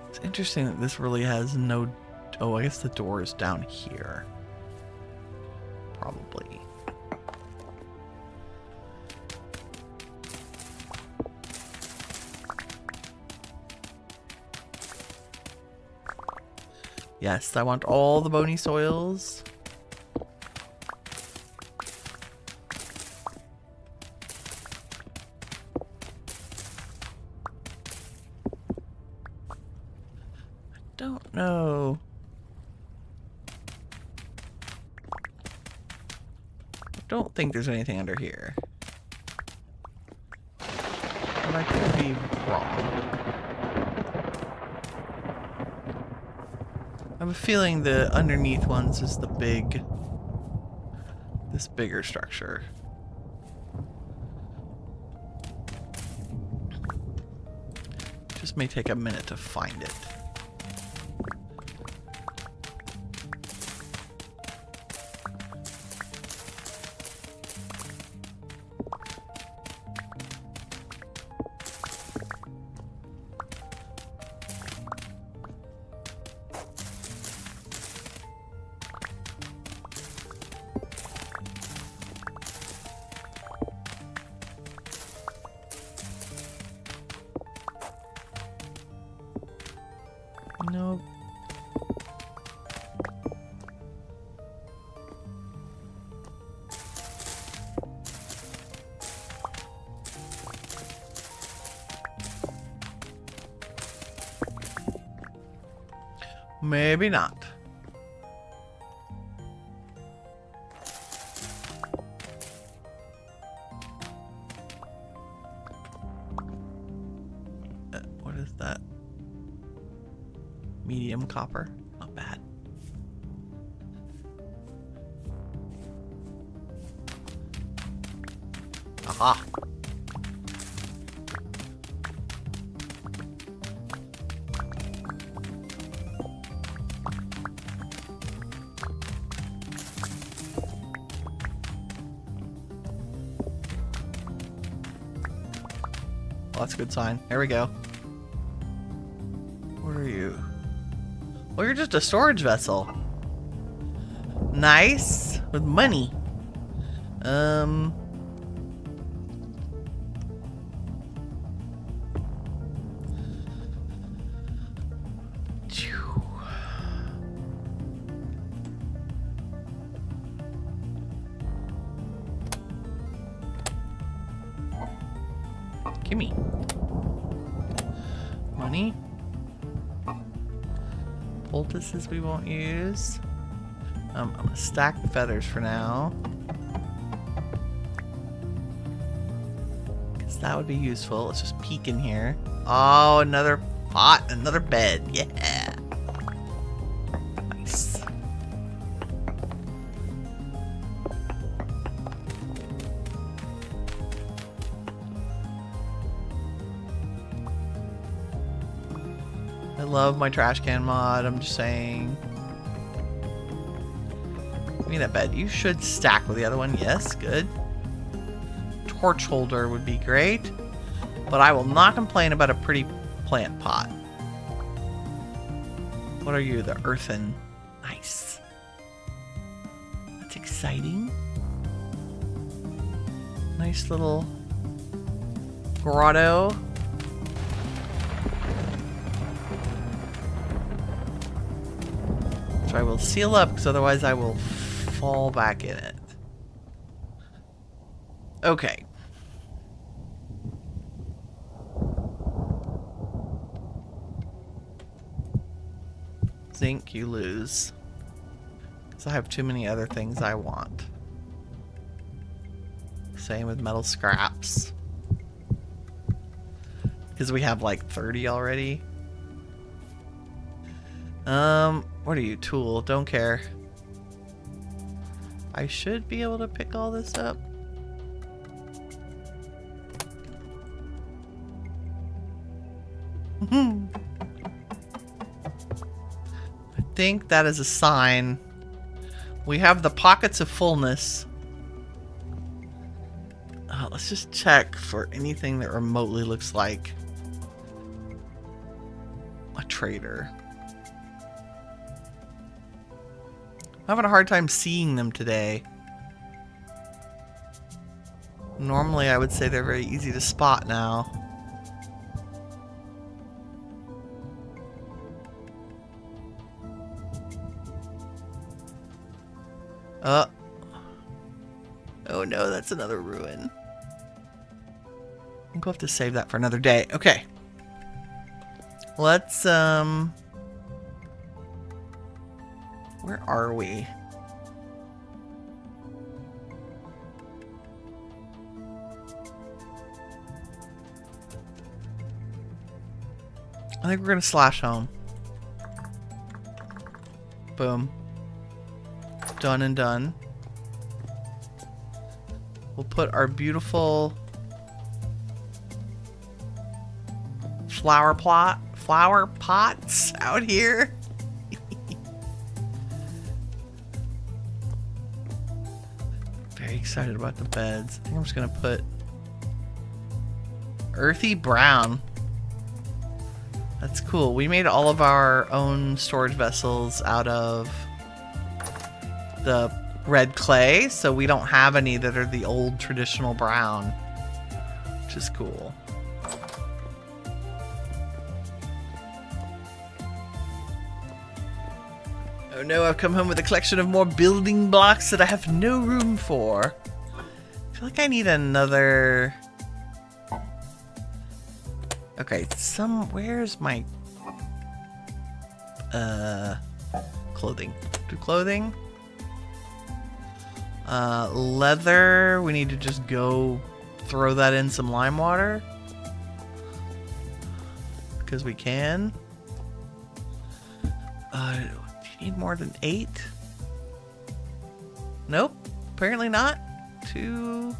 Speaker 1: It's interesting that this really has no... Oh, I guess the door is down here. Probably. Yes, I want all the bony soils. I don't know. I don't think there's anything under here. But I could be wrong. I have a feeling the underneath ones is the this bigger structure. Just may take a minute to find it. Nope. Maybe not. What is that? Medium copper. Not bad. Aha. Well, that's a good sign. There we go. What are you? Well, you're just a storage vessel. Nice. With money. Phew. Gimme. Money. Poultices we won't use. I'm gonna stack the feathers for now. Because that would be useful. Let's just peek in here. Oh, another pot, another bed. Yeah. Nice. I love my trash can mod, I'm just saying. Give me that bed. You should stack with the other one. Yes, good. Torch holder would be great. But I will not complain about a pretty plant pot. What are you? The earthen. Nice. That's exciting. Nice little grotto. I will seal up because otherwise I will fall back in it. Okay. Zinc, you lose. Because I have too many other things I want. Same with metal scraps. Because we have like 30 already. What are you? Tool. Don't care. I should be able to pick all this up. I think that is a sign. We have the pockets of fullness. Let's just check for anything that remotely looks like a trader. I'm having a hard time seeing them today. Normally I would say they're very easy to spot now. Oh no, that's another ruin. I'm going to have to save that for another day. Okay. Let's, where are we? I think we're going to slash home. Boom. Done and done. We'll put our beautiful flower pots out here. Very excited about the beds. I think I'm just gonna put earthy brown. That's cool. We made all of our own storage vessels out of the red clay, so we don't have any that are the old traditional brown, which is cool. Oh no, I've come home with a collection of more building blocks that I have no room for. I feel like I need another... Okay, where's my... clothing. Do clothing? Leather, we need to just go throw that in some lime water. Because we can. Do you need more than 8? Nope, apparently not. 2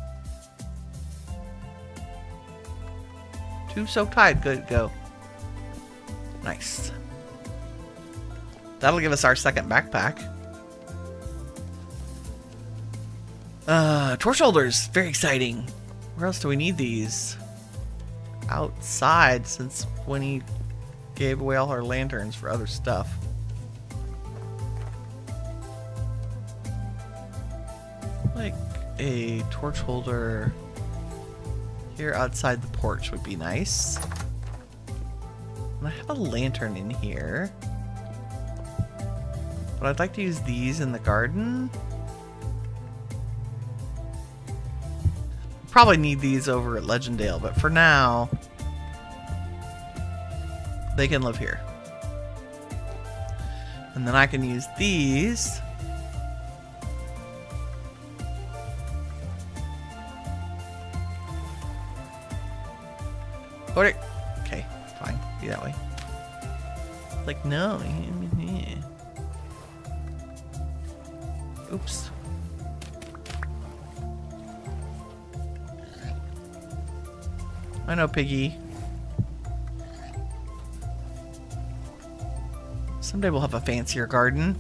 Speaker 1: soaked hide, good, go. Nice. That'll give us our second backpack. Torch holders, very exciting. Where else do we need these? Outside, since Winnie gave away all her lanterns for other stuff. Like a torch holder here outside the porch would be nice. And I have a lantern in here. But I'd like to use these in the garden. Probably need these over at Legendale, but for now, they can live here. And then I can use these. Okay, fine. Be that way. Like, no. Oops. I know, Piggy. Someday we'll have a fancier garden.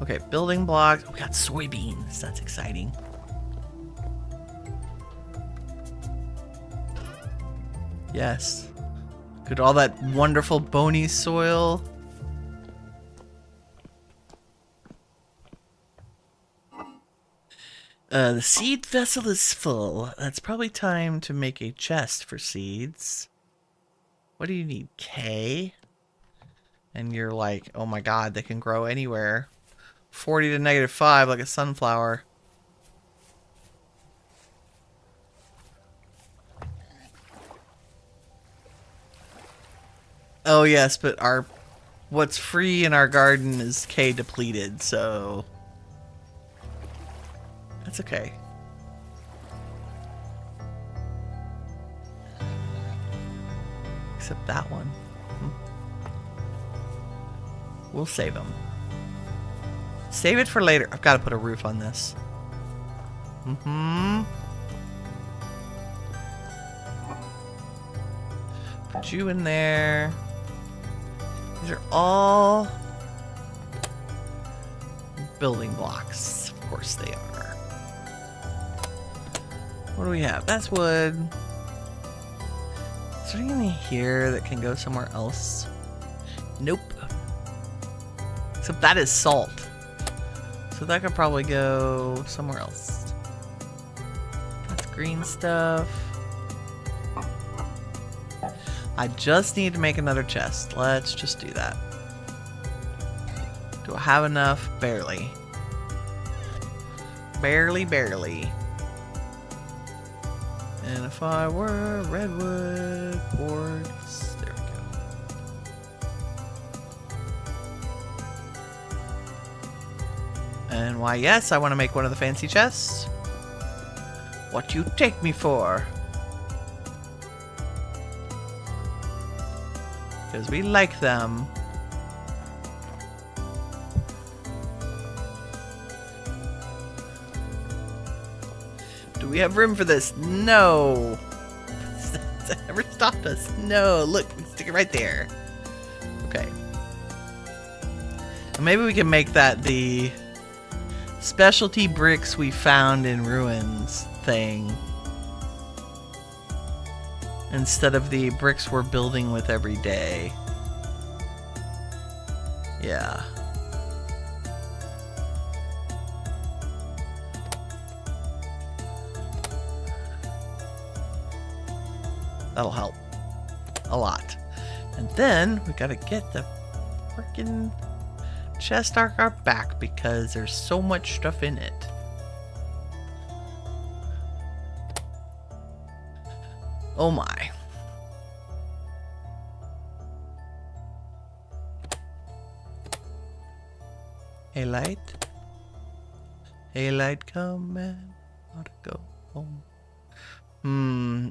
Speaker 1: Okay, building blocks. We got soybeans. That's exciting. Yes. Good, all that wonderful bony soil. The seed vessel is full. That's probably time to make a chest for seeds. What do you need? K? And you're like, oh my god, they can grow anywhere. 40 to -5 like a sunflower. Oh yes, but what's free in our garden is K depleted, so that's okay. Except that one. We'll save them. Save it for later. I've got to put a roof on this. Put you in there. These are all building blocks. Of course they are. What do we have? That's wood. Is there anything here that can go somewhere else? Nope. Except that is salt. So that could probably go somewhere else. That's green stuff. I just need to make another chest. Let's just do that. Do I have enough? Barely. Barely, barely. And if I were redwood quartz, there we go. And why, yes, I want to make one of the fancy chests. What you take me for? Because we like them. Do we have room for this? No. Has that ever stopped us? No. Look, we can stick it right there. Okay. Well, maybe we can make that the specialty bricks we found in ruins thing. Instead of the bricks we're building with every day. Yeah. That'll help. A lot. And then we gotta get the freaking chest arc back because there's so much stuff in it. Oh my. Hey light. Hey light, come and gotta go home.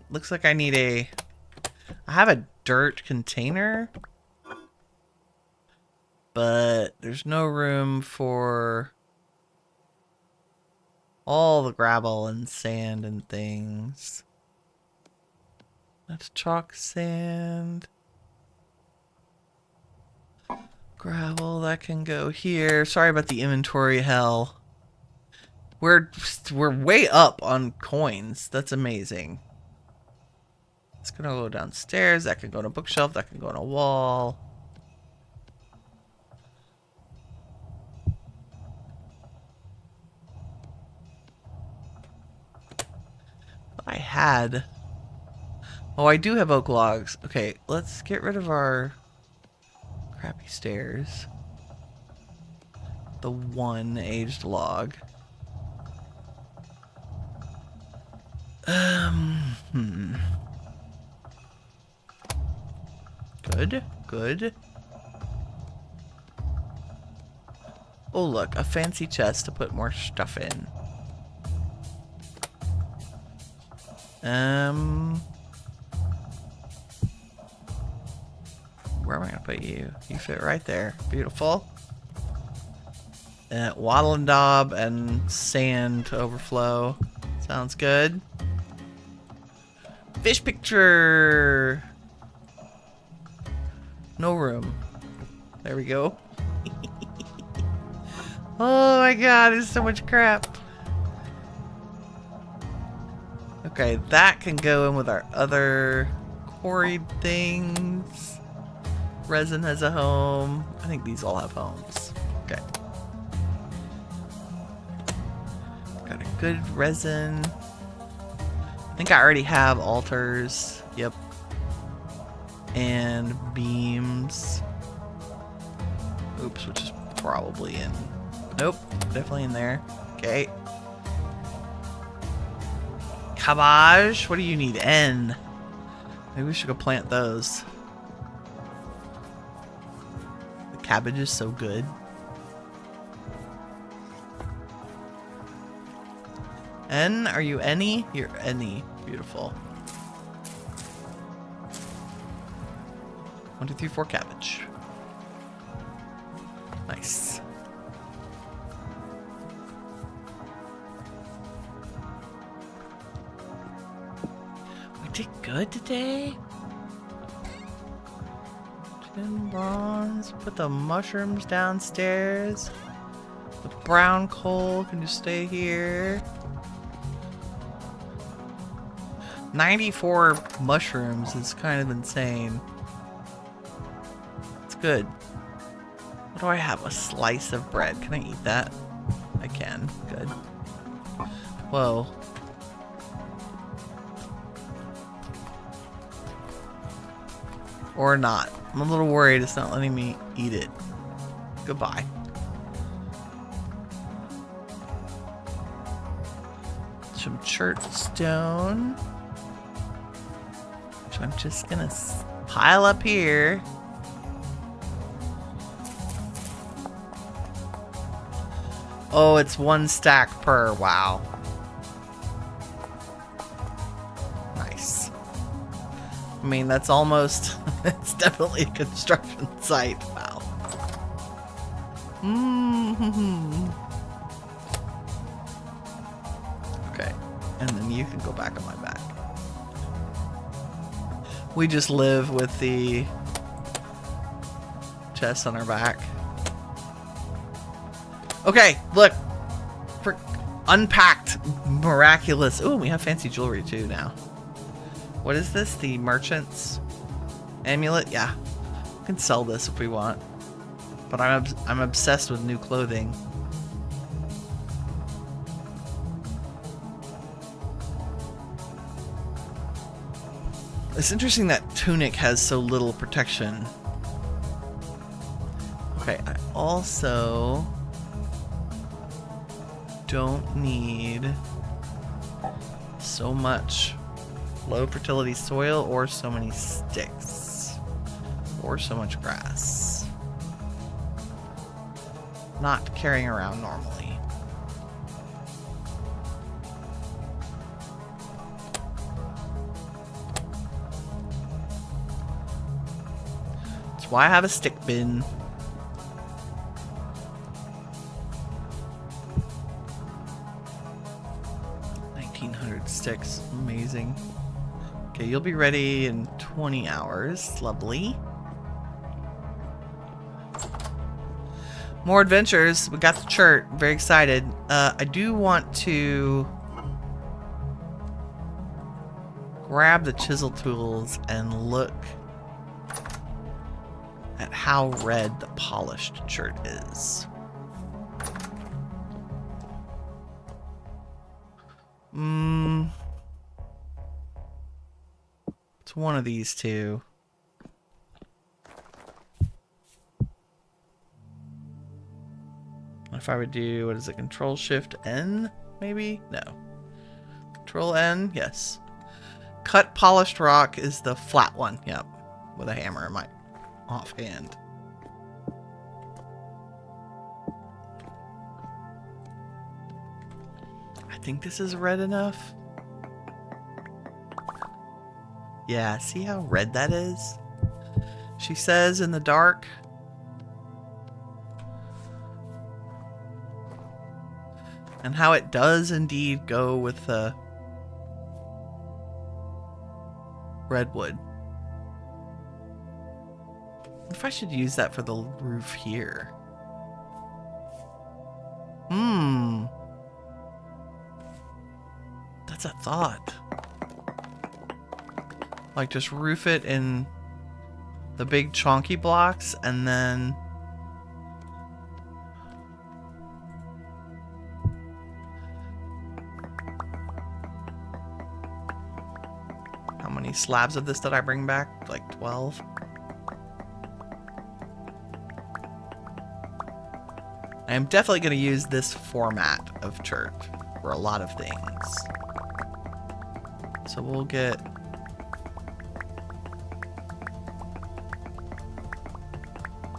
Speaker 1: Looks like I need I have a dirt container, but there's no room for all the gravel and sand and things. That's chalk, sand, gravel, that can go here. Sorry about the inventory hell. We're way up on coins. That's amazing. It's gonna go downstairs. That can go on a bookshelf. That can go on a wall. I had. Oh, I do have oak logs. Okay, let's get rid of our crappy stairs. The one aged log. Good, good. Oh look, a fancy chest to put more stuff in. Where am I gonna put you? You fit right there. Beautiful. Wattle and daub and sand to overflow. Sounds good. Fish picture. No room. There we go. Oh my god, there's so much crap. Okay, that can go in with our other quarried things. Resin has a home. I think these all have homes. Okay. Got a good resin. I think I already have altars. Yep. And beams. Oops, which is probably in. Nope, definitely in there. Okay. Cabbage. What do you need? N. Maybe we should go plant those. The cabbage is so good. N, are you any? You're any. Beautiful. 1, 2, 3, 4 cabbage. Nice. We did good today. Tin bronze. Put the mushrooms downstairs. The brown coal can just stay here. 94 mushrooms is kind of insane. It's good. What do I have? A slice of bread. Can I eat that? I can. Good. Whoa. Or not. I'm a little worried it's not letting me eat it. Goodbye. some chert stone, which I'm just gonna pile up here. Oh, it's 1 stack per. Wow. Nice. I mean, that's almost... it's definitely a construction site. Wow. Okay. And then you can go back on my back. We just live with the chest on our back. Okay, look. For unpacked, miraculous. Ooh, we have fancy jewelry too now. What is this? The merchant's amulet? Yeah, we can sell this if we want. But I'm obsessed with new clothing. It's interesting that tunic has so little protection. Okay, I also don't need so much low fertility soil or so many sticks or so much grass. Not carrying around normally. That's why I have a stick bin. 1,900 sticks. Amazing. Okay, you'll be ready in 20 hours. Lovely. More adventures. We got the chert. Very excited. I do want to grab the chisel tools and look at how red the polished chert is. It's one of these two. If I would do, what is it, Control Shift N, maybe? No. Control N, yes. Cut polished rock is the flat one, yep. With a hammer in my offhand. I think this is red enough. Yeah, see how red that is? She says in the dark. And how it does indeed go with the redwood. What if I should use that for the roof here? That's a thought. Like just roof it in the big chunky blocks and then how many slabs of this did I bring back? Like 12? I am definitely going to use this format of chert for a lot of things. So we'll get...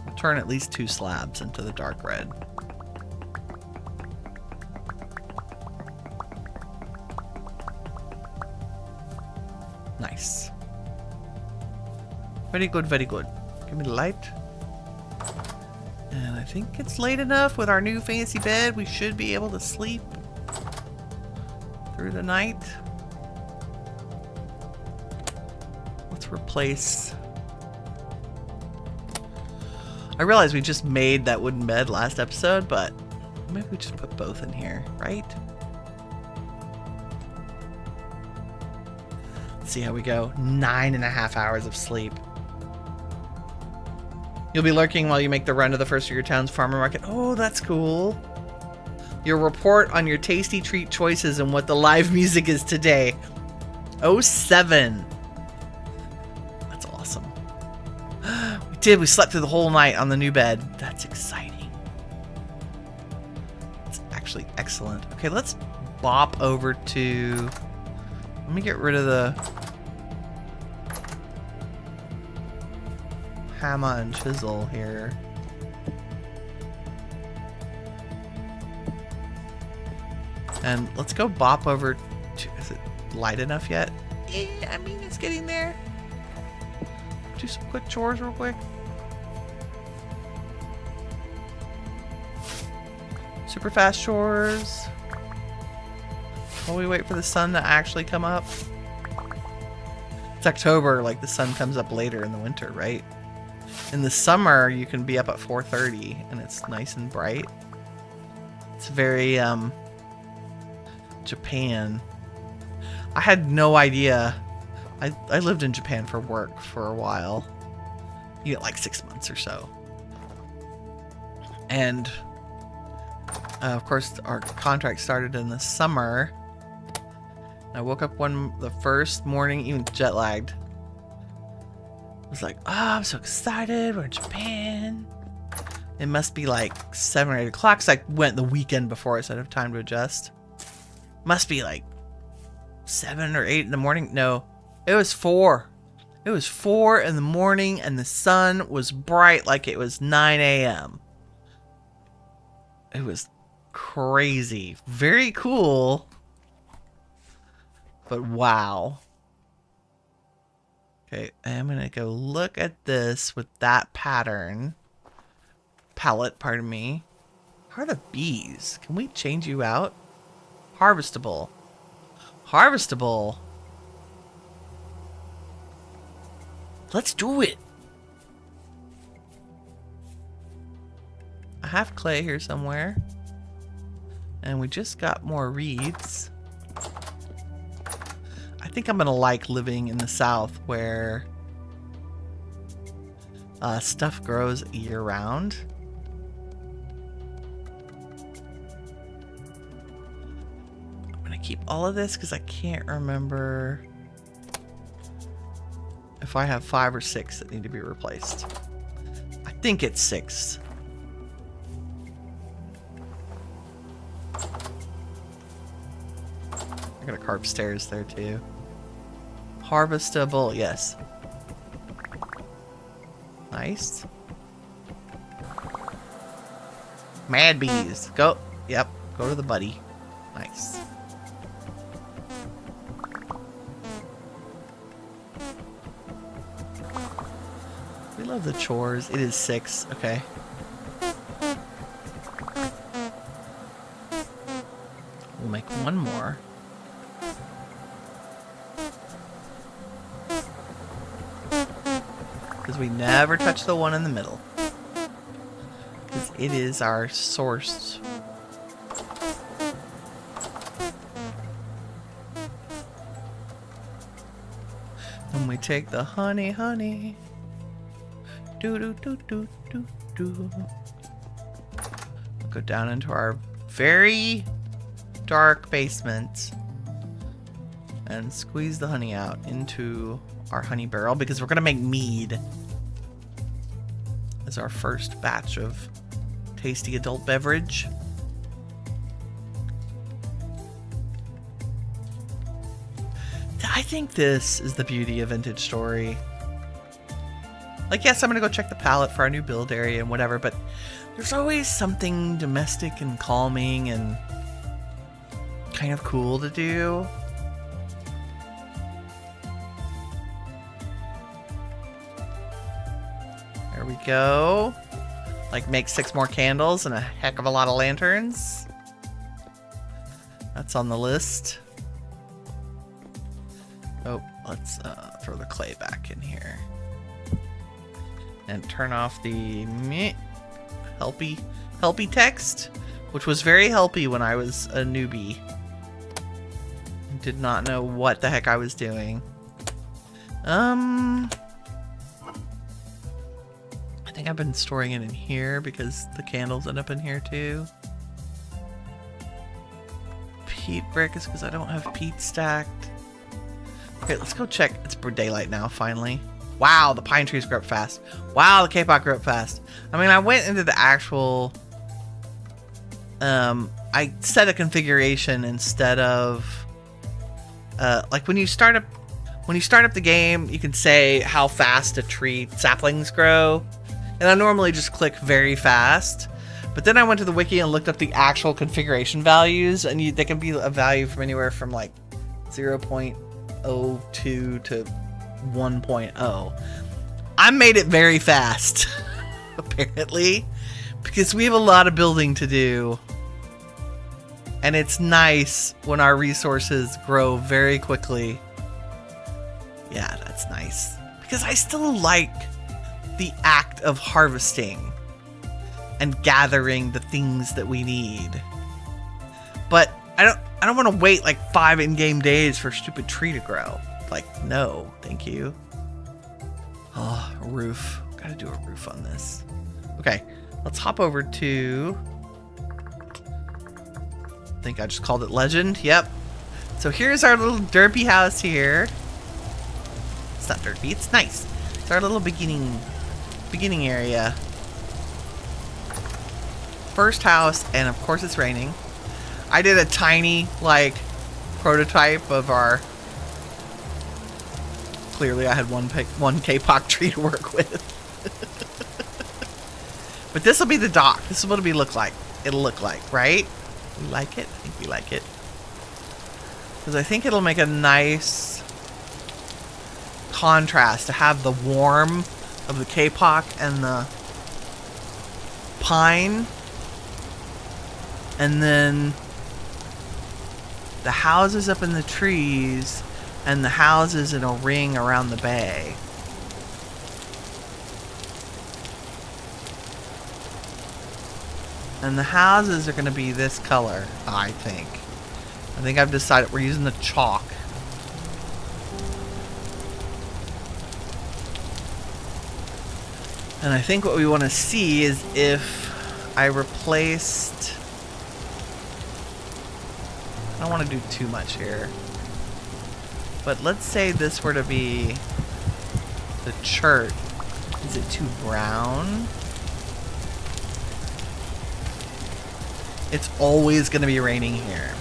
Speaker 1: we'll turn at least 2 slabs into the dark red. Nice. Very good, very good. Give me the light. And I think it's late enough with our new fancy bed. We should be able to sleep through the night. Let's replace... I realized we just made that wooden bed last episode, but maybe we just put both in here, right? Let's see how we go. 9.5 hours of sleep. You'll be lurking while you make the run to the first of your town's farmer market. Oh, that's cool. Your report on your tasty treat choices and what the live music is today. 07. That's awesome. We did. We slept through the whole night on the new bed. That's exciting. It's actually excellent. Okay, let's bop over to... Let me get rid of the hammer and chisel here. And let's go bop over to... Is it light enough yet? I mean, it's getting there. Do some quick chores real quick. Super fast chores. While we wait for the sun to actually come up. It's October, like the sun comes up later in the winter, right? In the summer, you can be up at 4:30 and it's nice and bright. It's very, Japan. I had no idea. I lived in Japan for work for a while. You know, like 6 months or so. And, of course, our contract started in the summer. I woke up the first morning, even jet lagged. I was like, oh, I'm so excited. We're in Japan. It must be like 7 or 8 o'clock. So I went the weekend before, so I have time to adjust. Must be like 7 or 8 in the morning. No, it was 4. It was 4 in the morning and the sun was bright like it was 9 a.m. It was crazy. Very cool. But wow. Okay, I'm going to go look at this with that pattern. Palette, pardon me. How are the bees? Can we change you out? Harvestable. Harvestable. Let's do it. I have clay here somewhere. And we just got more reeds. I think I'm gonna like living in the south where stuff grows year round. I'm gonna keep all of this because I can't remember if I have 5 or 6 that need to be replaced. I think it's 6. I'm gonna carve stairs there too. Harvestable, yes. Nice. Mad bees. Go. Yep. Go to the buddy. Nice. We love the chores. It is 6. Okay. We'll make one more. Because we never touch the one in the middle. Because it is our source. And we take the honey. Do. Go down into our very dark basement. And squeeze the honey out into our honey barrel because we're gonna make mead as our first batch of tasty adult beverage. I think this is the beauty of Vintage Story. Like, yes, I'm gonna go check the palette for our new build area and whatever, but there's always something domestic and calming and kind of cool to do. There we go. Like, make 6 more candles and a heck of a lot of lanterns. That's on the list. Oh, let's throw the clay back in here. And turn off the helpy text, which was very helpy when I was a newbie. Did not know what the heck I was doing. I think I've been storing it in here because the candles end up in here too. Peat brick is because I don't have peat stacked. Okay, let's go check. It's daylight now, finally. Wow, the pine trees grew up fast. Wow, the K-pop grew up fast. I mean, I went into the actual I set a configuration instead of like when you start up the game, you can say how fast a tree saplings grow, and I normally just click very fast. But then I went to the wiki and looked up the actual configuration values, and they can be a value from anywhere from like 0.02 to 1.0. I made it very fast, apparently, because we have a lot of building to do. And it's nice when our resources grow very quickly. Yeah, that's nice. Because I still like the act of harvesting and gathering the things that we need. But I don't want to wait like 5 in-game days for a stupid tree to grow. Like, no, thank you. Oh, a roof. Gotta do a roof on this. Okay, let's hop over to... I think I just called it Legend. Yep. So here's our little derpy house here. It's not derpy, it's nice. It's our little beginning area. First house, and of course it's raining. I did a tiny, like, prototype of our... Clearly I had one K-pop tree to work with. But this will be the dock. This is what it'll look like, right? We like it? I think we like it. Because I think it'll make a nice contrast to have the warm of the K-pop and the pine. And then the houses up in the trees and the houses in a ring around the bay. And the houses are going to be this color, I think. I think I've decided we're using the chalk. And I think what we want to see is if I replaced... I don't want to do too much here. But let's say this were to be the church. Is it too brown? It's always going to be raining here.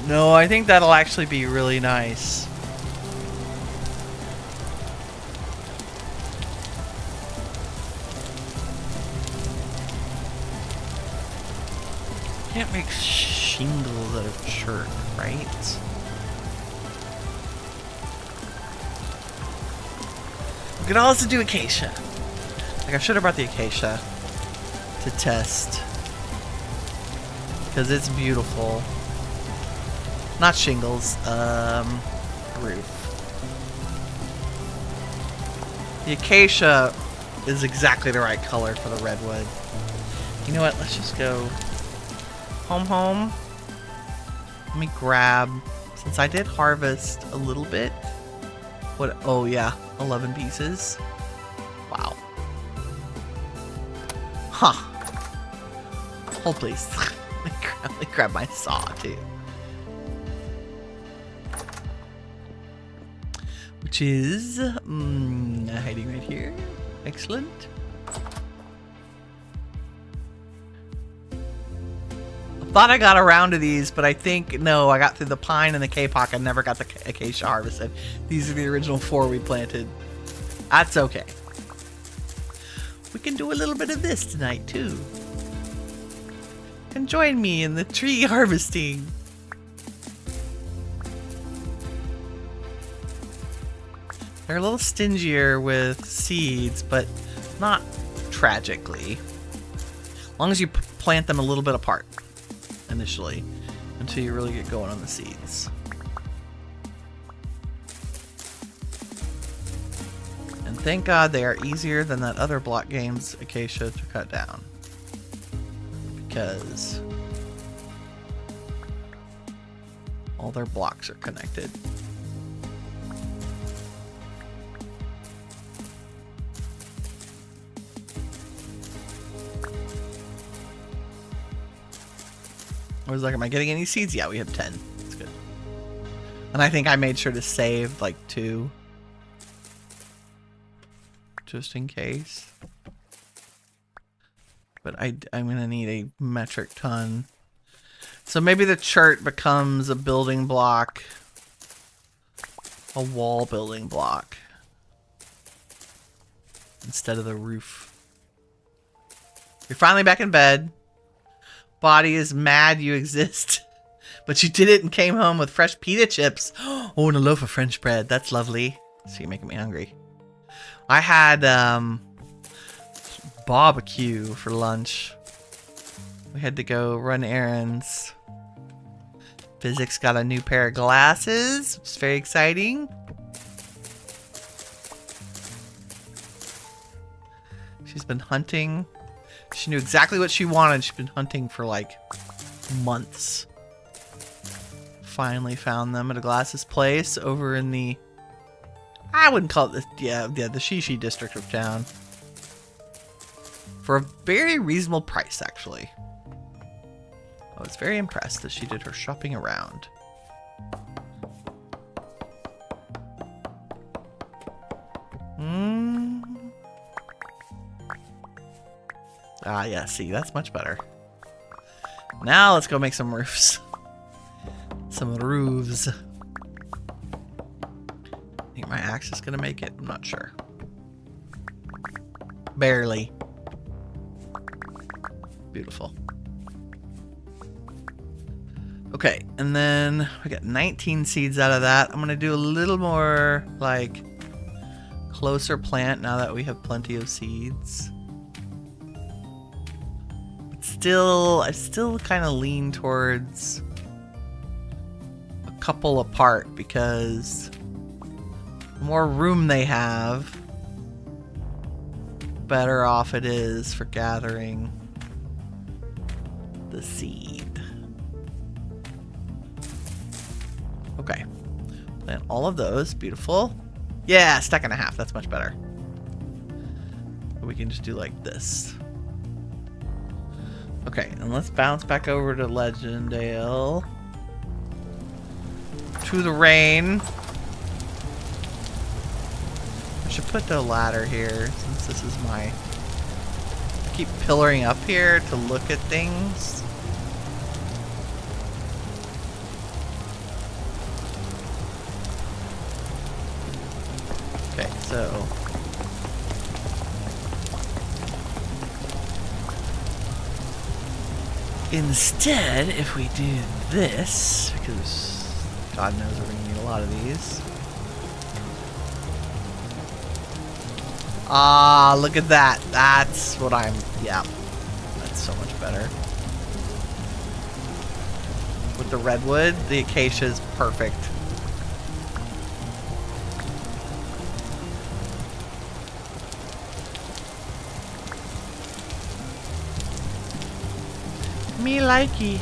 Speaker 1: No, I think that'll actually be really nice. Can't make shingles out of church, right? We could also do acacia. Like, I should have brought the acacia to test, because it's beautiful. Not shingles, roof. The acacia is exactly the right color for the redwood. You know what? Let's just go home. Let me grab, since I did harvest a little bit. What? Oh yeah, 11 pieces. Wow. Huh. Hold please. Let me grab my saw too. Which is hiding right here. Excellent. I thought I got around to these, but I think no, I got through the pine and the K-pop. I never got the acacia harvested. These are the original 4 we planted. That's okay. We can do a little bit of this tonight too. And join me in the tree harvesting. They're a little stingier with seeds, but not tragically. As long as you plant them a little bit apart initially, until you really get going on the seeds. And thank God they are easier than that other block game's acacia to cut down. Because all their blocks are connected. I was like, am I getting any seeds? Yeah, we have 10. That's good. And I think I made sure to save like 2. Just in case. But I'm gonna need a metric ton. So maybe the chart becomes a building block. A wall building block. Instead of the roof. You're finally back in bed. Body is mad you exist. But you did it and came home with fresh pita chips. Oh, and a loaf of French bread. That's lovely. So you're making me hungry. I had barbecue for lunch. We had to go run errands. Physics got a new pair of glasses, which is very exciting. She's been hunting. She knew exactly what she wanted. She's been hunting for like months. Finally found them at a glasses place over in the... I wouldn't call it the... Yeah, the Shishi district of town. For a very reasonable price, actually. I was very impressed as she did her shopping around. Ah, yeah, see, that's much better. Now let's go make some roofs. Some roofs. I think my axe is gonna make it. I'm not sure. Barely. Beautiful. Okay, and then we got 19 seeds out of that. I'm gonna do a little more like closer plant now that we have plenty of seeds. But still, I still kind of lean towards a couple apart because the more room they have, better off it is for gathering the seed. Okay. Plant all of those. Beautiful. Yeah, stack and a half. That's much better. We can just do like this. Okay, and let's bounce back over to Legendale. To the rain. I should put the ladder here since this is my... I keep pillaring up here to look at things. Okay, so... Instead, if we do this, because God knows we're going to need a lot of these. Ah, look at that. That's what I'm... Yeah, that's so much better. With the redwood, the acacia is perfect. Me likey.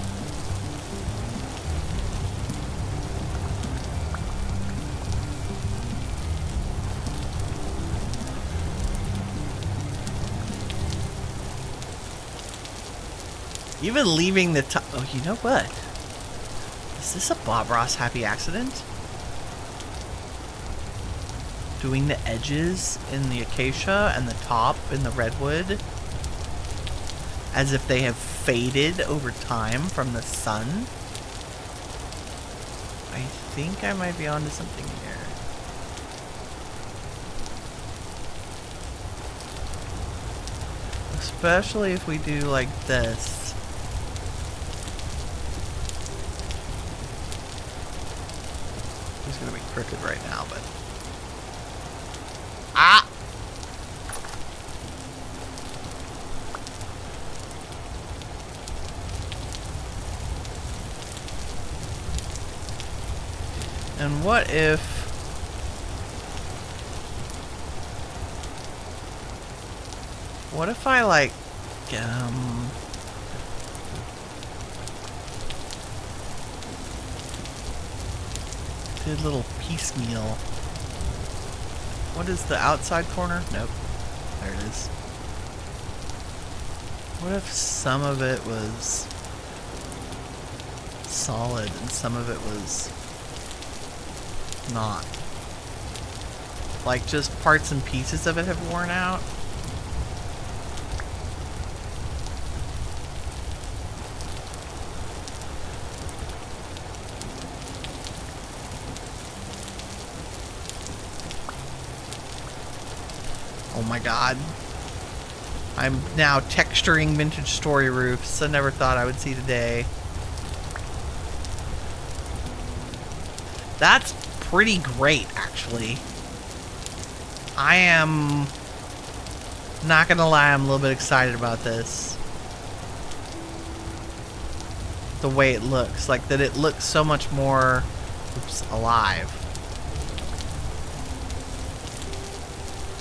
Speaker 1: Even leaving the top. Oh, you know what? Is this a Bob Ross happy accident? Doing the edges in the acacia and the top in the redwood as if they have faded over time from the sun. I think I might be onto something here. Especially if we do like this. It's gonna be crooked right now, but... Ah! And what if... What if I, like, did a little piecemeal. What is the outside corner? Nope. There it is. What if some of it was solid and some of it was not? Like just parts and pieces of it have worn out? Oh my god. I'm now texturing vintage story roofs I never thought I would see today. That's pretty great, actually. I am not gonna lie, I'm a little bit excited about this. The way it looks. Like, that it looks so much more, alive.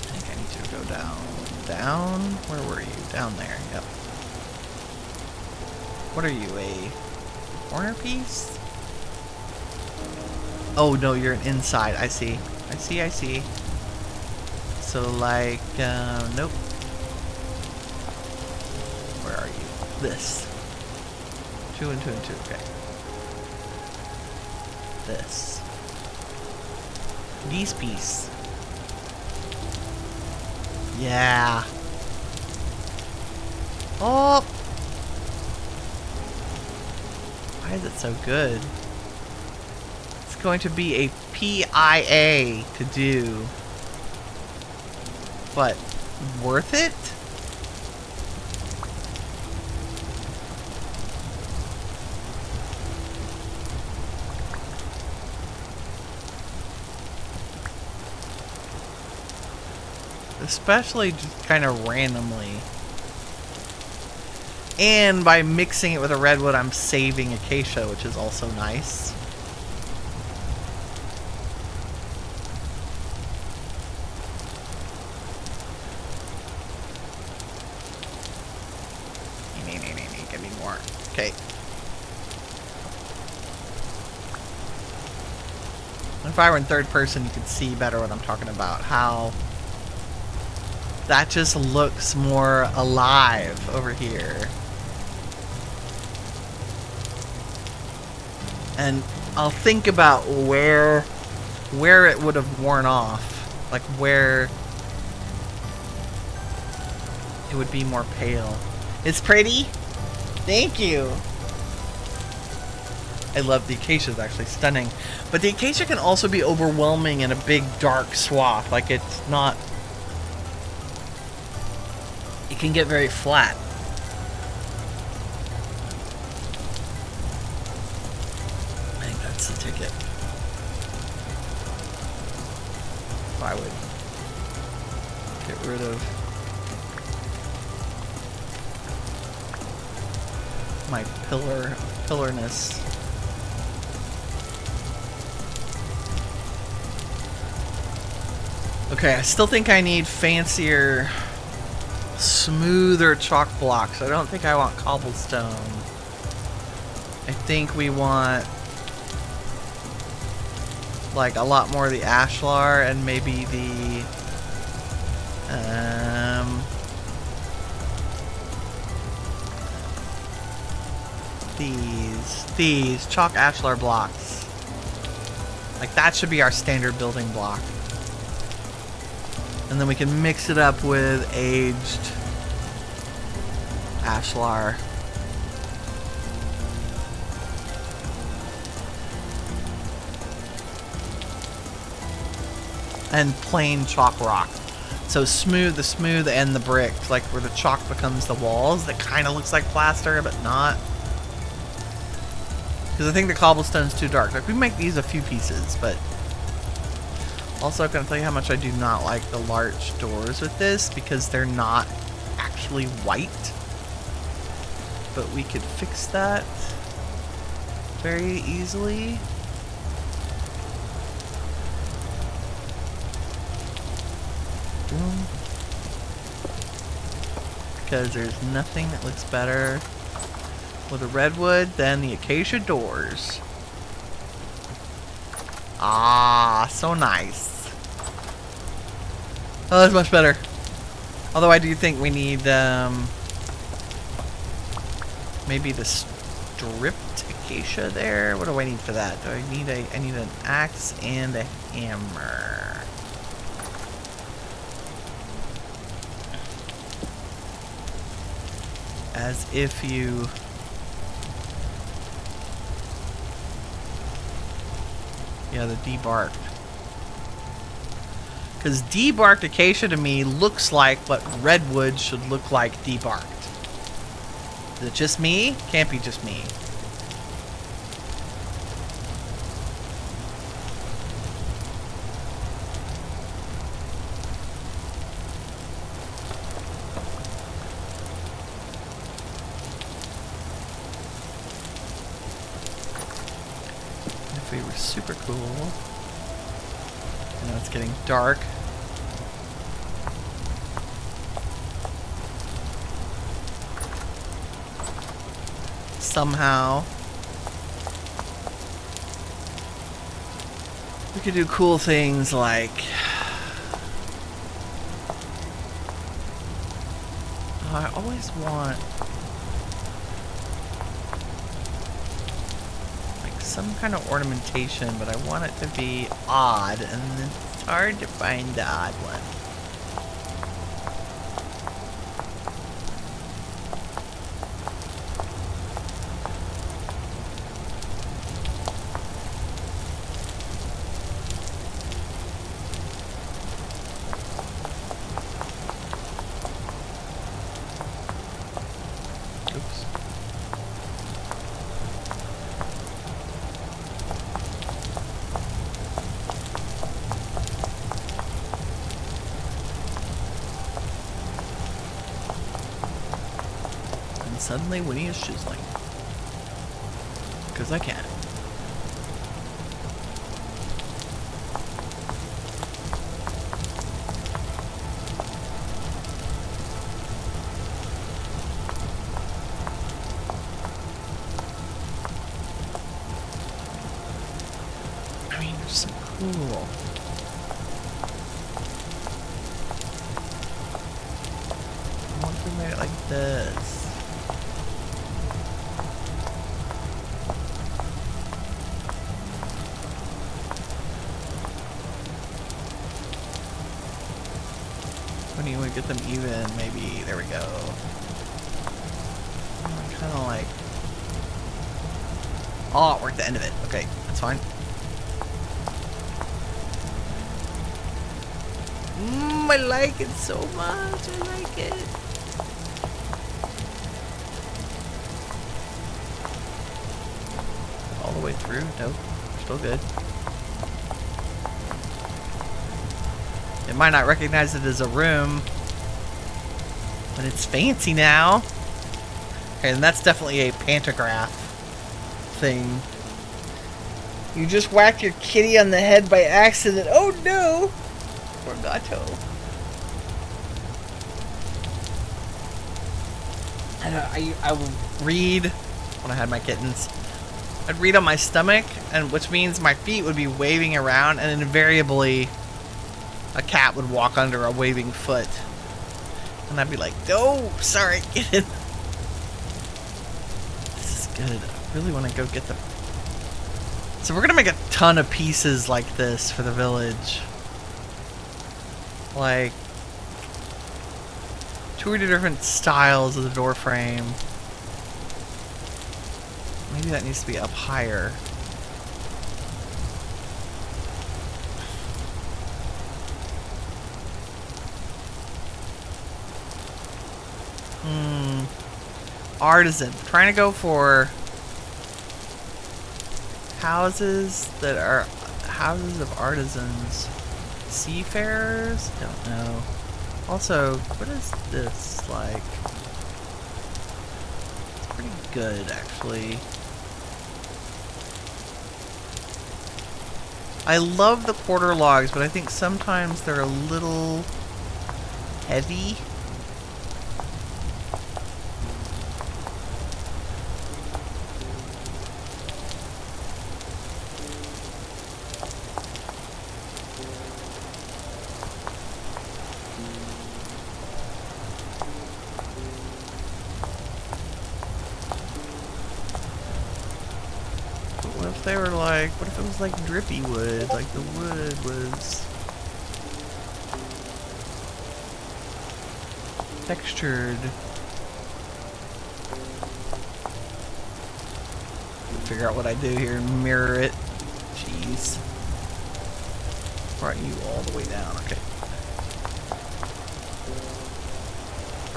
Speaker 1: I think I need to go down. Down? Where were you? Down there, yep. What are you, a corner piece? Oh, no, you're an inside. I see. I see. So, like, nope. Where are you? This. 2 and 2 and 2, okay. This. These piece. Yeah. Oh! Why is it so good? It's going to be a PIA to do. But worth it? Especially just kind of randomly. And by mixing it with a redwood, I'm saving acacia, which is also nice. Give me more. Okay. If I were in third person, you could see better what I'm talking about. How that just looks more alive over here. And I'll think about where it would have worn off. Like where it would be more pale. It's pretty. Thank you. I love the acacia. It's actually stunning. But the acacia can also be overwhelming in a big dark swath. Like it's not... It can get very flat. I think that's the ticket. If I would get rid of my pillarness. Okay, I still think I need fancier, smoother chalk blocks. I don't think I want cobblestone. I think we want like a lot more of the ashlar and maybe the these chalk ashlar blocks. Like that should be our standard building block. And then we can mix it up with aged ashlar. And plain chalk rock. So smooth, the smooth and the brick, like where the chalk becomes the walls. That kind of looks like plaster, but not. Because I think the cobblestone's too dark. Like we make these a few pieces, but also I'm going to tell you how much I do not like the large doors with this because they're not actually white. But we could fix that very easily. Boom. Because there's nothing that looks better with a redwood than the acacia doors. Ah, so nice. Oh, that's much better. Although I do think we need maybe the stripped acacia there. What do I need for that? Do I need I need an axe and a hammer. As if you... Yeah, the debarked. Because debarked acacia to me looks like what redwood should look like debarked. Is it just me? Can't be just me. If we were super cool. I know it's getting dark. Somehow we could do cool things like I always want like some kind of ornamentation, but I want it to be odd, and it's hard to find the odd one. Oops. And suddenly Winnie is chiseling. Because I can. I mean, they're so cool. I want to make it like this. When you would get them even, maybe. There we go. Kind of like. Oh, we're at the end of it. Okay, that's fine. I like it so much. I like it. All the way through? Nope. Still good. It might not recognize it as a room, but it's fancy now. Okay, and that's definitely a pantograph thing. You just whacked your kitty on the head by accident. Oh no! Poor Gato. I will read when I had my kittens. I'd read on my stomach, and which means my feet would be waving around, and invariably a cat would walk under a waving foot. And I'd be like, "Oh, sorry, get in." This is good. I really want to go get them. So we're gonna make a ton of pieces like this for the village. Like 2 different styles of the door frame. Maybe that needs to be up higher. Artisan. I'm trying to go for houses that are houses of artisans. Seafarers? Don't know. Also, what is this like? It's pretty good, actually. I love the quarter logs, but I think sometimes they're a little heavy. They were like, what if it was like drippy wood? Like the wood was textured. Figure out what I do here and mirror it. Jeez. Brought you all the way down. Okay.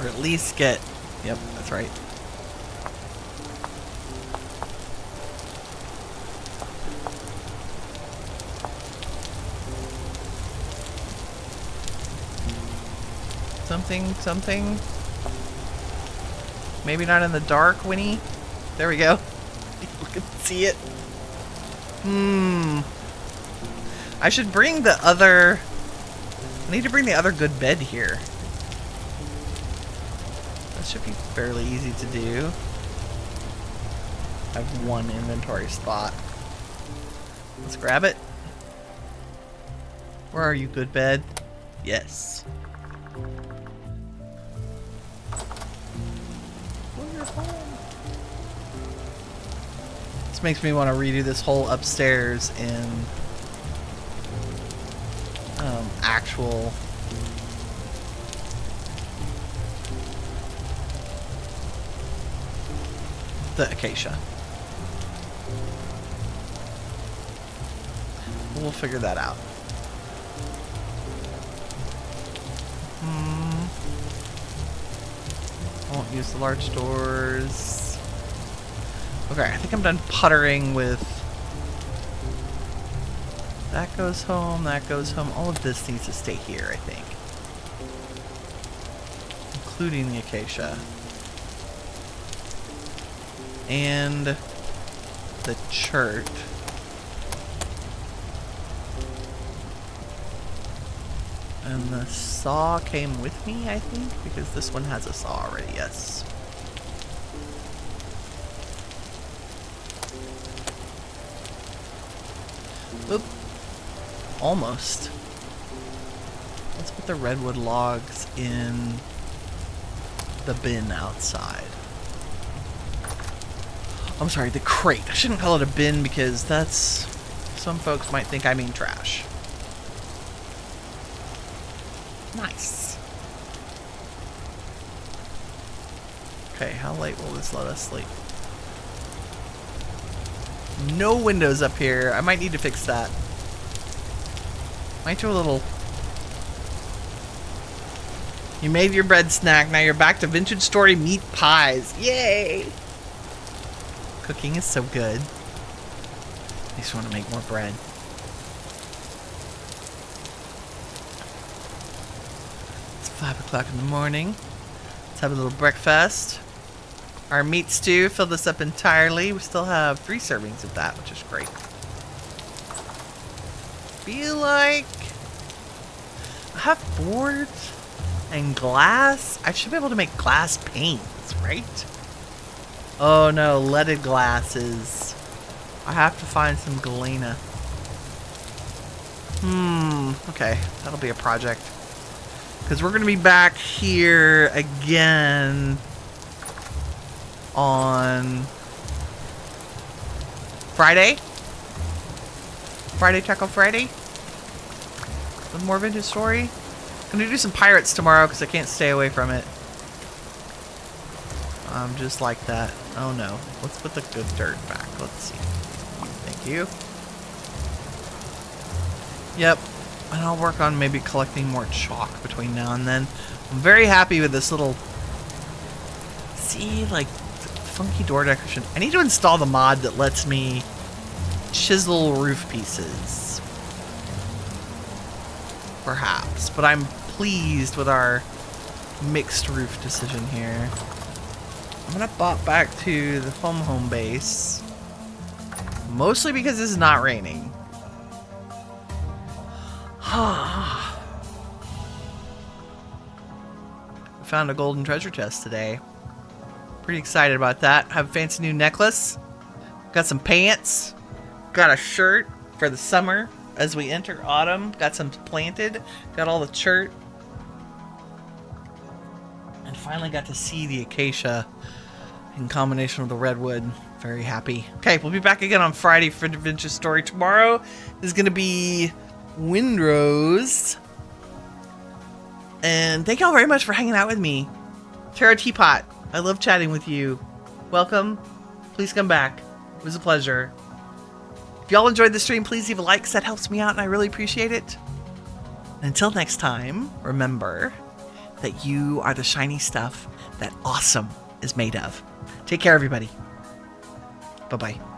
Speaker 1: Or at least get... Yep, that's right. Something. Maybe not in the dark, Winnie. There we go. You can see it. I should bring the other... I need to bring the other good bed here. That should be fairly easy to do. I have one inventory spot. Let's grab it. Where are you, good bed? Yes. This makes me want to redo this whole upstairs in actual the acacia. We'll figure that out. I won't use the large doors. Okay, I think I'm done puttering with... That goes home, that goes home. All of this needs to stay here, I think. Including the acacia. And the chert. And the saw came with me, I think, because this one has a saw already, yes. Oop. Almost. Let's put the redwood logs in the bin outside. I'm sorry, the crate. I shouldn't call it a bin because that's... Some folks might think I mean trash. Nice. Okay, how late will this let us sleep? No windows up here. I might need to fix that. Might do a little... You made your bread snack. Now you're back to vintage story meat pies. Yay! Cooking is so good. I just want to make more bread. It's 5 o'clock in the morning. Let's have a little breakfast. Our meat stew filled us up entirely. We still have 3 servings of that, which is great. Feel like I have boards and glass. I should be able to make glass panes, right? Oh no, leaded glasses. I have to find some galena. Okay, that'll be a project. Because we're going to be back here again on Friday. Taco Friday. With more vintage story. I'm going to do some pirates tomorrow because I can't stay away from it. I'm just like that. Oh no. Let's put the good dirt back. Let's see. Thank you. Yep. And I'll work on maybe collecting more chalk between now and then. I'm very happy with this little... See, like, funky door decoration. I need to install the mod that lets me chisel roof pieces. Perhaps. But I'm pleased with our mixed roof decision here. I'm gonna bop back to the home base. Mostly because it's not raining. We found a golden treasure chest today. Pretty excited about that. Have a fancy new necklace. Got some pants. Got a shirt for the summer as we enter autumn. Got some planted. Got all the chert. And finally got to see the acacia in combination with the redwood. Very happy. Okay, we'll be back again on Friday for the Vintage Story. Tomorrow is going to be Windrose. And thank y'all very much for hanging out with me. Tara Teapot, I love chatting with you. Welcome. Please come back. It was a pleasure. If y'all enjoyed the stream, please leave a like, 'cause that helps me out and I really appreciate it. And until next time, remember, that you are the shiny stuff that awesome is made of. Take care, everybody. Bye-bye.